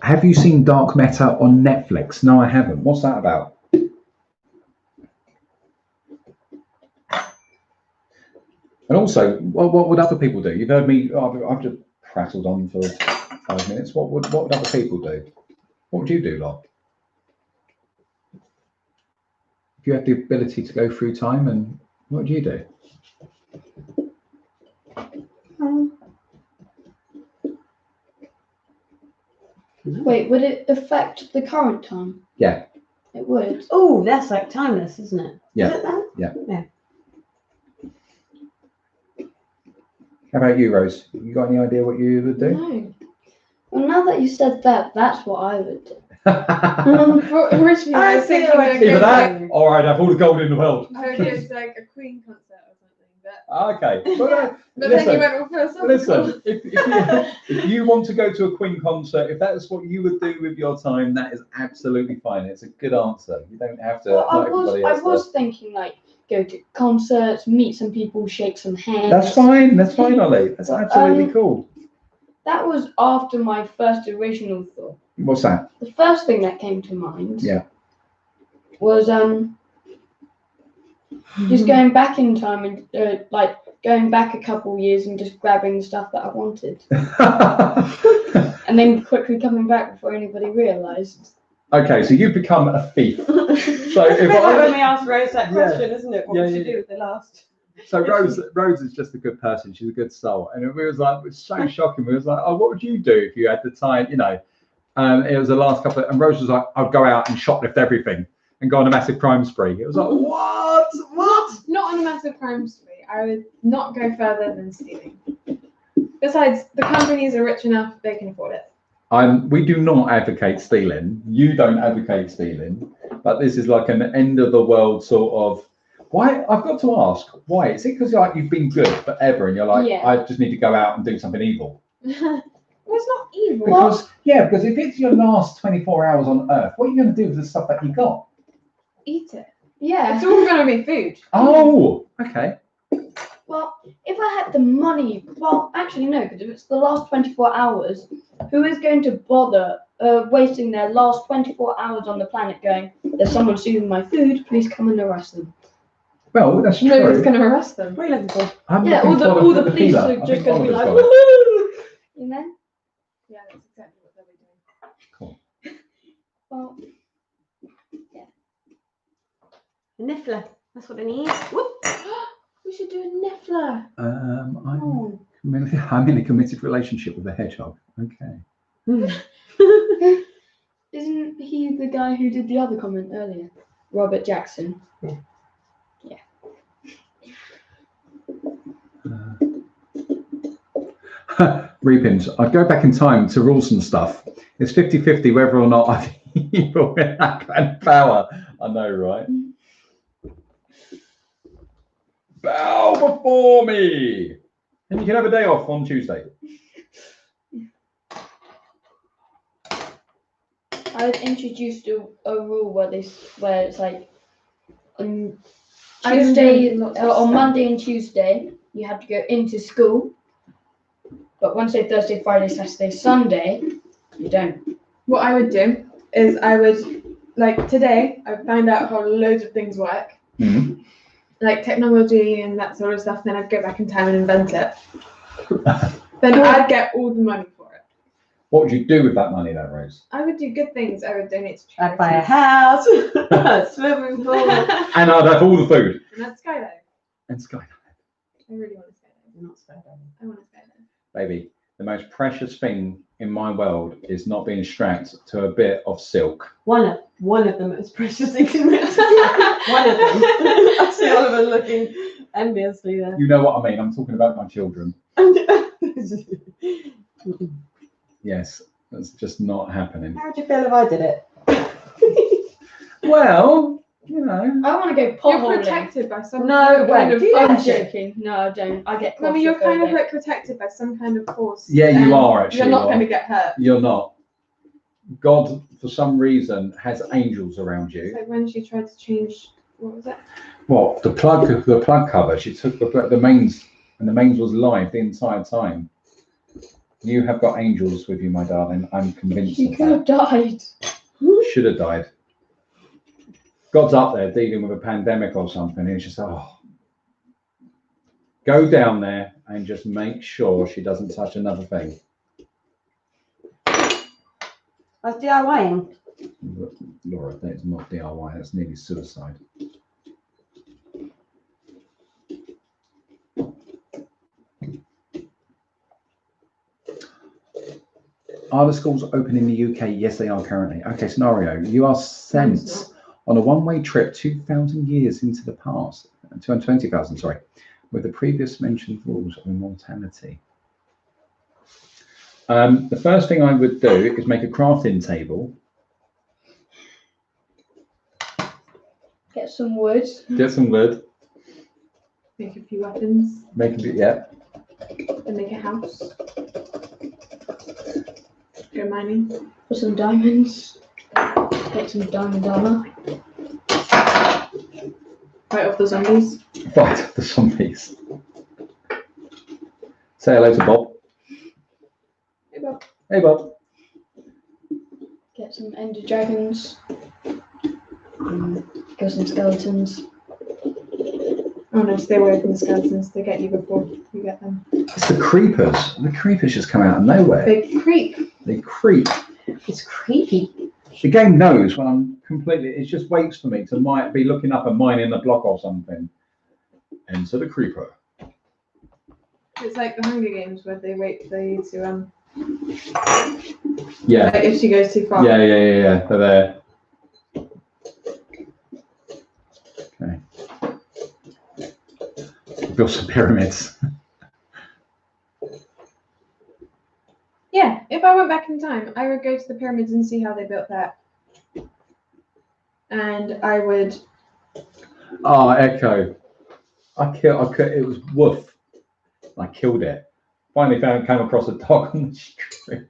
Have you seen Dark Matter on Netflix? No, I haven't. What's that about? And also, what would other people do? You've heard me. I've just prattled on for 5 minutes. What would other people do? What would you do, Lot? If you had the ability to go through time, and what would you do? Wait, would it affect the current time? Yeah. It would. Oh, that's like timeless, isn't it? Yeah. Is it that? Yeah. How about you, Rose? You got any idea what you would do? No. Well, now that you said that, that's what I would do. Originally, I was thinking Either that, or I'd have all the gold in the world. I would do like a Queen concert or something. Okay. Well, But then you went all philosophical. listen, if you want to go to a Queen concert, if that's what you would do with your time, that is absolutely fine. It's a good answer. You don't have to. Well, I was thinking like go to concerts, meet some people, shake some hands. That's fine. That's fine, Ollie. That's absolutely cool. That was after my first original thought. What's that? The first thing that came to mind. Yeah. Was just going back in time and like going back a couple years and just grabbing the stuff that I wanted, and then quickly coming back before anybody realised. Okay, so you become a thief. So It's a bit like when we asked Rose that question, isn't it? What would you do with the last? So Rose is just a good person. She's a good soul, and it was so shocking. We was like, oh, what would you do if you had the time? It was the last couple and Rose was like, I'd go out and shoplift everything and go on a massive crime spree. It was like, what? Not on a massive crime spree. I would not go further than stealing. Besides, the companies are rich enough; they can afford it. We do not advocate stealing. You don't advocate stealing, but this is like an end of the world sort of. Why? I've got to ask. Why? Is it because you've been good forever and you're like, Yeah. I just need to go out and do something evil? Well, it's not evil. Because if it's your last 24 hours on Earth, what are you going to do with the stuff that you got? Eat it. Yeah. It's all going to be food. Oh, okay. Well, if I had the money, well, actually no, because if it's the last 24 hours, who is going to bother wasting their last 24 hours on the planet going, there's someone stealing my food, please come and arrest them. Well, that's true. Nobody's going to arrest them. What are you looking for? Yeah, all the police are just going to be like, woohoo! woohoo! You know? Yeah, that's exactly what they'll be doing. Cool. Well, A niffler. That's what they need. Whoop. we should do a niffler. I'm in a committed relationship with a hedgehog. Okay. Isn't he the guy who did the other comment earlier? Robert Jackson. Reapins. I'd go back in time to rules and stuff. It's 50-50 whether or not I evil with that kind of power. I know, right? Bow before me. And you can have a day off on Tuesday. I've introduced a rule where it's like on I Tuesday, didn't do on Monday and Tuesday, you have to go into school. But Wednesday, Thursday, Friday, Saturday, Sunday, you don't. What I would do is like today, I find out how loads of things work, like technology and that sort of stuff. Then I'd go back in time and invent it. Then I'd get all the money for it. What would you do with that money, though, Rose? I would do good things. I would donate to I'd buy a charities. house, a swimming pool. And I'd have all the food. And I'd skydive. And skydive. I really want to skydive. Not skydiving. I want to skydive. Baby, the most precious thing in my world is not being strapped to a bit of silk. One of the most precious things in this. One of them. I see Oliver looking enviously there. You know what I mean? I'm talking about my children. Yes, that's just not happening. How would you feel if I did it? Well, you know. I want to go You're potholing. protected by some No kind way. of. Do you I'm actually? joking. No, I don't. I get I mean, you're kind of claustrophobic. like protected by some kind of force. Yeah, you and are actually. You're not you going to are. get hurt. You're not. God, for some reason, has angels around It's you. like when she tried to change. What was it? What? The plug cover. She took the mains, and the mains was live the entire time. You have got angels with you, my darling. I'm convinced She of could that. have died. Should have died. God's up there dealing with a pandemic or something, and he's just, oh. Go down there and just make sure she doesn't touch another thing. I was DIYing. Laura, that is not DIY, that's nearly suicide. Are the schools open in the UK? Yes, they are currently. Okay, scenario. You are sent on a one-way trip 2,000 years into the past, 220,000, sorry, with the previous mentioned rules of immortality. The first thing I would do is make a crafting table. Get some wood. Get some wood. Make a few weapons Make a bit, yeah. and make a house. Go mining. Put some diamonds. Get some diamond armor. Fight off the zombies. Fight the zombies. Say hello to Bob. Hey, Bob. Hey, Bob. Get some ender dragons. Kill some skeletons. Oh no, stay away from the skeletons. They get you before you get them. It's the creepers. The creepers just come out of nowhere. They creep. They creep. It's creepy. The game knows when I'm completely, it just waits for me to might be looking up and mining a block or something. Enter the creeper. It's like the Hunger Games where they wait for you to Yeah. like if she goes too far. Yeah. They're there. Okay. Build some pyramids. Yeah, if I went back in time, I would go to the pyramids and see how they built that. And I would. Oh, Echo. It was woof. I killed it. Finally came across a dog on the street.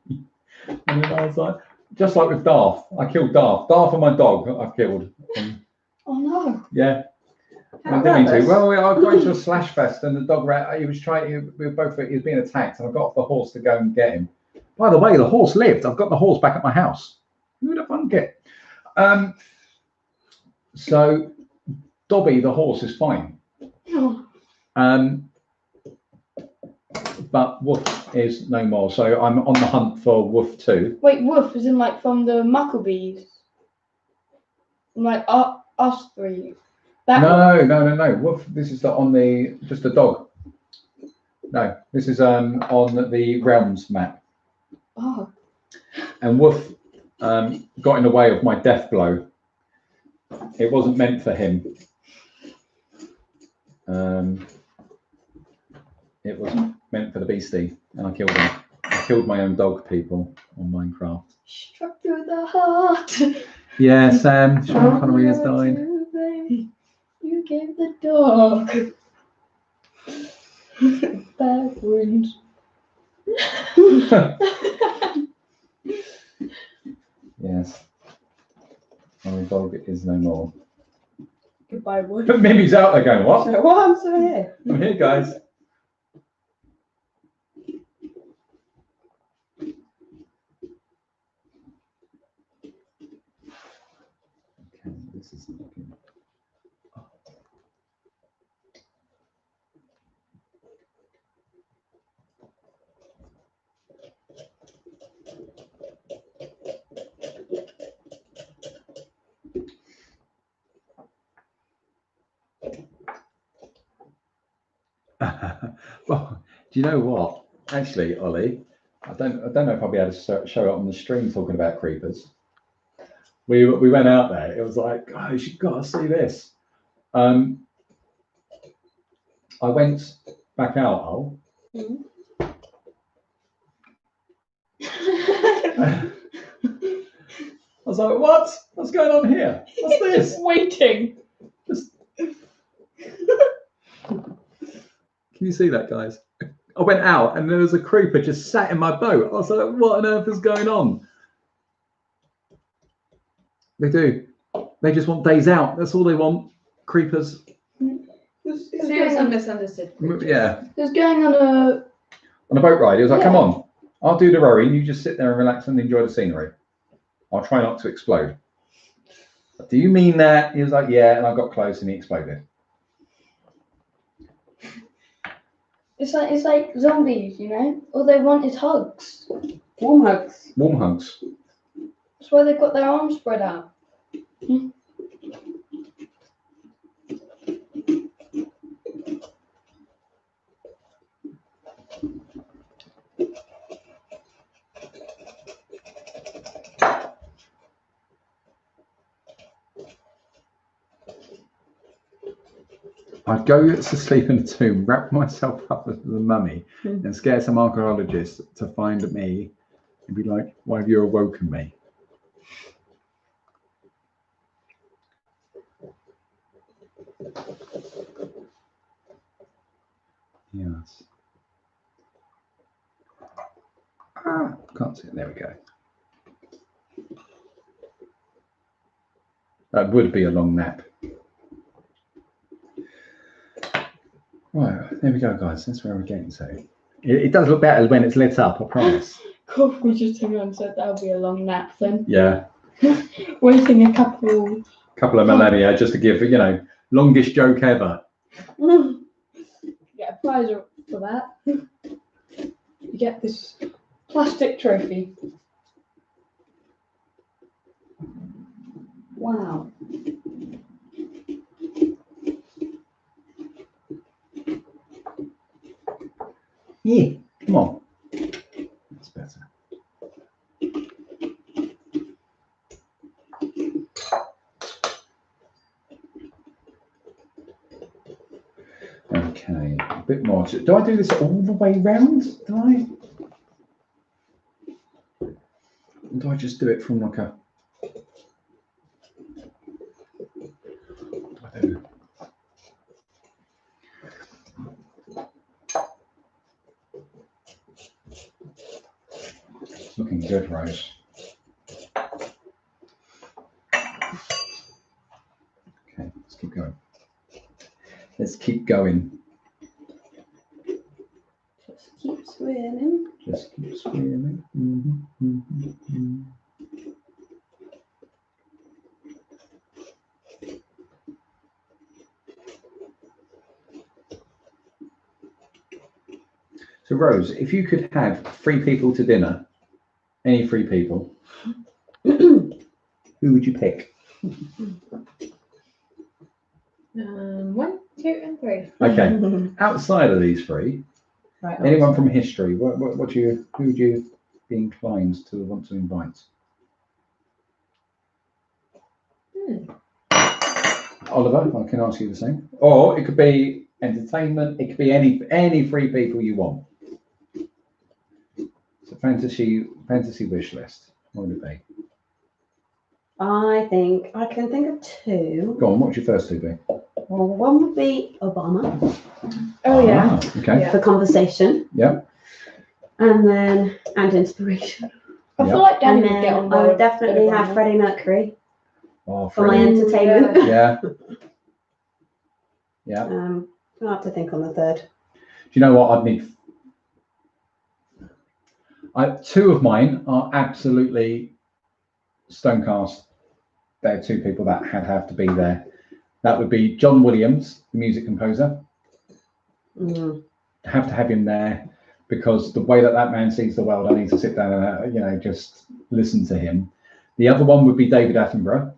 And then I was like, just like with Darth, I killed Darth. Darth and my dog I've killed. And, Oh no. yeah. I How didn't mean to. nervous. Well, I got into a slash fest and the dog ran. He was being attacked and I got off the horse to go and get him. By the way, the horse lived. I've got the horse back at my house. Who would have thunk it? So Dobby, the horse, is fine. Oh. But Woof is no more. So I'm on the hunt for Woof 2. Wait, Wolf is in like from the Mucklebees. Like us three. That one. No. Woof, this is just a dog. No, this is on the Realms map. Oh. And Woof got in the way of my death blow. It wasn't meant for him. It was meant for the beastie, and I killed him. I killed my own dog, people, on Minecraft. Struck through the heart. Yeah, Sam, Sean Connery has died. You gave the dog bad wounds. Yes. My dog is no more. Goodbye, Wolf. But Mimi's out there going, what? So, well, I'm still here. I'm here, guys. Okay, this is looking. Well, do you know what? Actually, Ollie, I don't know if I'll be able to show it on the stream talking about creepers. We went out there. It was like, guys, you've got to see this. I went back out. Oh. I was like, what? What's going on here? What's this? Waiting. Can you see that, guys? I went out and there was a creeper just sat in my boat. I was like, what on earth is going on? They do. They just want days out. That's all they want. Creepers. Serious and misunderstood. Yeah. It was going on a boat ride. He was like, Yeah. come on. I'll do the rowing. You just sit there and relax and enjoy the scenery. I'll try not to explode. Do you mean that? He was like, yeah. And I got close and he exploded. It's like zombies, you know? All they want is hugs. Warm hugs. Warm hugs. That's why they've got their arms spread out. I'd go to sleep in a tomb, wrap myself up as the mummy, and scare some archaeologists to find me and be like, why have you awoken me? Yes. Can't see it. There we go. That would be a long nap. Right, there we go, guys. That's where we're getting to. It does look better when it's lit up, I promise. Cool. We just turned around and said that'll be a long nap then. Yeah. Waiting a couple Couple of millennia just to give, longest joke ever. Get a prize for that. You get this plastic trophy. Wow. Yeah, come on. That's better. Okay, a bit more. Do I do this all the way round? Do I? Or do I just do it from like a... What do I do? It's looking good, Rose. Okay, let's keep going. Let's keep going. Just keep swimming. Just keep swimming. So, Rose, if you could have 3 people to dinner, any 3 people, who would you pick? 1, 2, and 3. Okay, outside of these 3, Right. anyone from history, who would you be inclined to want to invite? Oliver, I can ask you the same. Or it could be entertainment. It could be any 3 people you want. It's a fantasy wish list. What would it be? I think I can think of 2. Go on. What's your first 2 be? Well, one would be Obama Oh yeah. Okay. Yeah. for conversation. Yeah. And inspiration. I Yeah. feel like Danny And would get then on I board would with definitely Obama. have Freddie Mercury Oh, for my Freddie. entertainment. Yeah. Yeah. I'll have to think on the 3rd. Do you know what I'd need? 2 of mine are absolutely stone cast. They're 2 people that have to be there. That would be John Williams, the music composer. Have to have him there because the way that man sees the world, I need to sit down and just listen to him. The other one would be David Attenborough.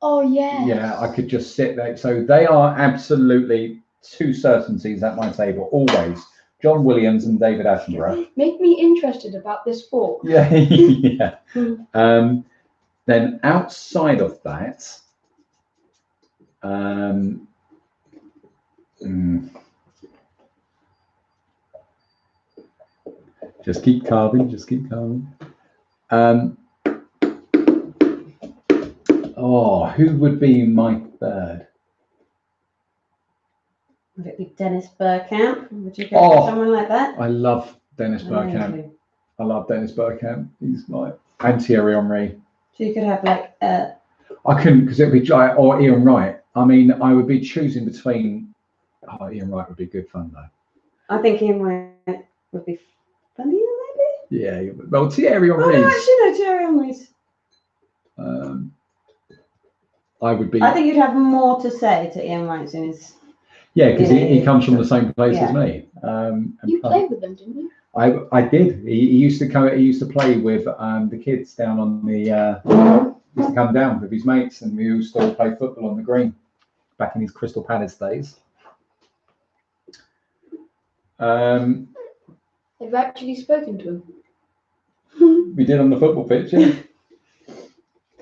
Oh yeah. Yeah, I could just sit there. So they are absolutely two certainties at my table, always. John Williams and David Attenborough. Make me interested about this sport. Yeah, yeah. Then outside of that, just keep carving, just keep carving. Who would be my third? Would it be Dennis Burkamp? Would you go for someone like that? I love Dennis Burkamp. I love Dennis Burkamp. He's my Thierry Henry. So you could have like I couldn't, because it would be or Ian Wright. I mean, I would be choosing between. Ian Wright would be good fun though. I think Ian Wright would be funnier, maybe. Yeah, well, Thierry Henry. Oh, no, actually, no, Thierry Henry's. I would be. I think you'd have more to say to Ian Wright in his. Yeah, because he comes from the same place as me. You played with them, didn't you? I did. He used to come. He used to play with the kids down on the. Used to come down with his mates, and we used to all play football on the green back in his Crystal Palace days. Have you actually spoken to him? We did on the football pitch. Yeah.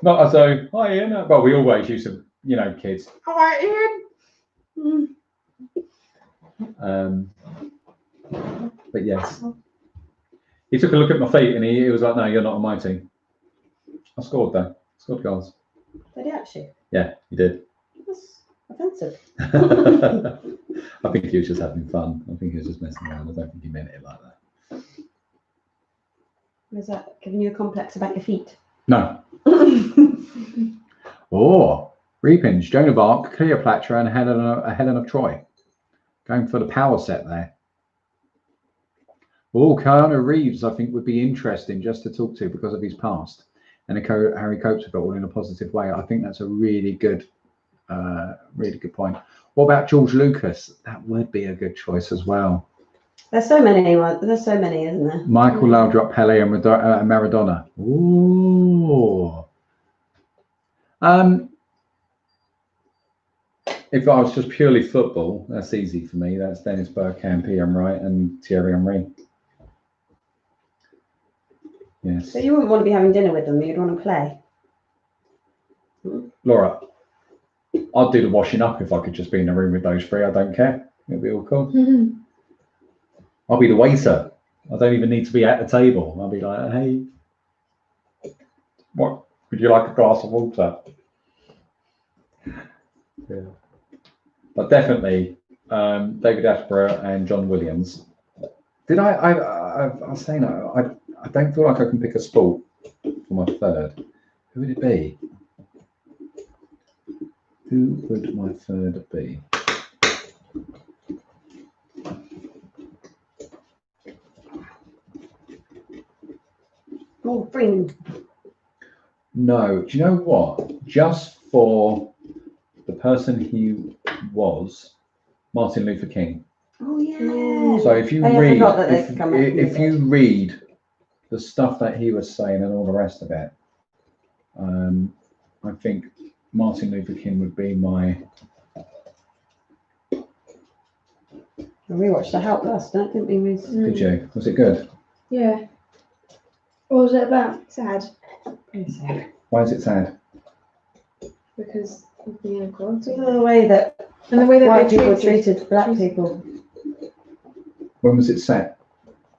Not as though, hi Ian. Well, we always used to, kids. Hi Ian. But yes, he took a look at my feet and he was like, "No, you're not on my team." I scored though. Scored goals. Did he actually? Yeah, he did. That's offensive. I think he was just having fun. I think he was just messing around. I don't think he meant it like that. Was that giving you a complex about your feet? No. Repinch, Joan of Arc, Cleopatra, and Helen of Troy. Going for the power set there. Keanu Reeves, I think, would be interesting just to talk to because of his past. And Harry copes with it all in a positive way. I think that's a really good point. What about George Lucas? That would be a good choice as well. There's so many, isn't there? Michael Laudrup, Pele, and Maradona. Ooh. If I was just purely football, that's easy for me. That's Dennis Burkamp, Ian Wright, and Thierry Henry. Yes. So you wouldn't want to be having dinner with them, you'd want to play. Laura, I'd do the washing up if I could just be in the room with those three. I don't care. It'll be all cool. I'll be the waiter. I don't even need to be at the table. I'll be like, hey, what would you like a glass of water? Yeah. But definitely David Attenborough and John Williams. I was saying I don't feel like I can pick a sport for my third. Who would it be? Who would my third be? More Freeman. No, do you know what? Just for the person he was, Martin Luther King. Oh yeah. So if you read the stuff that he was saying and all the rest of it, I think Martin Luther King would be my. We watched The Help last night, didn't we? Did you? Was it good? Yeah. What was it about? Sad. Why is it sad? Because of the inequality. The way that white people treated black people. When was it set?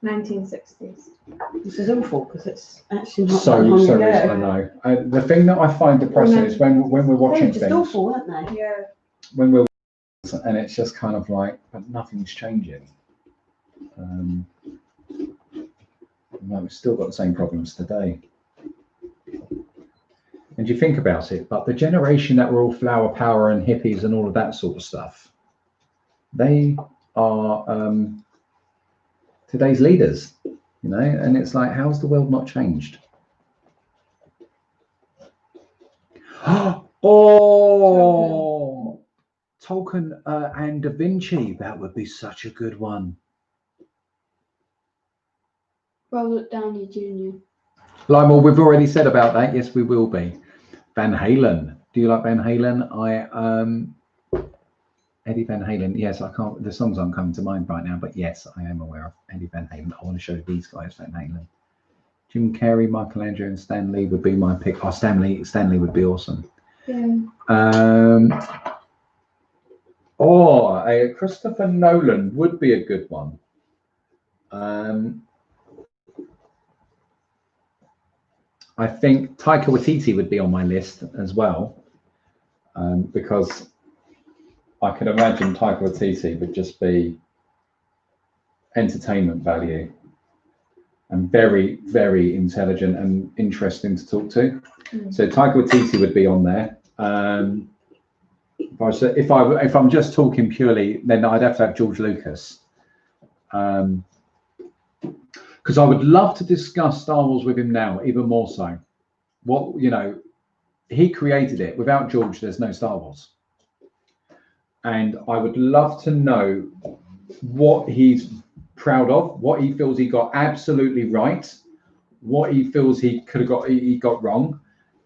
1960s. This is awful because it's actually not So that long sorry, ago. I know. The thing that I find depressing is when we're watching They're just things. awful, aren't they? Yeah. When we're and it's just kind of like, but nothing's changing. We've still got the same problems today. And you think about it, but the generation that were all flower power and hippies and all of that sort of stuff, they are today's leaders, and it's like, how's the world not changed? Tolkien and Da Vinci, that would be such a good one. Robert Downey Jr. Lymore, we've already said about that. Yes, we will be. Van Halen. Do you like Van Halen? Eddie Van Halen. Yes, I can't. The songs aren't coming to mind right now, but yes, I am aware of Eddie Van Halen. I want to show these guys Van Halen. Jim Carrey, Michelangelo, and Stan Lee would be my pick. Oh, Stanley would be awesome. Yeah. Christopher Nolan would be a good one. I think Taika Waititi would be on my list as well, because I can imagine Taika Waititi would just be entertainment value and very, very intelligent and interesting to talk to. So Taika Waititi would be on there. If I'm just talking purely, then I'd have to have George Lucas. Because I would love to discuss Star Wars with him now, even more so. What, you know, he created it. Without George, there's no Star Wars. And I would love to know what he's proud of, what he feels he got absolutely right, what he feels he got wrong,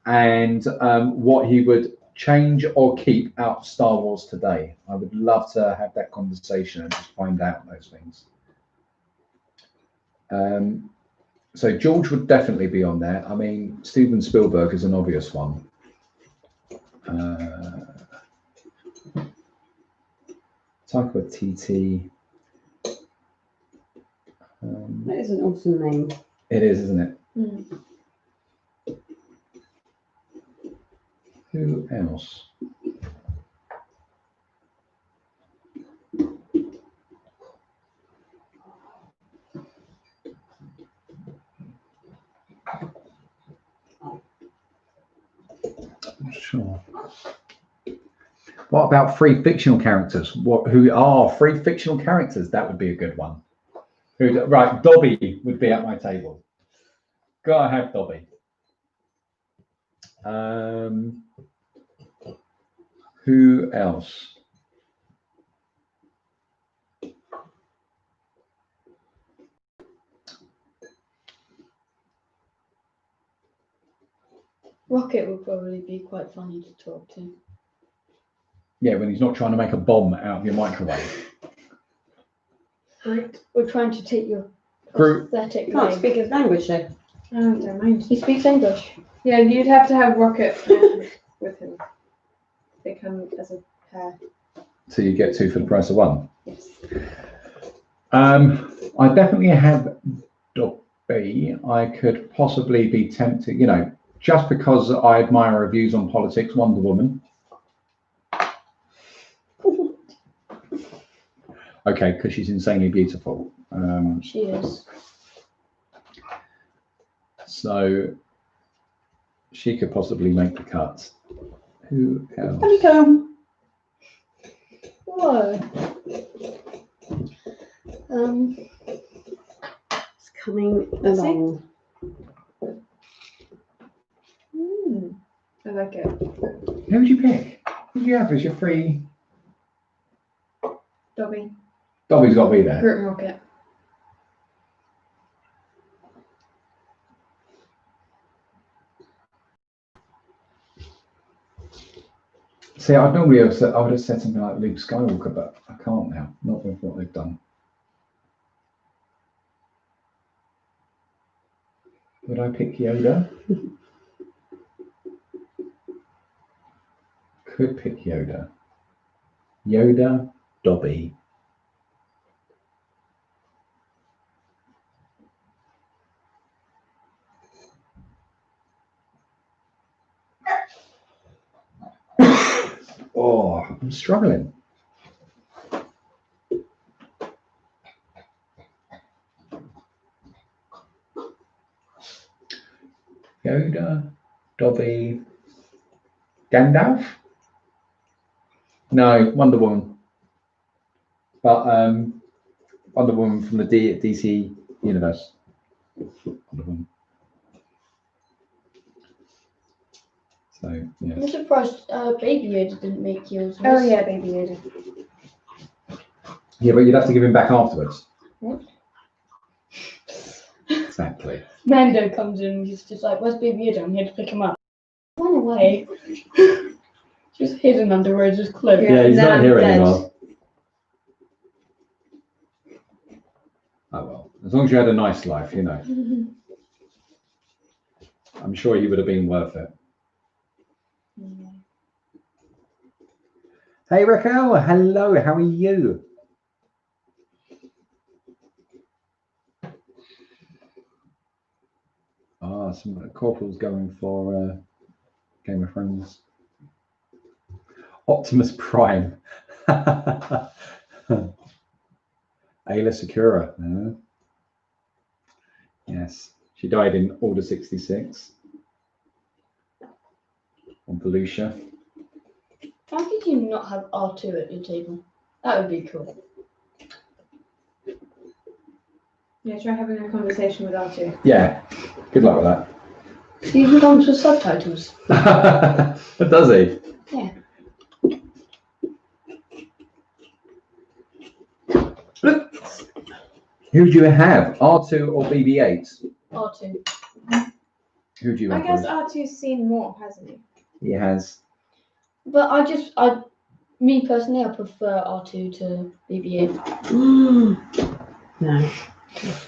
and what he would change or keep out of Star Wars today. I would love to have that conversation and just find out those things. So George would definitely be on there. I mean, Steven Spielberg is an obvious one. Taika Waititi. That is an awesome name. It is, isn't it? Who else? I'm sure. What about free fictional characters? Who are free fictional characters? That would be a good one. Right, Dobby would be at my table. Gotta have Dobby. Who else? Rocket would probably be quite funny to talk to. Yeah, when he's not trying to make a bomb out of your microwave. Right. We're trying to take your Groot. aesthetic You can't leg. speak his language though. Oh, never mind. He speaks English. Yeah, you'd have to have Rocket with him. They come as a pair. So you get two for the price of one. Yes. I definitely have Dobby. I could possibly be tempted, you know, just because I admire her views on politics, Wonder Woman. Okay, because she's insanely beautiful. She is. So she could possibly make the cut. Who else? Honeycomb. Whoa. It's coming along. I like it. Who would you pick? Who would you have as your free? Dobby. Dobby's got to be there. Groot and Rocket. See, I would have said something like Luke Skywalker, but I can't now. Not with what they've done. Would I pick Yoda? Could pick Yoda. Yoda, Dobby. Oh, I'm struggling. Yoda, Dobby, Gandalf? No, Wonder Woman. But Wonder Woman from the DC universe. Wonder Woman. So, yeah. I'm surprised Baby Yoda didn't make yours. Oh yeah, Baby Yoda. Yeah, but you'd have to give him back afterwards. What? Exactly. Mando comes in and he's just like, where's Baby Yoda? I'm here to pick him up. Run away. Just hidden under Rose's cloak. Yeah, he's now not I'm here dead. anymore. Oh well, as long as you had a nice life, you know. I'm sure you would have been worth it. Hey Raquel, hello, how are you? Ah, some corporals going for Game of Thrones. Optimus Prime. Ayla Secura. Yes, she died in Order 66 on Volusia. Why could you not have R2 at your table? That would be cool. Yeah, try having a conversation with R2. Yeah, good luck with that. He even comes with subtitles. Does he? Yeah. Who do you have, R2 or BB-8? R2. Who do you I have? guess R2's seen more, hasn't he? He has. But me personally, I prefer R2 to BB-8. No.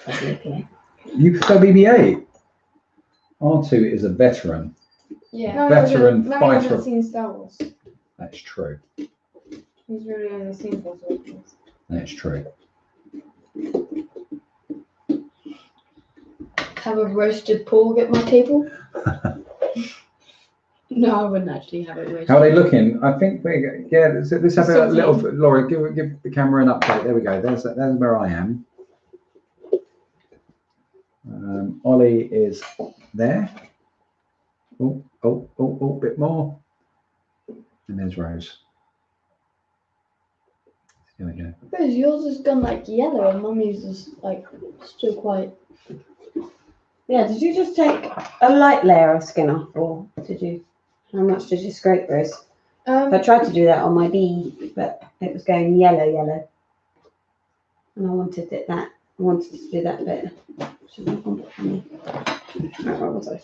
Okay. You prefer BB-8? R2 is a veteran. Yeah. No, Veteran he fighter. hasn't seen Star Wars. That's true. He's really only seen Force Awakens. That's true. Have a roasted pork at my table? No, I wouldn't actually have it roasted. How are they looking? I think let's have a little. Laura, give the camera an update. There we go. There's where I am. Ollie is there. Oh, bit more. And there's Rose. There we go. Because yours has gone like yellow and mummy's is like still quite. Yeah, did you just take a light layer of skin off, or did you? How much did you scrape, Rose? I tried to do that on my bee, but it was going yellow, and I wanted to do that bit. Where was I?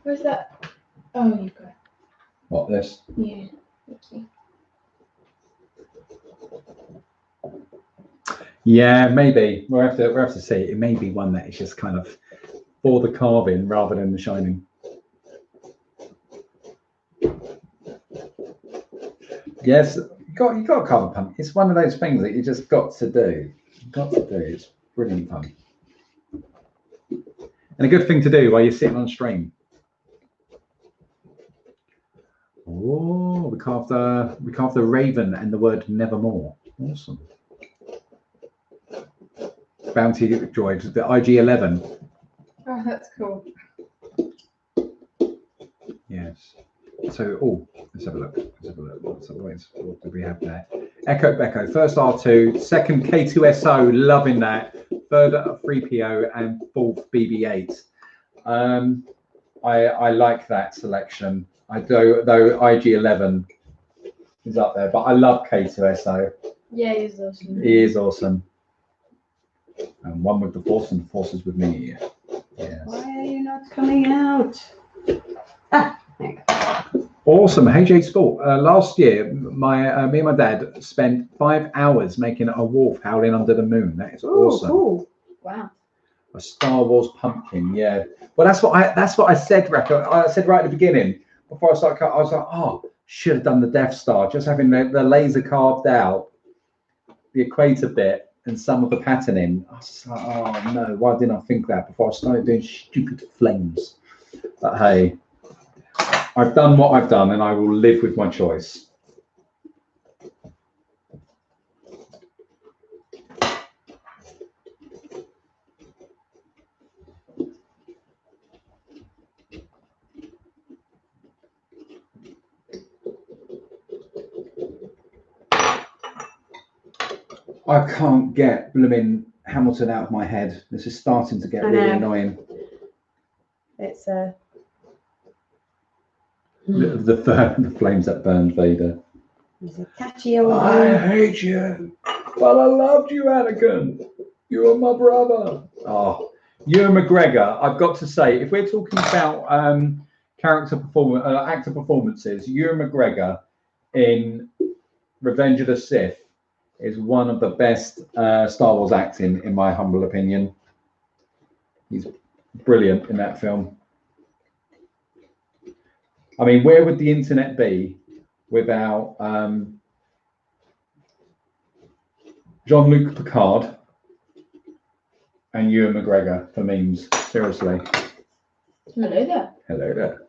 Where's that? Oh, you've got it. What, this? Yeah. Okay. Yeah, maybe. We'll have to see. It may be one that is just kind of for the carving rather than the shining. Yes, you got to carve a pumpkin. It's one of those things that you just got to do. It's brilliant fun. And a good thing to do while you're sitting on stream. Oh, we carved the raven and the word nevermore. Awesome. Bounty droid, the IG-11. Oh, that's cool. Yes. So, let's have a look. What do we have there? Echo Becco, first R2, second K2SO, loving that. Third 3PO and fourth BB-8. I like that selection. I do, though IG-11 is up there, but I love K2SO. Yeah, he's awesome. He is awesome. And one with the Force and the Force is with me. Yes. Why are you not coming out? Ah, there you go. Awesome. Hey J Sport. Last year, me and my dad spent 5 hours making a wolf howling under the moon. That is awesome. Cool. Wow. A Star Wars pumpkin. Yeah. Well, that's what I said, Rekka. I said right at the beginning before I started. I was like, oh, should have done the Death Star. Just having the laser carved out, the equator bit, and some of the patterning. I was like, oh no, why didn't I think that before I started doing stupid flames? But hey. I've done what I've done and I will live with my choice. I can't get blooming Hamilton out of my head. This is starting to get really annoying. It's The flames that burned Vader. It's a catchy old I hate you, but I loved you, Anakin. You are my brother. Oh, Ewan McGregor, I've got to say, if we're talking about actor performances, Ewan McGregor in Revenge of the Sith is one of the best Star Wars acting, in my humble opinion. He's brilliant in that film. I mean, where would the internet be without Jean-Luc Picard and Ewan McGregor for memes? Seriously. Hello there. Hello there.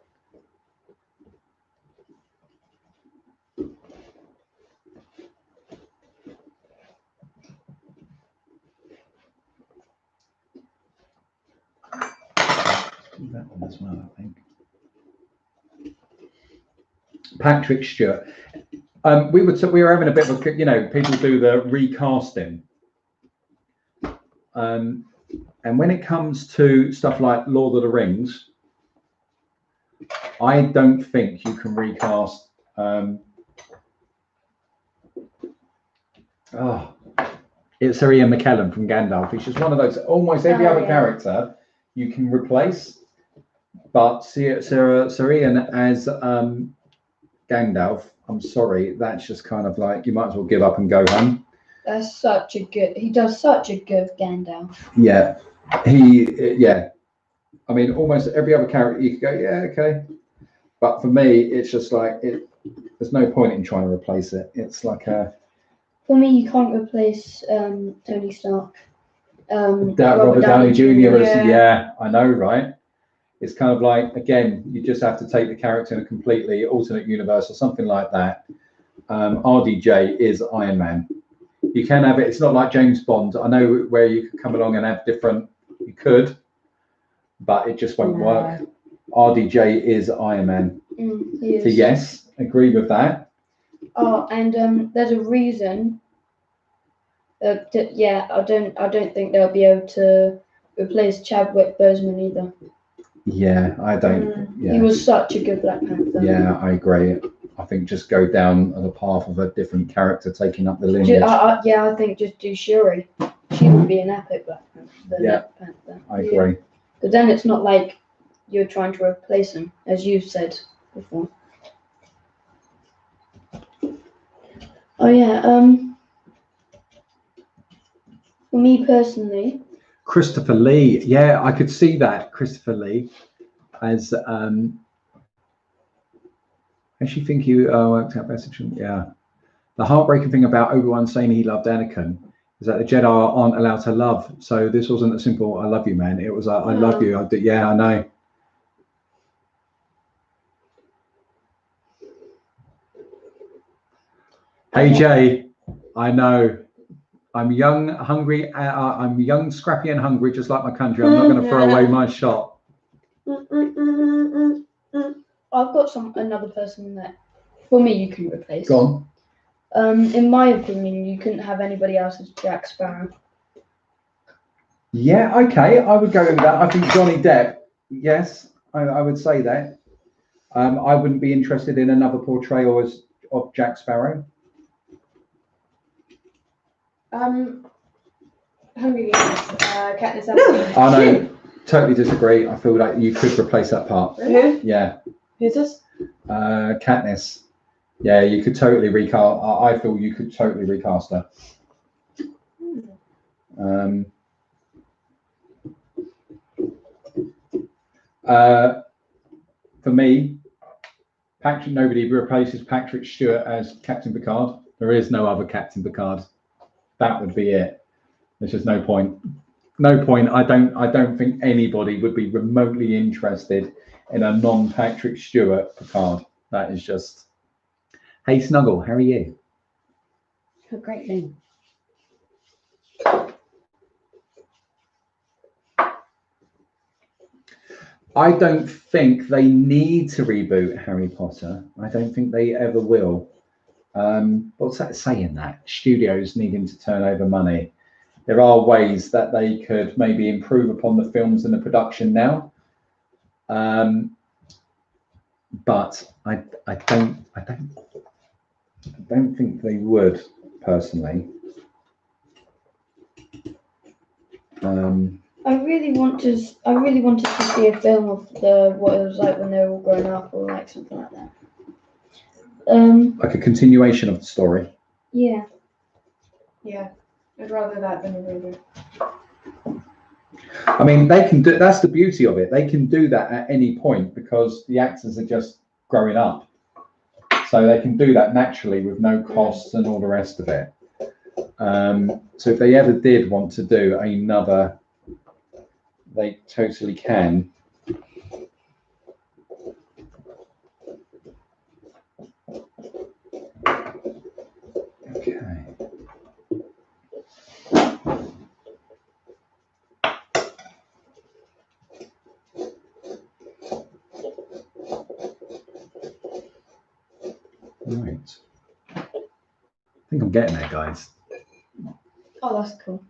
That one as well, I think. Patrick Stewart. We were having a bit of a, people do the recasting. And when it comes to stuff like Lord of the Rings, I don't think you can recast. It's Sir Ian McKellen from Gandalf. It's just one of those. Almost every other character you can replace, but Sir Ian as Gandalf, I'm sorry, that's just kind of like you might as well give up and go home. That's such a good. He does such a good Gandalf. Yeah, I mean, almost every other character you could go, yeah, okay, but for me, it's just like there's no point in trying to replace it. It's like a. For me, you can't replace Tony Stark. Robert Downey Jr. Yeah, I know, right? It's kind of like, again, you just have to take the character in a completely alternate universe or something like that. RDJ is Iron Man. You can have it. It's not like James Bond. I know where you could come along and have different. You could, but it just won't work. RDJ is Iron Man. He is. So yes, agree with that. Oh, and there's a reason. I don't think they'll be able to replace Chadwick Boseman either. Yeah, I don't. Yeah. He was such a good Black Panther. Yeah, I agree. I think just go down the path of a different character taking up the lineage. I think just do Shuri. She would be an epic Black Panther. I agree. But then it's not like you're trying to replace him, as you've said before. Oh yeah. For me personally. Christopher Lee, yeah, I could see that. Christopher Lee as actually think you worked out message. Yeah, the heartbreaking thing about Obi-Wan saying he loved Anakin is that the Jedi aren't allowed to love. So this wasn't a simple "I love you, man." It was "I love you." I know. Hey Jay, I know. I'm young, hungry. I'm young, scrappy, and hungry, just like my country. I'm not going to throw away my shot. I've got another person that, for me, you can replace. Go on. In my opinion, you couldn't have anybody else as Jack Sparrow. Yeah, okay, I would go with that. I think Johnny Depp. Yes, I would say that. I wouldn't be interested in another portrayal of Jack Sparrow. Hungry Games, Katniss No. Everdeen. I know, totally disagree. I feel like you could replace that part. Who? Yeah. Who's this? Katniss. Yeah, you could totally recast. I feel you could totally recast her. For me, nobody replaces Patrick Stewart as Captain Picard. There is no other Captain Picard. That would be it. There's just no point. No point. I don't think anybody would be remotely interested in a non-Patrick Stewart Picard. That is just. Hey Snuggle, how are you? A great name. I don't think they need to reboot Harry Potter. I don't think they ever will. What's that saying that? Studios needing to turn over money. There are ways that they could maybe improve upon the films and the production now. But I don't think they would, personally. I really wanted to see a film of what it was like when they were all growing up, or like something like that. Like a continuation of the story. Yeah. Yeah, I'd rather that than a movie. I mean, they can do. That's the beauty of it. They can do that at any point because the actors are just growing up, so they can do that naturally with no costs and all the rest of it. So if they ever did want to do another, they totally can. Okay. Right. I think I'm getting there, guys. Oh, that's cool.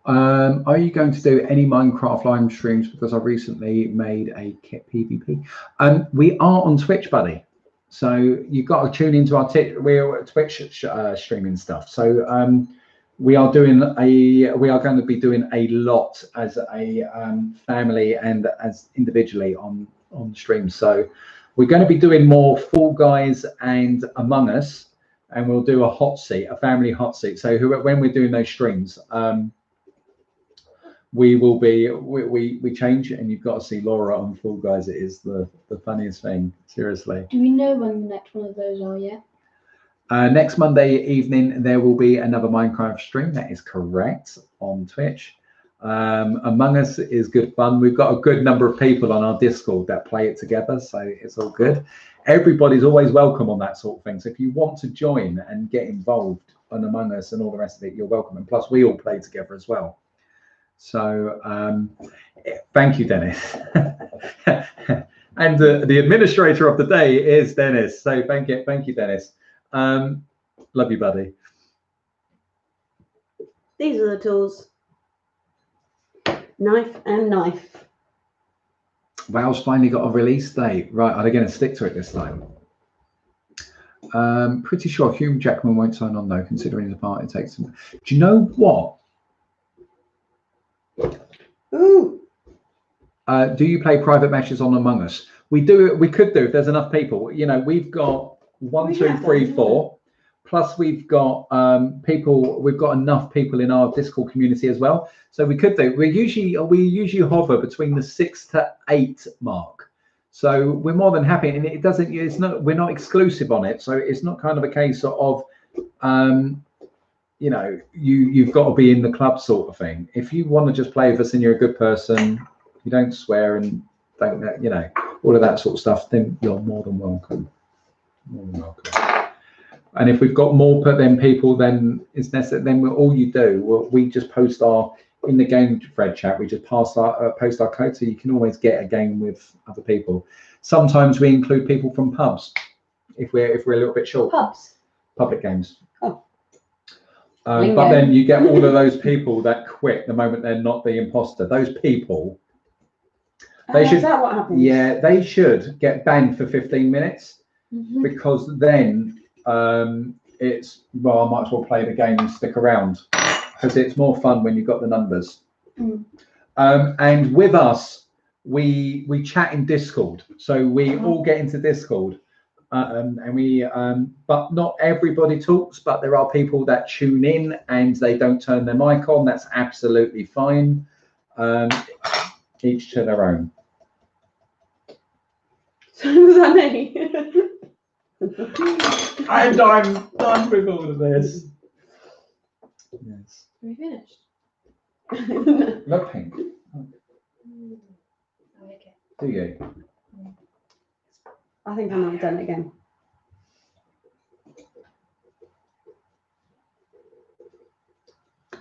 Are you going to do any Minecraft live streams? Because I recently made a kit PvP. We are on Twitch, buddy. So you've got to tune into our we're Twitch streaming stuff. So we are going to be doing a lot as a family and as individually on stream. So we're going to be doing more Fall Guys and Among Us, and we'll do a hot seat, a family hot seat. So when we're doing those streams, we will be we change, and you've got to see Laura on Fall Guys. It is the funniest thing, seriously. Do we know when the next one of those are yet? Next Monday evening there will be another Minecraft stream. That is correct, on Twitch. Among Us is good fun. We've got a good number of people on our Discord that play it together, so it's all good. Everybody's always welcome on that sort of thing. So if you want to join and get involved on Among Us and all the rest of it, you're welcome. And plus we all play together as well. So thank you, Dennis. And the administrator of the day is Dennis. So thank you, Dennis. Love you, buddy. These are the tools. Knife and knife. WoW's finally got a release date. Right, are they going to stick to it this time? Pretty sure Hugh Jackman won't sign on though, considering the part it takes him. Do you know what? Ooh. Do you play private matches on Among Us? We do. We could do if there's enough people. You know, we've got 1, 2, 3, 4. Plus, we've got people. We've got enough people in our Discord community as well. So we could do. We usually hover between the 6 to 8 mark. So we're more than happy, and it doesn't. It's not. We're not exclusive on it. So it's not kind of a case of, you know, you've got to be in the club sort of thing. If you want to just play with us and you're a good person, you don't swear and don't, you know, all of that sort of stuff, then you're more than welcome. More than welcome. And if we've got more than people, then it's necessary. Then all you do, we just post our in the game thread chat. We just post our code, so you can always get a game with other people. Sometimes we include people from pubs if we're a little bit short. Pubs. Public games. Oh. But then you get all of those people that quit the moment they're not the imposter. Those people, they should. Is that what happens? Yeah, they should get banned for 15 minutes because then it's, well, I might as well play the game and stick around because it's more fun when you've got the numbers. And with us, we chat in Discord, so we all get into Discord. And we but not everybody talks, but there are people that tune in and they don't turn their mic on. That's absolutely fine. Each to their own. So was that me? And I'm done with all of this. Yes. Are we finished? Look pink. I like it. Do you? I think I might have done it again.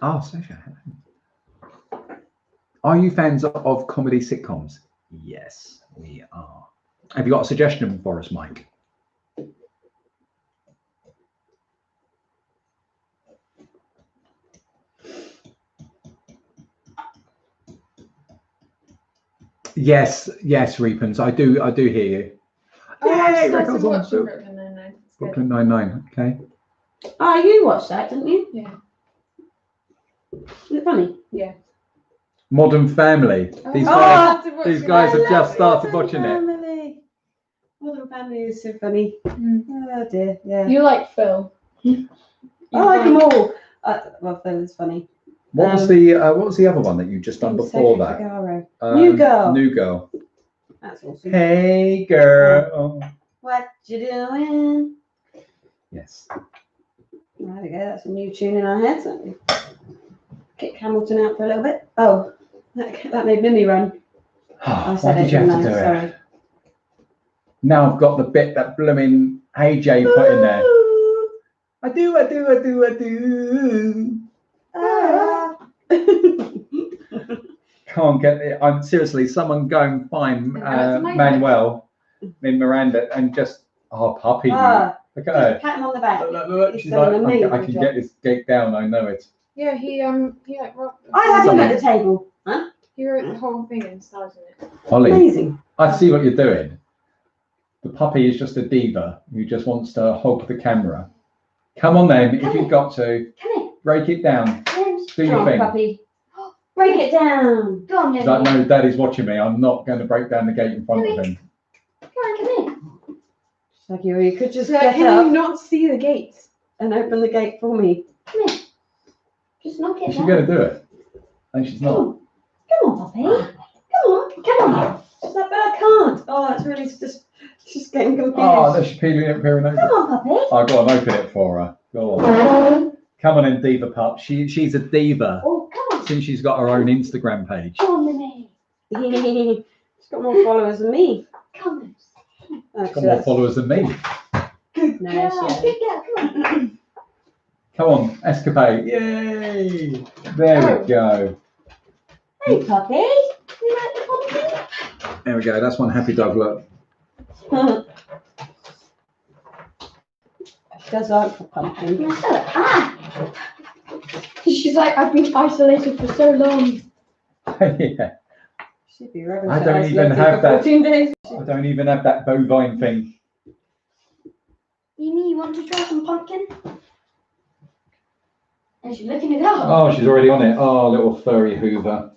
Oh, Sasha. Are you fans of comedy sitcoms? Yes, we are. Have you got a suggestion for us, Mike? Yes, Reapens. I do hear you. I Yay, records on watching soup. Brooklyn Nine-Nine. It's good. Brooklyn Nine-Nine. Okay. Oh, you watched that, didn't you? Yeah. Is it funny? Yeah. Modern Family. These Oh, guys, to watch these it. guys I have just love started Modern watching it. Family. Modern Family is so funny. Mm. Oh dear, yeah. You like Phil? I like them all. Well, Phil is funny. What was the other one that you just done before Cedric that? Figaro. New Girl. New Girl. That's awesome. Hey girl. What you doing? Yes. There we go. That's a new tune in our heads. Aren't we? Kick Hamilton out for a little bit. Oh, that made Mimi run. I Why said did it, you have didn't to I? do it? Sorry. Now I've got the bit that blooming AJ put in there. I do. Ah. Can't get it. I'm seriously. Someone go and find Manuel in Miranda and just puppy. Look at her. Just pat him on the back. Look. He's She's done like, an I amazing can job. get this gate down. I know it. Yeah, he like wrote. I had him at the table. Huh? He wrote the whole thing and stars in it. Holly, Amazing. I see what you're doing. The puppy is just a diva who just wants to hog the camera. Come on then, if you've got to. Come here. Break it down. Do your Come on, thing. puppy. Break it down. Go on, She's like, no, Daddy's watching me. I'm not going to break down the gate in front of him. Come here. She's like, you could just So get can up you not see the gates? and open the gate for me. Come here. Just knock it She's down. going to do it. And she's not. Come on, puppy. Come on. Come on. She's like, but I can't. Oh, it's really just, she's getting confused. Oh, no, she's peering over. Come on, puppy. I've got to open it for her. Go on. Come on in, diva pup. She's a diva Oh, come on. since she's got her own Instagram page. Come on, Mimi. She's got more followers than me. Come on. She's got more followers than me. Good No, girl. she hasn't. Good girl. Come on. Come on, escapade. Yay. There we go. Hey, puppy. You like the pumpkin? There we go. That's one happy dog. Look. She does like the pumpkin. She's like, I've been isolated for so long. Yeah. She'd be rubbing I her don't eyes even looking have for that. 14 days. I don't even have that bovine thing. Mimi, you want to try some pumpkin? And she's looking it up. Oh, she's already on it. Oh, little furry Hoover.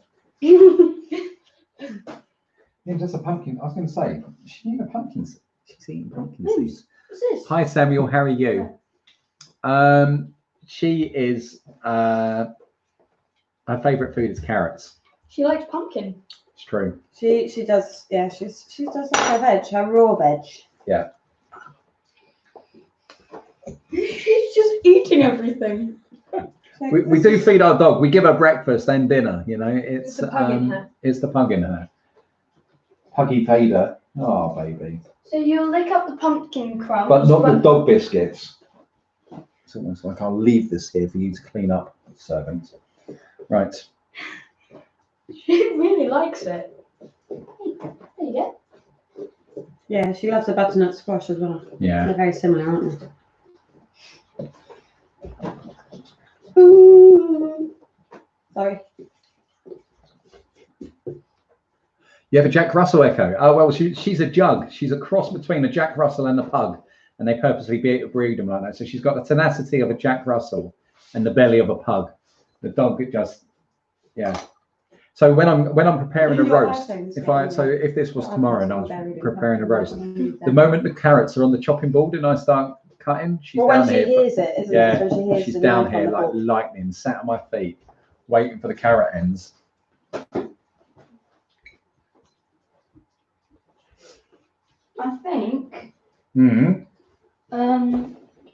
Yeah, just a pumpkin. I was going to say, she's eating a pumpkin. She's eating pumpkin seeds. What's this? Hi, Samuel. How are you? She is. Her favourite food is carrots. She likes pumpkin. It's true. She does, yeah, she does like her veg, her raw veg. Yeah. She's just eating everything. We do feed our dog. We give her breakfast and dinner. You know, It's the pug in her. It's the pug in her. Puggy Vader. Oh, baby. So you'll lick up the pumpkin crumbs. But not the dog biscuits. It's almost like I'll leave this here for you to clean up, servant. Right. She really likes it. There you go. Yeah, she loves the butternut squash as well. Yeah. They're very similar, aren't they? Ooh. Sorry. You have a Jack Russell Echo. Oh, well, she's a jug. She's a cross between a Jack Russell and a pug. And they purposely breed them like that. So she's got the tenacity of a Jack Russell and the belly of a pug. The dog, it just, yeah. So when I'm preparing a roast, if this was tomorrow and I was preparing a roast, the moment the carrots are on the chopping board and I start cutting, she's well, down when she here. hears it, isn't Yeah, it? When she hears she's the down knife on here the like board. lightning, sat on my feet, waiting for the carrot ends. I think Mm-hmm.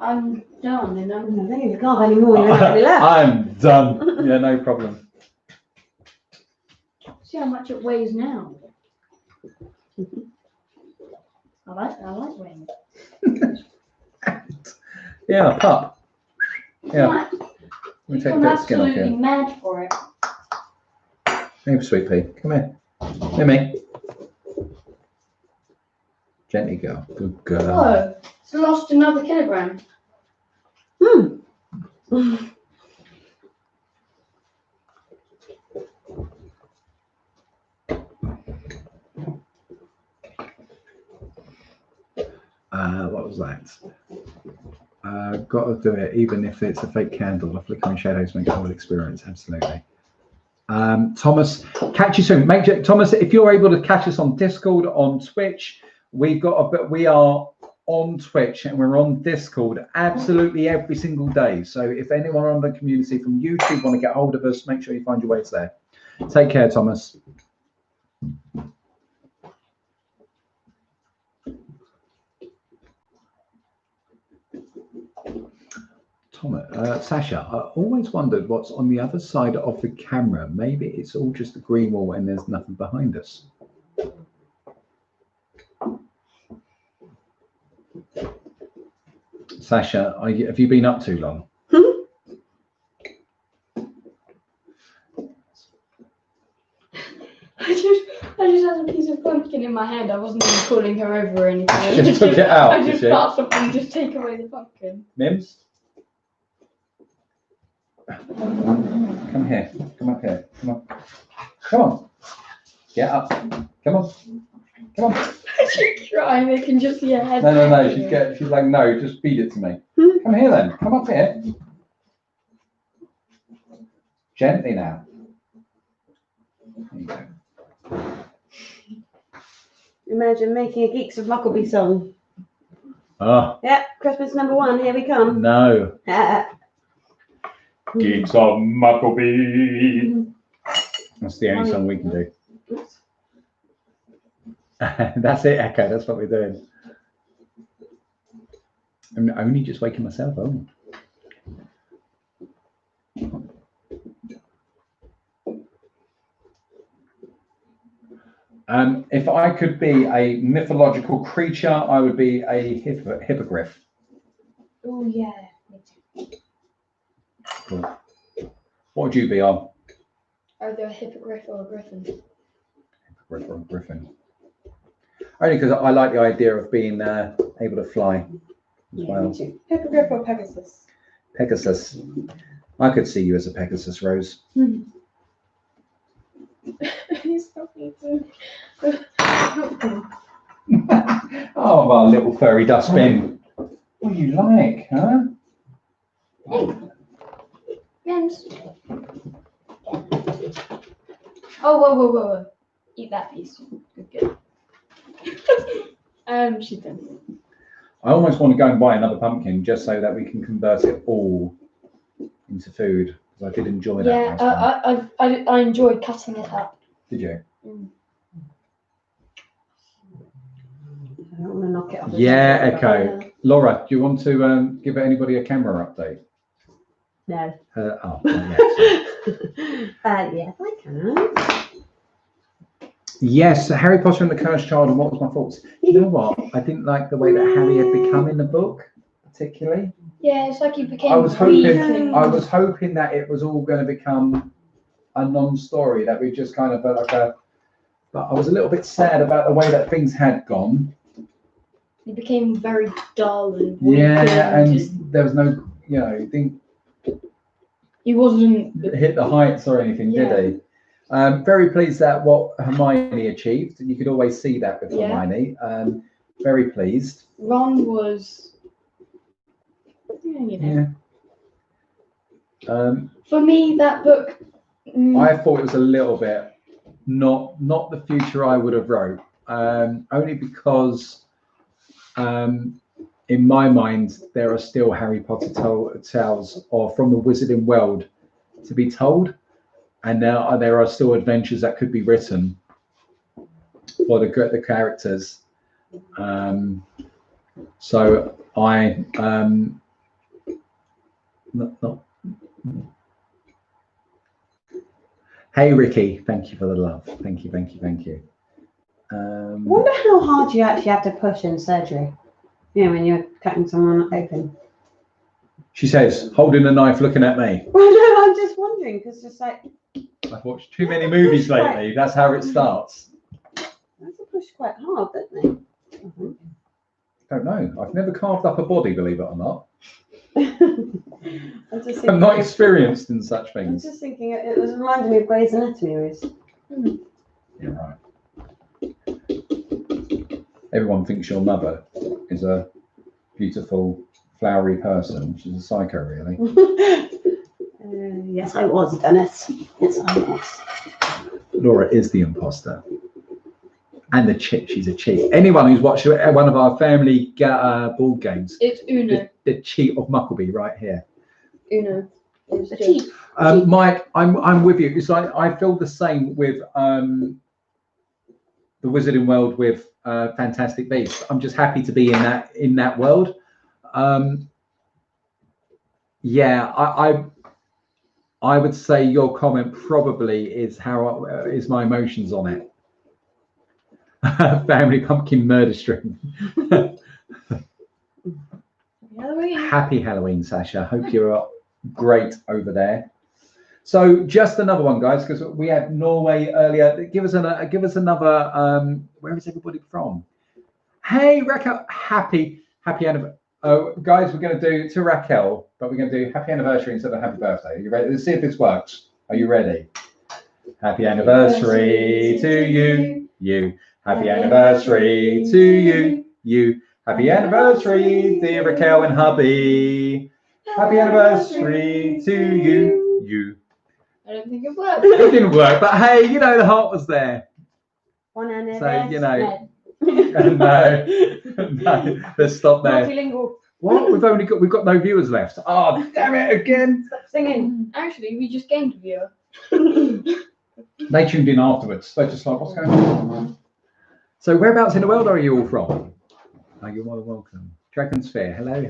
I'm done and I don't think you can't have any more. You haven't any left. I'm done. Yeah, no problem. see how much it weighs now. I like weighing it. Yeah, pup. Yeah. Right. Let me take a I'm bit of skin off absolutely here. mad for it. Hey, sweet pea. Come here. Mimi. Gently go. Good girl. Oh, it's lost another kilogram. What was that? Got to do it, even if it's a fake candle. The flickering shadows make the whole experience. Absolutely. Thomas, catch you soon. Make sure, Thomas, if you're able to catch us on Discord, on Twitch, we are on Twitch and we're on Discord absolutely every single day. So if anyone on the community from YouTube want to get hold of us, make sure you find your ways there. Take care, Thomas. Sasha, I always wondered what's on the other side of the camera. Maybe it's all just a green wall and there's nothing behind us. Sasha, have you been up too long? I just had a piece of pumpkin in my hand. I wasn't even calling her over or anything. Just took it out. I just thought something and just take away the pumpkin. Mims? Come here. Come up here. Come on. Come on. Get up. Come on. Come on. She's crying. They can just see her head. No. She's like, no, just feed it to me. Come here then. Come up here. Gently now. There you go. Imagine making a Geeks of Mucklebee song. Oh. Yeah, Christmas #1, here we come. No. Geeks of Mucklebee. That's the only song we can do. That's it, Echo. That's what we're doing. I'm only just waking myself up. If I could be a mythological creature, I would be a hippogriff. Oh yeah. Cool. What would you be on? Either a hippogriff or a griffin. Hippogriff or a griffin. Only because I like the idea of being able to fly as well. Hippogriff or Pegasus? Pegasus. I could see you as a Pegasus, Rose. He's so easy. Oh, my little furry dustbin. What do you like, huh? Yes. Oh, whoa. Eat that piece. Good. She's done. I almost want to go and buy another pumpkin just so that we can convert it all into food. Because I did enjoy that. Yeah, I enjoyed cutting it up. Did you? I don't want to knock it off. Yeah, Echo. Laura, do you want to give anybody a camera update? No. Yes, Yes, I can. Yes, Harry Potter and the Cursed Child, and what was my thoughts? You know what? I didn't like the way that Harry had become in the book, particularly. Yeah, it's like he became. I was hoping that it was all going to become a non-story, that we just kind of felt like but I was a little bit sad about the way that things had gone. He became very dull and there was no, he wasn't hit the heights or anything, did he? Very pleased at what Hermione achieved. You could always see that with Hermione. Very pleased. Ron was. For me, that book. I thought it was a little bit not the future I would have wrote. Only because, in my mind, there are still Harry Potter tales or from the Wizarding world to be told. And now there are still adventures that could be written for the characters. So I Hey Ricky, thank you for the love. Thank you. I wonder how hard you actually have to push in surgery. When you're cutting someone open. She says, holding a knife, looking at me. Well, no, I'm just wondering because just like. I've watched too many movies lately. That's how it starts. That's a push quite hard, don't they? Don't know. I've never carved up a body, believe it or not. I'm not experienced in such I things. was just thinking it was reminding me of Grey's Anatomy. You're right. Everyone thinks your mother is a beautiful, flowery person. She's a psycho, really. Yes, I was, Dennis. Yes, I was. Laura is the imposter. And the cheat. She's a cheat. Anyone who's watched one of our family board games, It's Uno. the cheat of Mucklebee right here. Uno. It's The just- cheat. Mike, I'm with you. It's like I feel the same with the Wizarding World with Fantastic Beasts. I'm just happy to be in that world. Yeah, I would say your comment probably is how is my emotions on it. Family pumpkin murder stream. Halloween. Happy Halloween, Sasha. Hope you're great over there. So just another one, guys, because we had Norway earlier. Give us another. Where is everybody from? Hey, Raquel. Happy anniversary. Oh, guys, we're going to do to Raquel, but we're going to do happy anniversary instead of happy birthday. Are you ready? Let's see if this works. Are you ready? Happy anniversary to you. Happy anniversary to you. Happy anniversary, dear Raquel and hubby. Happy anniversary to you. I don't think it worked. It didn't work, but hey, you know the heart was there. One anniversary. So you know. No, let's stop there. Multilingual. What? We've got no viewers left. Oh, damn it again. Stop singing. Actually, we just gained a viewer. They tuned in afterwards. They're just like, what's going on? So whereabouts in the world are you all from? Oh, you're more than welcome. Dragon's Fair. Hello.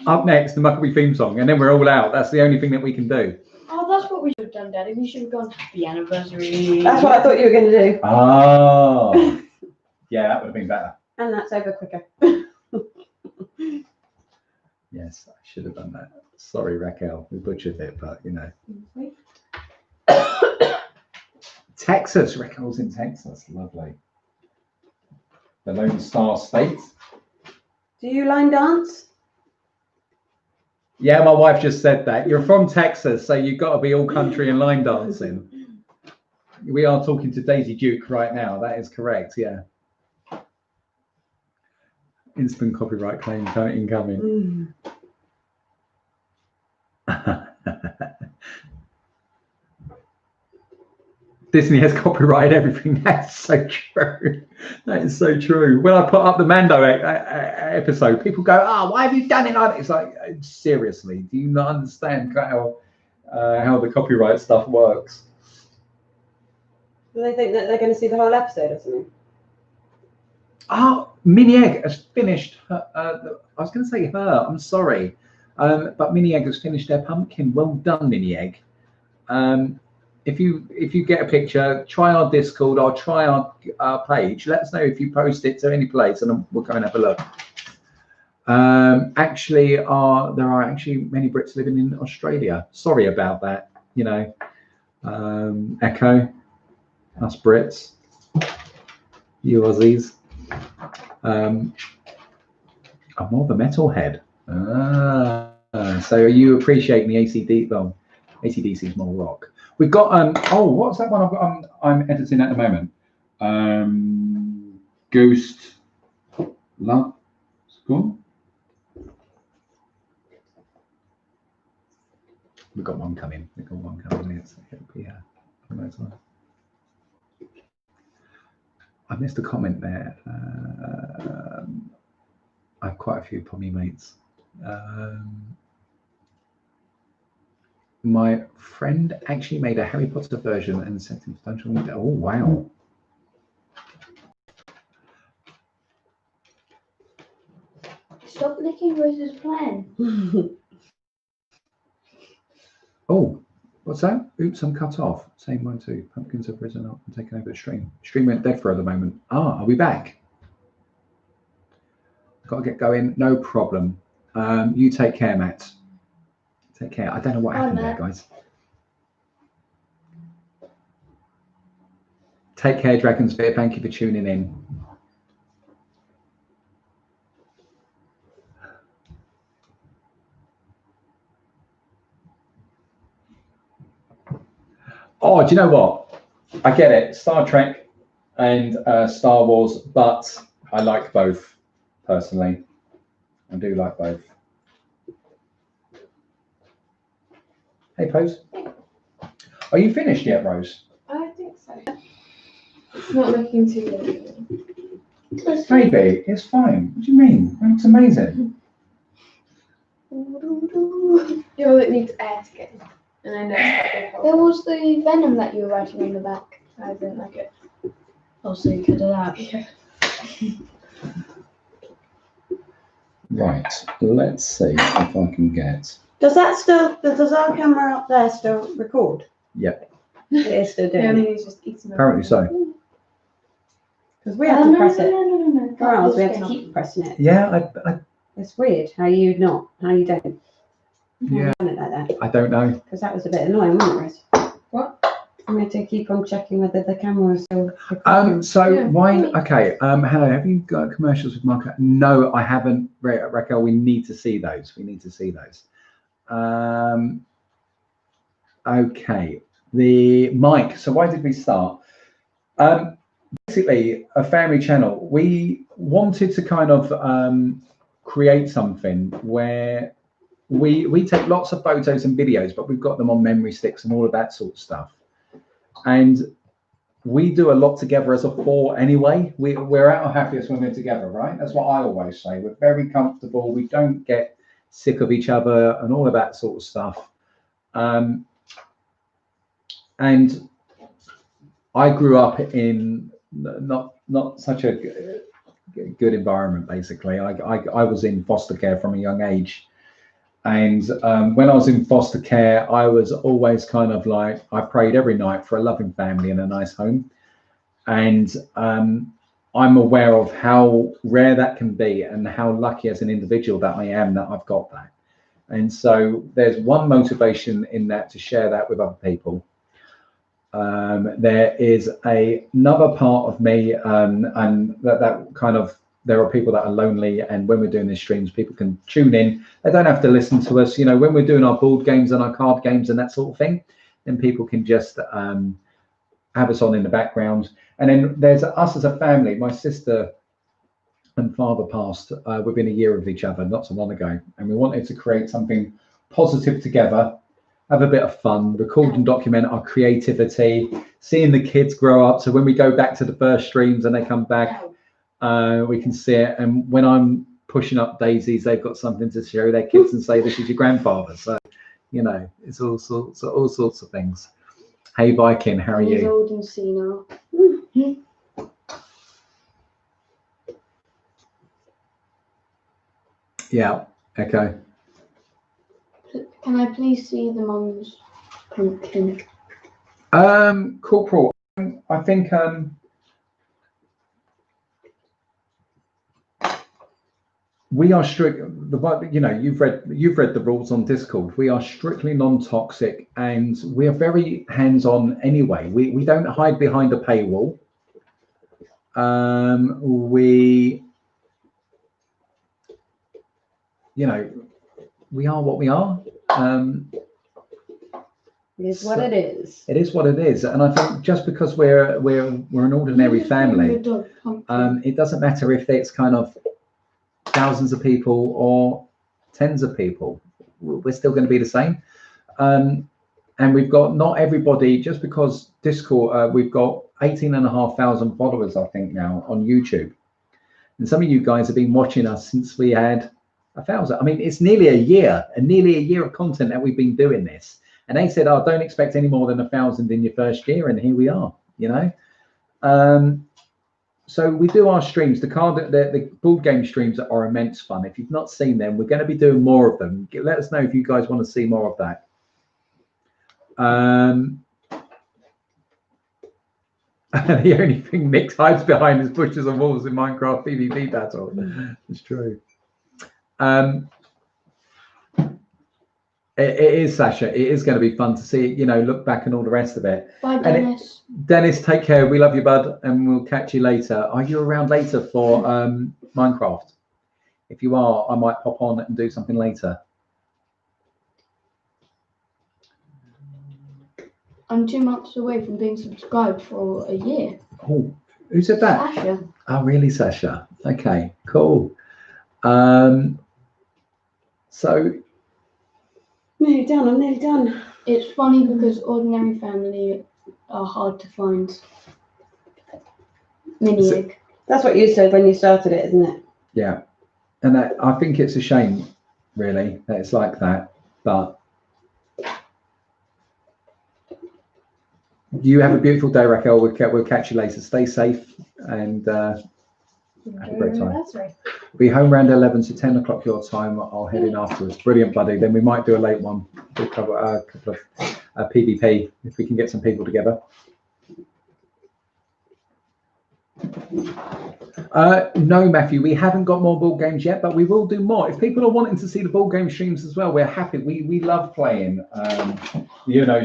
Up next, the Mucklebee theme song, and then we're all out. That's the only thing that we can do. Oh, that's what we should have done, Daddy. We should have gone happy anniversary. That's what I thought you were going to do. Oh. Yeah, that would have been better. And that's over quicker. Yes, I should have done that. Sorry, Raquel. We butchered it, but you know. Texas. Raquel's in Texas. Lovely. The Lone Star State. Do you line dance? Yeah, my wife just said that. You're from Texas, so you've got to be all country and line dancing. We are talking to Daisy Duke right now. That is correct, yeah. Instant copyright claim incoming. Disney has copyrighted everything. That's so true. That is so true. When I put up the Mando episode, people go, "Oh, why have you done it like that?" It's like, seriously, do you not understand how the copyright stuff works? Do they think that they're going to see the whole episode or something? Oh, Mini Egg has finished. I was going to say her. I'm sorry, but Mini Egg has finished their pumpkin. Well done, Mini Egg. If you get a picture, try our Discord or try our page. Let us know if you post it to any place, and we'll go and have a look. Actually, there are actually many Brits living in Australia. Sorry about that. You know, Echo, us Brits, you Aussies. I'm more of a metalhead. So are you appreciating the ACD? Well, ACDC is more rock. We've got what's that one I've got? I'm editing at the moment. Ghost Love School. We've got one coming. It'll be a nice one. I missed a comment there. I have quite a few Pommy mates. My friend actually made a Harry Potter version and sent him to Dungeon. Oh wow! Stop licking Rose's plan. Oh, what's that? Oops, I'm cut off. Same one too. Pumpkins have risen up and taken over the stream. Stream went dead for the moment. Are we back? Got to get going. No problem. You take care, Matt. Take care. I don't know what happened there, guys. Take care, Dragon's Beer. Thank you for tuning in. Oh, do you know what? I get it. Star Trek and Star Wars, but I like both personally. I do like both. Hey, Pose. Are you finished yet, Rose? I think so. It's not looking too good. Maybe. It's fine. What do you mean? It's amazing. Yeah, well, it needs air to get in. And I know it's quite big hole. There was the venom that you were writing on the back. I don't like it. Oh, so you could do that. Yeah. Right. Let's see if I can get. Does our camera up there still record? Yep. It is still Yeah, I doing it. think he's just eating them. Apparently so. Because we have to press it. No. Or else we have to keep pressing it. Yeah. It's weird how you don't. How you don't. Yeah. Done it like that. I don't know. Because that was a bit annoying, wasn't it? What? We had to keep on checking whether the camera was still recording. So Yeah. why? Okay. Hello. Have you got commercials with Mark? No, I haven't. Raquel, we need to see those. We need to see those. Okay. The mic. So why did we start? Basically, a family channel. We wanted to kind of create something where we take lots of photos and videos, but we've got them on memory sticks and all of that sort of stuff. And we do a lot together as a four anyway. We're at our happiest when we're together, right? That's what I always say. We're very comfortable. We don't get sick of each other and all of that sort of stuff. And I grew up in not such a good environment. Basically, I was in foster care from a young age. And when I was in foster care, I was always kind of like, I prayed every night for a loving family and a nice home. And I'm aware of how rare that can be and how lucky as an individual that I am that I've got that. And so there's one motivation in that to share that with other people. There is another part of me and that kind of, there are people that are lonely, and when we're doing these streams, people can tune in. They don't have to listen to us. You know, when we're doing our board games and our card games and that sort of thing, then people can just have us on in the background. And then there's us as a family. My sister and father passed within a year of each other, not so long ago. And we wanted to create something positive together, have a bit of fun, record and document our creativity, seeing the kids grow up. So when we go back to the first streams and they come back, we can see it. And when I'm pushing up daisies, they've got something to show their kids and say, this is your grandfather. So, you know, it's all sorts of things. Hey, Viking, how are He's you? old and senile. Yeah, okay. Can I please see the mum's pumpkin? Corporal, I think we are strict. You know, you've read the rules on Discord. We are strictly non-toxic, and we are very hands-on anyway. We don't hide behind a paywall. You know, we are what we are. It is what it is. It is what it is, and I think just because we're an ordinary family, it doesn't matter if it's kind of thousands of people or tens of people. We're still going to be the same. And we've got not everybody, just because Discord, we've got 18,500 followers, I think, now on YouTube. And some of you guys have been watching us since we had 1,000. I mean, it's nearly a year of content that we've been doing this. And they said, oh, don't expect any more than 1,000 in your first year. And here we are, you know. So we do our streams. The board game streams are immense fun. If you've not seen them, we're going to be doing more of them. Let us know if you guys want to see more of that. The only thing Nick hides behind is bushes and walls in Minecraft PvP battle. It's true. It is, Sasha. It is going to be fun to see, you know, look back and all the rest of it. Bye, Dennis. Dennis, take care. We love you, bud, and we'll catch you later. Are you around later for Minecraft? If you are, I might pop on and do something later. I'm 2 months away from being subscribed for a year. Oh, who said that? Sasha. Oh, really, Sasha? Okay, cool. So Nearly done. I'm nearly done. it's funny because ordinary family are hard to find. Mini egg. That's what you said when you started it, isn't it? Yeah, and I think it's a shame, really, that it's like that. But you have a beautiful day, Raquel. We'll catch you later. Stay safe and have a great time. Be home around 11 to 10 o'clock your time. I'll head in afterwards. Brilliant, buddy. Then we might do a late one. We'll cover a couple of PvP if we can get some people together. No, Matthew, we haven't got more board games yet, but we will do more. If people are wanting to see the board game streams as well, we're happy. We love playing,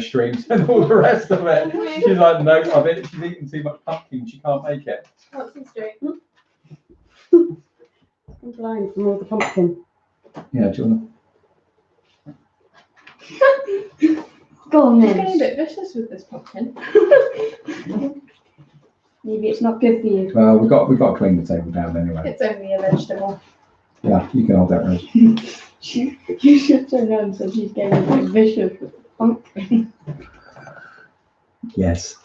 streams and all the rest of it. She's like, no, she's eating too much pumpkin. She can't make it. Pumpkin street. I'm blind from all the pumpkin. Yeah, do you want to? Go on, I'm getting a bit vicious with this pumpkin. Maybe it's not good for you. Well, we've got to clean the table down anyway. It's only a vegetable. Yeah, you can hold that, Rose. You should turn around and say she's getting a bit vicious with the pumpkin. Yes.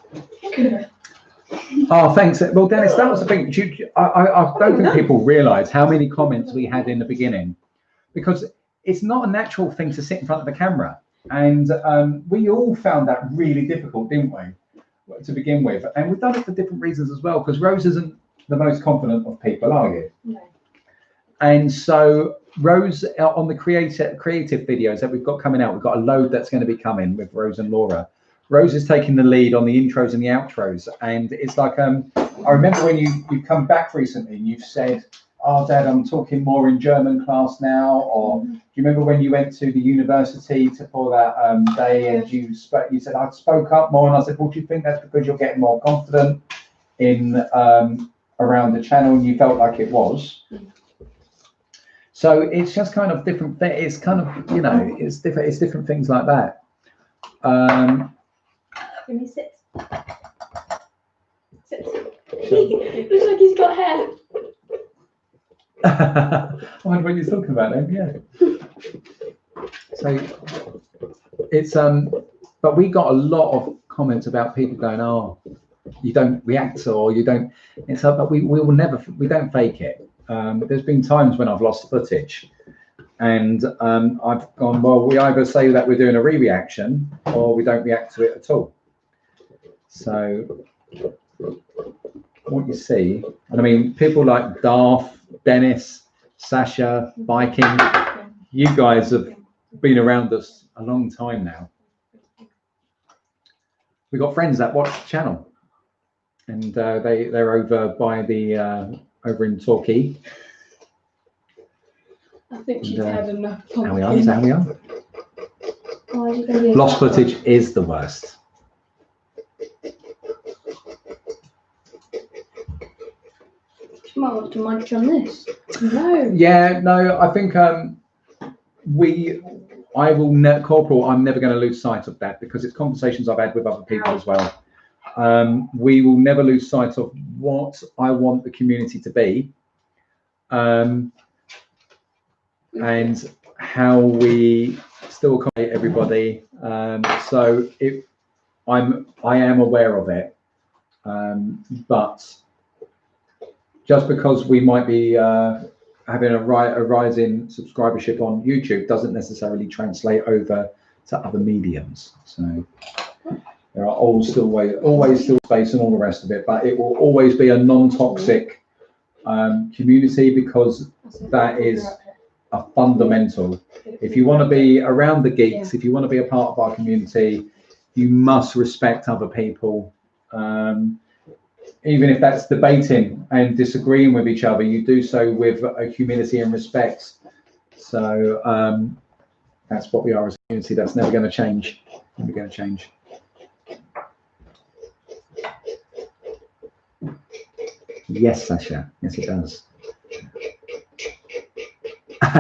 Oh, thanks. Well, Dennis, that was the thing. I don't think people realise how many comments we had in the beginning, because it's not a natural thing to sit in front of the camera, and we all found that really difficult, didn't we? To begin with, and we've done it for different reasons as well, because Rose isn't the most confident of people, are you? No. And so Rose, on the creative videos that we've got coming out, we've got a load that's going to be coming with Rose and Laura. Rose is taking the lead on the intros and the outros, and it's like I remember when you've come back recently and you've said, "Oh, Dad, I'm talking more in German class now," or do you remember when you went to the university for that day and you said, "I spoke up more," and I said, "Well, do you think that's because you're getting more confident in around the channel?" And you felt like it was. So it's just kind of different. It's kind of, it's different. It's different things like that. Let me sit. Sit. Looks like he's got hair. I wonder what you're talking about then. Yeah. So it's but we got a lot of comments about people going, "Oh, you don't react, or you don't." It's but we don't fake it. There's been times when I've lost footage, and I've gone, well, we either say that we're doing a reaction or we don't react to it at all. So what you see, and I mean, people like Darth, Dennis, Sasha, Viking, you guys have been around us a long time now. We've got friends that watch the channel, and they're over by the over in Torquay. I think she's had enough pumpkin. How we are. Lost footage is the worst. You might want to munch on this. No. Yeah, no, I think Corporal, I'm never going to lose sight of that, because it's conversations I've had with other people as well. We will never lose sight of what I want the community to be, and how we still accommodate everybody. So I am aware of it, but just because we might be having a rise in subscribership on YouTube doesn't necessarily translate over to other mediums. So there are always still space and all the rest of it, but it will always be a non-toxic community, because that is a fundamental. If you want to be around the geeks, if you want to be a part of our community, you must respect other people. Even if that's debating and disagreeing with each other, you do so with a humility and respect. So that's what we are as a community. That's never going to change. Never going to change. Yes, Sasha. Yes, it does.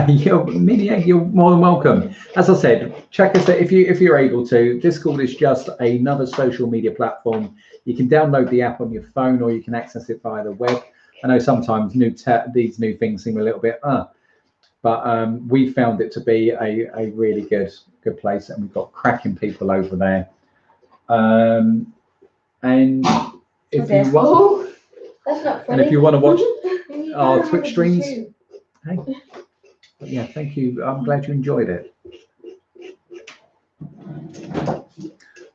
You're more than welcome. As I said, check us out if you're able to. Discord is just another social media platform. You can download the app on your phone, or you can access it via the web. I know sometimes these new things seem a little bit But we found it to be a really good place, and we've got cracking people over there. And if you want, Oh, that's not funny. and if you want to watch You our don't Twitch have a streams, shoe. hey, yeah, thank you. I'm glad you enjoyed it.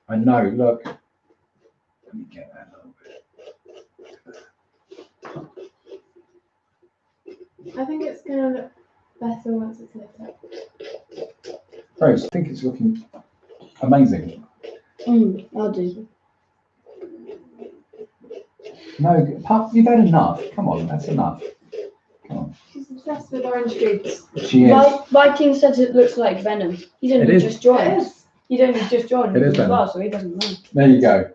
I know. Look, let me get that a little bit. I think it's gonna look better once it's lit up. Rose, I think it's looking amazing. I'll do. No, Puff, you've had enough. Come on, that's enough. Come on. She's obsessed with orange juice. She is. Viking says it looks like Venom. He's It only is. just joined. Yes. He's only just joined It is as Venom. well, so he doesn't know. There you go.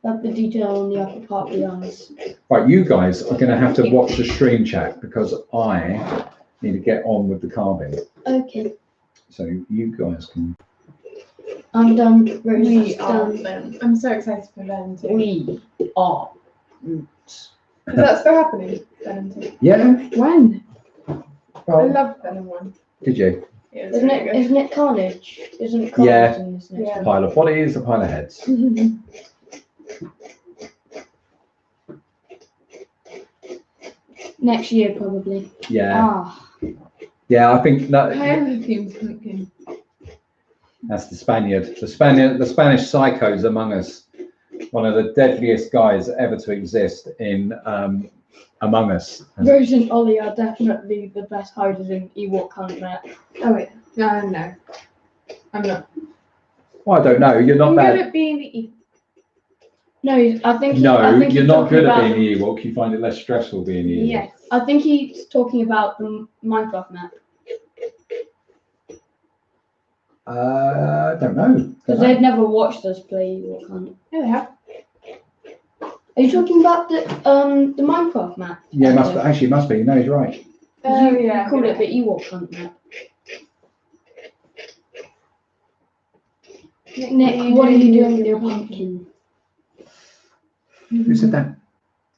Love the detail on the upper part of the eyes. Right, you guys are going to have to watch the stream chat because I need to get on with the carving. Okay, So you guys can. I'm done. Rose We is are done. them. I'm so excited for Venom 2. We are. Is that still happening? Venom 2. Yeah. When? I Well, love Venom 1. did you? It was Isn't really it? good. Isn't it Carnage? Isn't it Carnage Yeah. in this next Yeah. A pile of bodies, a pile of heads. one? Next year probably. Yeah. Ah, Yeah, I think that, Pale theme's pumpkin. that's the Spaniard. The Spanish psychos among us. One of the deadliest guys ever to exist in Among Us. Rose and Ollie are definitely the best hiders in Ewok Hunt map. Oh wait. No. I'm not. Well, I don't know. You're not I'm bad. good at being the evil. No, I think No, I think you're he's not talking good at about being the Ewok. You find it less stressful being the Ewok. Yes. I think he's talking about the Minecraft map I don't know. because they've never watched us play Ewok Hunt. Yeah, they have. Are you talking about the Minecraft map? Yeah, it must be. No, he's right. You called it the Ewok Hunt map. Nick, what are you doing with your pumpkin? Who said that?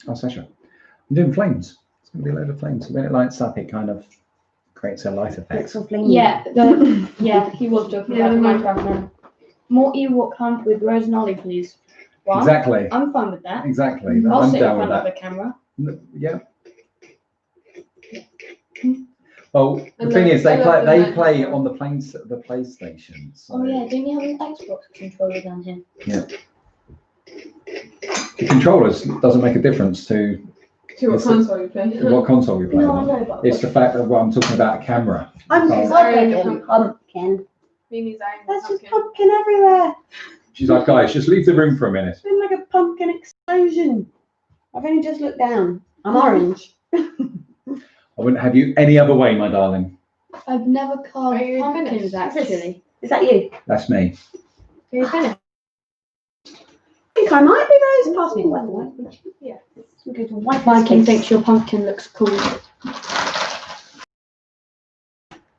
Oh, Sasha. I'm doing flames. It's going to be a load of flames. When it lights up, it kind of creates a light effect. Yeah, yeah, he was talking Yeah, about the the Minecraft map. More Ewok Hunt with Rose and Ollie, please. Well, Exactly. I'm fine with that. Exactly. I'll I'm sit in down with front of that. the camera. Yeah. Well, I the thing love- is, I they love play. the They play Minecraft. on the PlayStation. So Oh yeah, didn't you have an Xbox controller down here? the controllers doesn't make a difference to To what Yes, console you play? what console you play No, I on. know, but It's the fact that I'm talking about a camera. I'm Oh. sorry, pumpkin. Mimi's own There's just pumpkin. pumpkin everywhere. She's like, guys, just leave the room for a minute. It's been like a pumpkin explosion. I've only just looked down. I'm orange. I wouldn't have you any other way, my darling. I've never carved Are you pumpkins finished? actually. Is that you? That's me. Are you finished? I think I might be Rose. Pass me the white one. Yeah. Some good white Viking cake. thinks your pumpkin looks cool.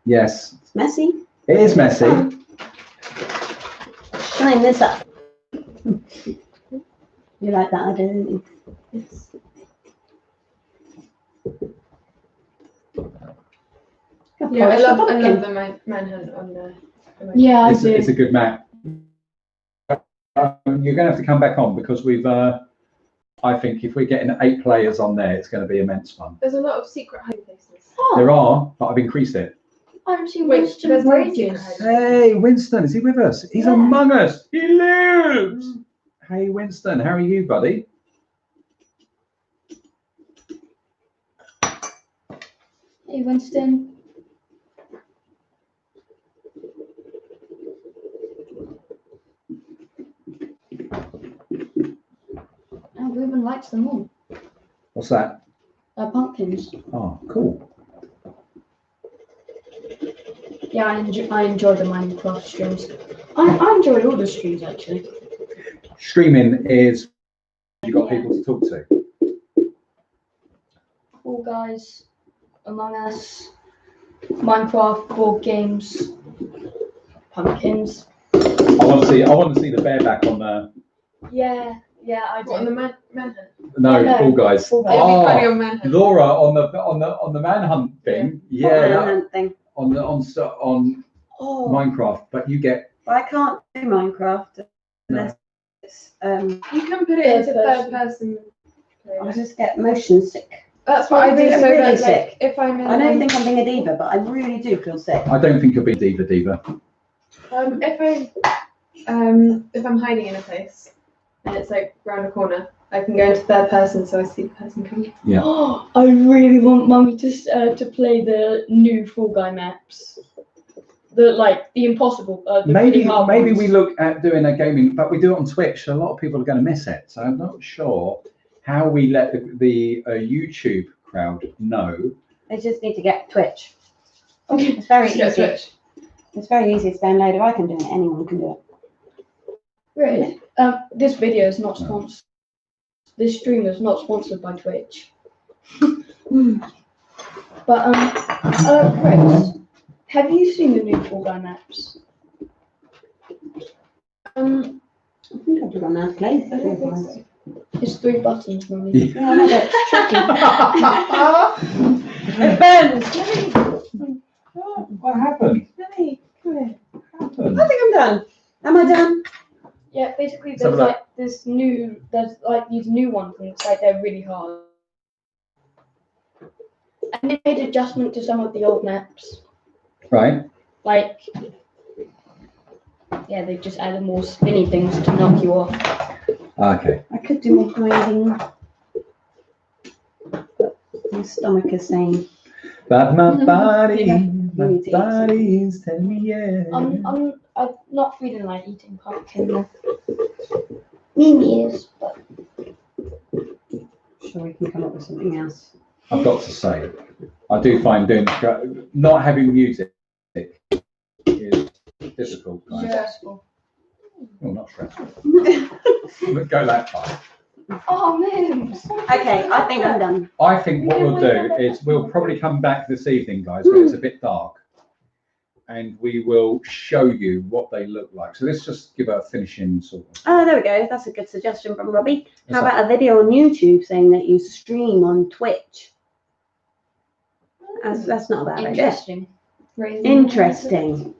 Yes, It's messy. it is messy. Shine this up. You like that idea, didn't you? Yes. Yeah, I love the manhunt on the. Yeah, I It's, do. it's a good map. You're going to have to come back on because we've. I think if we're getting 8 players on there, it's going to be immense fun. There's a lot of secret hiding places. Oh, There are, but I've increased it. I haven't seen Wait, Winston there's for no secret ages. hiding. Hey, Winston, is he with us? He's Yeah. among us. He lives. Hey, Winston, how are you, buddy? Hey, Winston. Oh, Ruben likes them all. What's that? They're pumpkins. Oh, cool. Yeah, I enjoy the Minecraft streams. I enjoy all the streams actually. Streaming is you've got Yeah. people to talk to. Fall Guys, Among Us, Minecraft, board games, pumpkins. I want to see the bareback on the. Yeah, Yeah, I What, on do. the manhunt? No, No, Fall Guys. Fall Guys. It'd be funny Oh, on manhunt. Laura on the manhunt thing. What Yeah, that, manhunt thing? on Oh, Minecraft, but you get I can't do Minecraft unless it's You can put it Third into person. third person. I just get motion sick. That's what I do. I'm So really that, sick. like, if I'm in, I don't think I'm being a diva, but I really do feel sick. I don't think you'll be diva. if I'm hiding in a place and it's like round a corner, I can go into third person so I see the person coming. Yeah. Oh, I really want Mummy to play the new Fall Guy maps. The impossible. The really hard Maybe ones. we look at doing a gaming, but we do it on Twitch, so a lot of people are going to miss it. So I'm not sure how we let the YouTube crowd know. They just need to get Twitch. It's very Just go easy. Twitch. It's very easy to download. If I can do it, anyone can do it. Really? This video is not sponsored. This stream is not sponsored by Twitch. But Chris, have you seen the new Fall Guy maps? I think I've got enough play. I don't think so. It's 3 buttons, Mummy. Yeah, I know, it's tricky. It burns. What happened? Hey, come here. What happened? I think I'm done. Am I done? Yeah, basically Let's have there's a look. there's these new ones and it's like they're really hard. And they made adjustment to some of the old maps. Right. Like, yeah, they just added more spinny things to knock you off. Okay. I could do more hiding. But my stomach is saying. But my body, Yeah, my you need to eat body's telling me yes. I'm not feeling like eating pumpkin. Mimi is, but Sure, we can come up with something else. I've got to say, I do find not having music is difficult, guys. Stressful. Well, not stressful. Let's go that far. oh man. Okay, I think I'm done. I think what we'll do is we'll probably come back this evening, guys, when it's a bit dark, and we will show you what they look like. So let's just give a finishing sort of. Oh, there we go. That's a good suggestion from Robbie. What's How that? about a video on YouTube saying that you stream on Twitch? That's not a bad idea. Interesting. Interesting.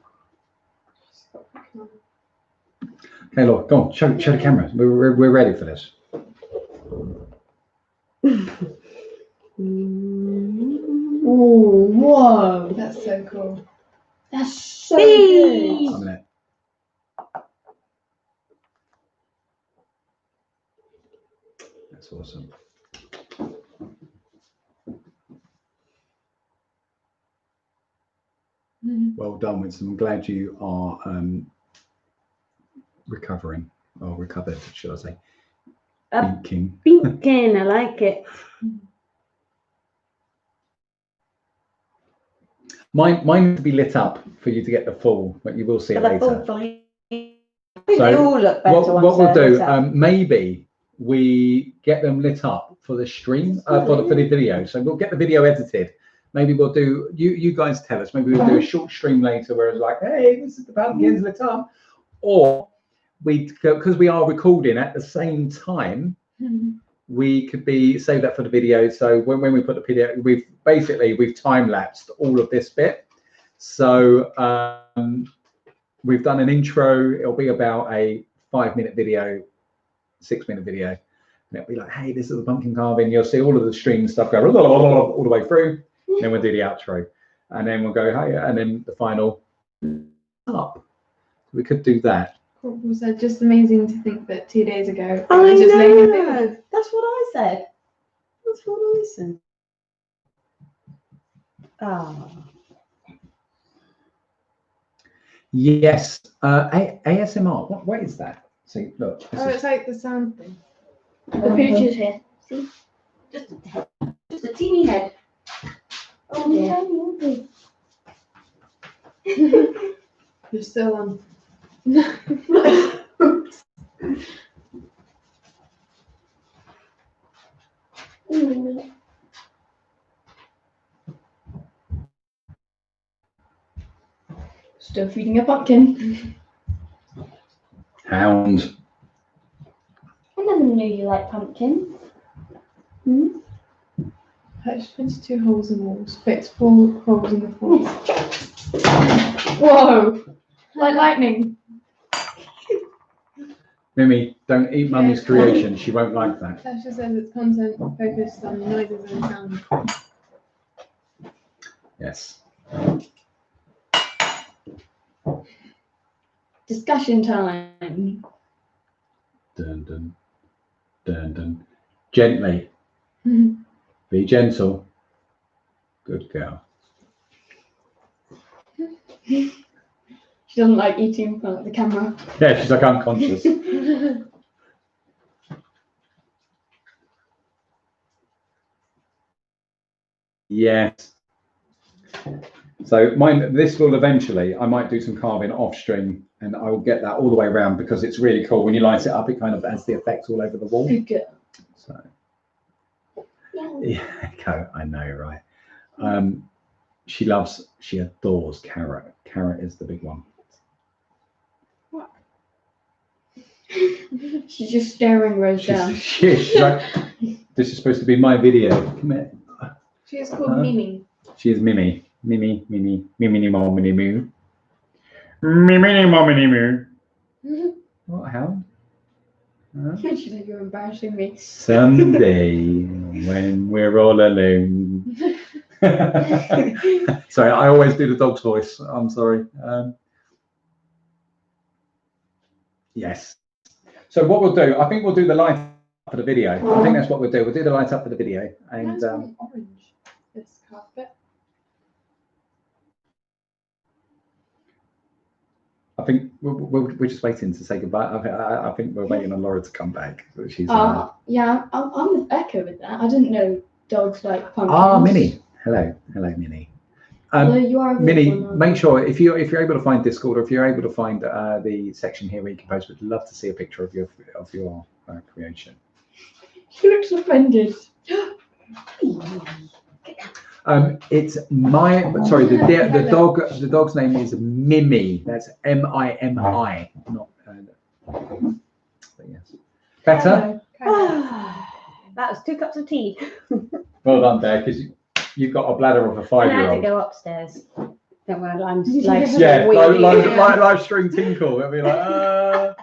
Okay, look, go on, show the camera. We're ready for this. Oh, whoa, that's so cool. That's so Bees. good. A minute. That's awesome. Well done, Winston. I'm glad you are recovering, or recovered, should I say. Thinking. Pinkin, I like it. Mine needs to be lit up for you to get the full, but you will see it But the full later. vibe. I think So, they all look better What once we'll they're do, lit up. maybe we get them lit up for the stream, for the video. So we'll get the video edited. Maybe we'll do, you guys tell us, maybe we'll do a short stream later where it's like, hey, this is the pumpkins lit up. Or because we are recording at the same time, we could save that for the video. So when we put the video, we've time lapsed all of this bit. So we've done an intro. It'll be about a 5-minute video, 6-minute video. And it'll be like, hey, this is the pumpkin carving. You'll see all of the stream stuff go all the way through. And then we'll do the outro. And then we'll go, hey, and then the final up. We could do that. Was that just amazing to think that 2 days ago I was just laying in know. bed. That's what I said. That's what I said. Oh. Yes. ASMR. What is that? See, look. Oh, it's like the sound thing. The future's here. Just a teeny head. Oh dear. You're still on. Still feeding a pumpkin. Hound. And never knew you liked pumpkins. There's 22 holes in walls, fits 4 holes in the floor. Whoa! Like lightning. Mimi, don't eat Mummy's creation. She won't like that. That just says it's content focused on noises and sound. Yes. Discussion time. Dun dun dun dun. Gently. Be gentle. Good girl. She doesn't like eating in front of the camera. Yeah, she's like unconscious. Yes. So this will eventually, I might do some carving off stream and I will get that all the way around because it's really cool. When you light it up, it kind of has the effect all over the wall. Good girl. So, yeah, I know, right? She adores carrot. Carrot is the big one. She's just staring Rose down. She's like, this is supposed to be my video. Come here. She is called Mimi. She is Mimi. Mimi, Mimi, Mimi, Mo, Mini, Moo. Mimi, Mo, Mini, Moo. What, how? She's like, you're embarrassing me. Someday, when we're all alone. Sorry, I always do the dog's voice. I'm sorry. Yes. So what we'll do, I think we'll do the light up for the video. I think that's what we'll do. We'll do the light up for the video. And Mine's orange. This carpet. I think we're just waiting to say goodbye. I think we're waiting on Laura to come back. She's yeah, I'm with Becca with that. I didn't know dogs like pumpkins. Minnie. Hello, Minnie. Although you are Minnie, make sure if you're able to find Discord or if you're able to find the section here where you can post, we'd love to see a picture of your creation. She looks offended. It's the dog's name is Mimi. That's Mimi, not. But yes. Better. That was 2 cups of tea. Well done, there, because you've got a bladder of a I had to 5-year-old. go upstairs. Don't worry, I'm Yeah, live stream tinkle. It'll be like,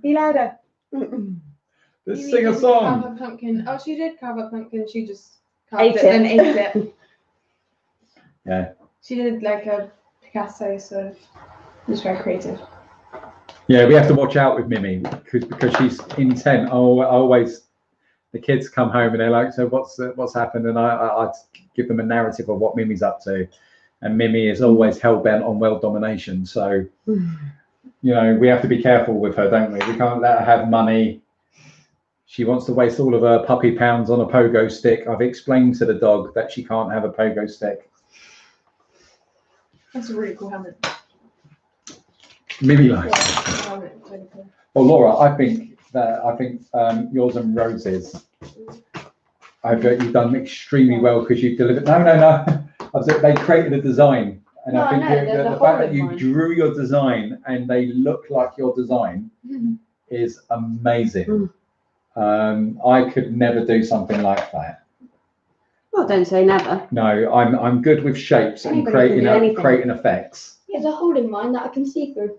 Be louder. let's Mimi sing a didn't song. Carve a pumpkin. Oh, she did carve a pumpkin. She just carved Ate it and ate it. Yeah. She did like a Picasso sort of. It was very creative. Yeah, we have to watch out with Mimi because she's intent. The kids come home and they're like, so what's happened? And I give them a narrative of what Mimi's up to, and Mimi is always hell bent on world domination. So, we have to be careful with her, don't we? We can't let her have money. She wants to waste all of her puppy pounds on a pogo stick. I've explained to the dog that she can't have a pogo stick. That's a really cool helmet. Mimi likes Yeah, it. helmet, really cool. Well, Laura, I think yours and Rose's, you've done extremely well because you've delivered. No. They created a design, and No, I think I know, the fact that you mine. drew your design and they look like your design is amazing. I could never do something like that. Well, don't say never. No, I'm good with shapes and Anybody can do anything. creating effects. There's a hole in mine that I can see through.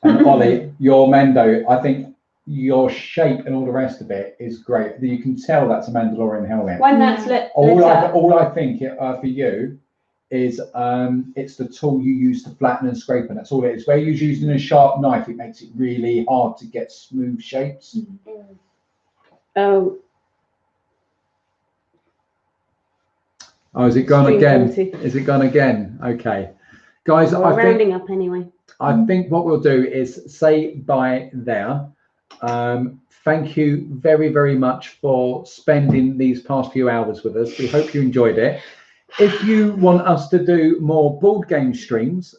And Ollie, your Mando, I think your shape and all the rest of it is great. You can tell that's a Mandalorian helmet. When that's lit All up. I think for you is it's the tool you use to flatten and scrape, and that's all it is. Where you're using a sharp knife, it makes it really hard to get smooth shapes. Oh, Is it gone Extreme again? quality. Is it gone again? Okay, guys, we're rounding up anyway. I think what we'll do is say bye there. Thank you very, very much for spending these past few hours with us. We hope you enjoyed it. If you want us to do more board game streams,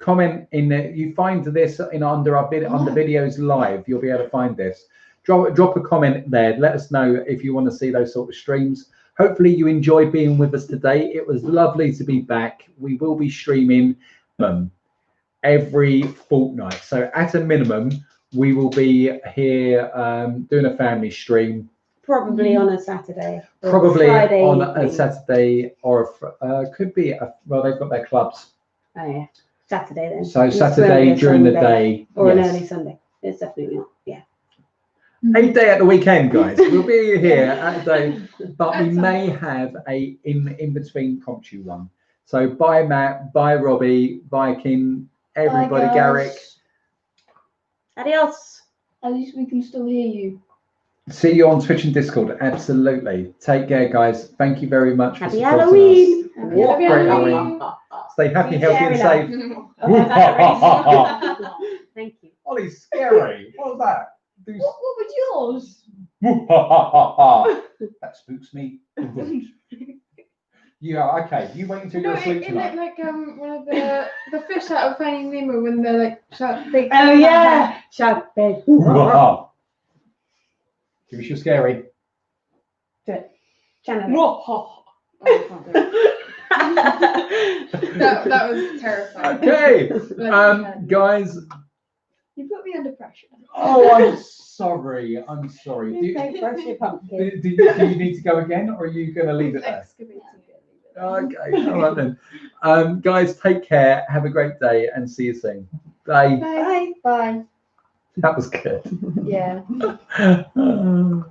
comment in there. You find this under videos live. You'll be able to find this. Drop a comment there. Let us know if you want to see those sort of streams. Hopefully you enjoyed being with us today. It was lovely to be back. We will be streaming every fortnight. So at a minimum, we will be here doing a family stream. Probably on a Saturday. Or Probably Friday on a evening. Saturday or could be, well, they've got their clubs. Oh yeah, Saturday then. So It's Saturday gonna be a during the Sunday. day. Or an yes. early Sunday. It's definitely not. Yeah. A day at the weekend, guys. We'll be here at a day, but we may have a in between promptu one. So bye Matt, bye Robbie, bye Kim, everybody, Bye, Garrick. guys. Adios. At least we can still hear you. See you on Twitch and Discord. Absolutely. Take care, guys. Thank you very much for Happy supporting Halloween. us. Happy What great Halloween. Halloween. Stay happy, Be healthy, and scary, safe. Thank you. Ollie, scary. What was that? What was yours? That spooks me. Yeah, okay. You wait until No, you're asleep in it, tonight. like one of the fish out of Finding Nemo when they're like shout big. Oh yeah. Shout big. Give us your scary. Channel. Oh, I can't do it. That was terrifying. Okay. Like, Guys. You put me under pressure. Oh, I'm sorry. I'm sorry. Do Brush your pumpkin. do you need to go again, or are you going to leave it there? excavating it. Okay. All right then. Guys, take care. Have a great day, and see you soon. Bye. Bye. Bye. That was good. Yeah.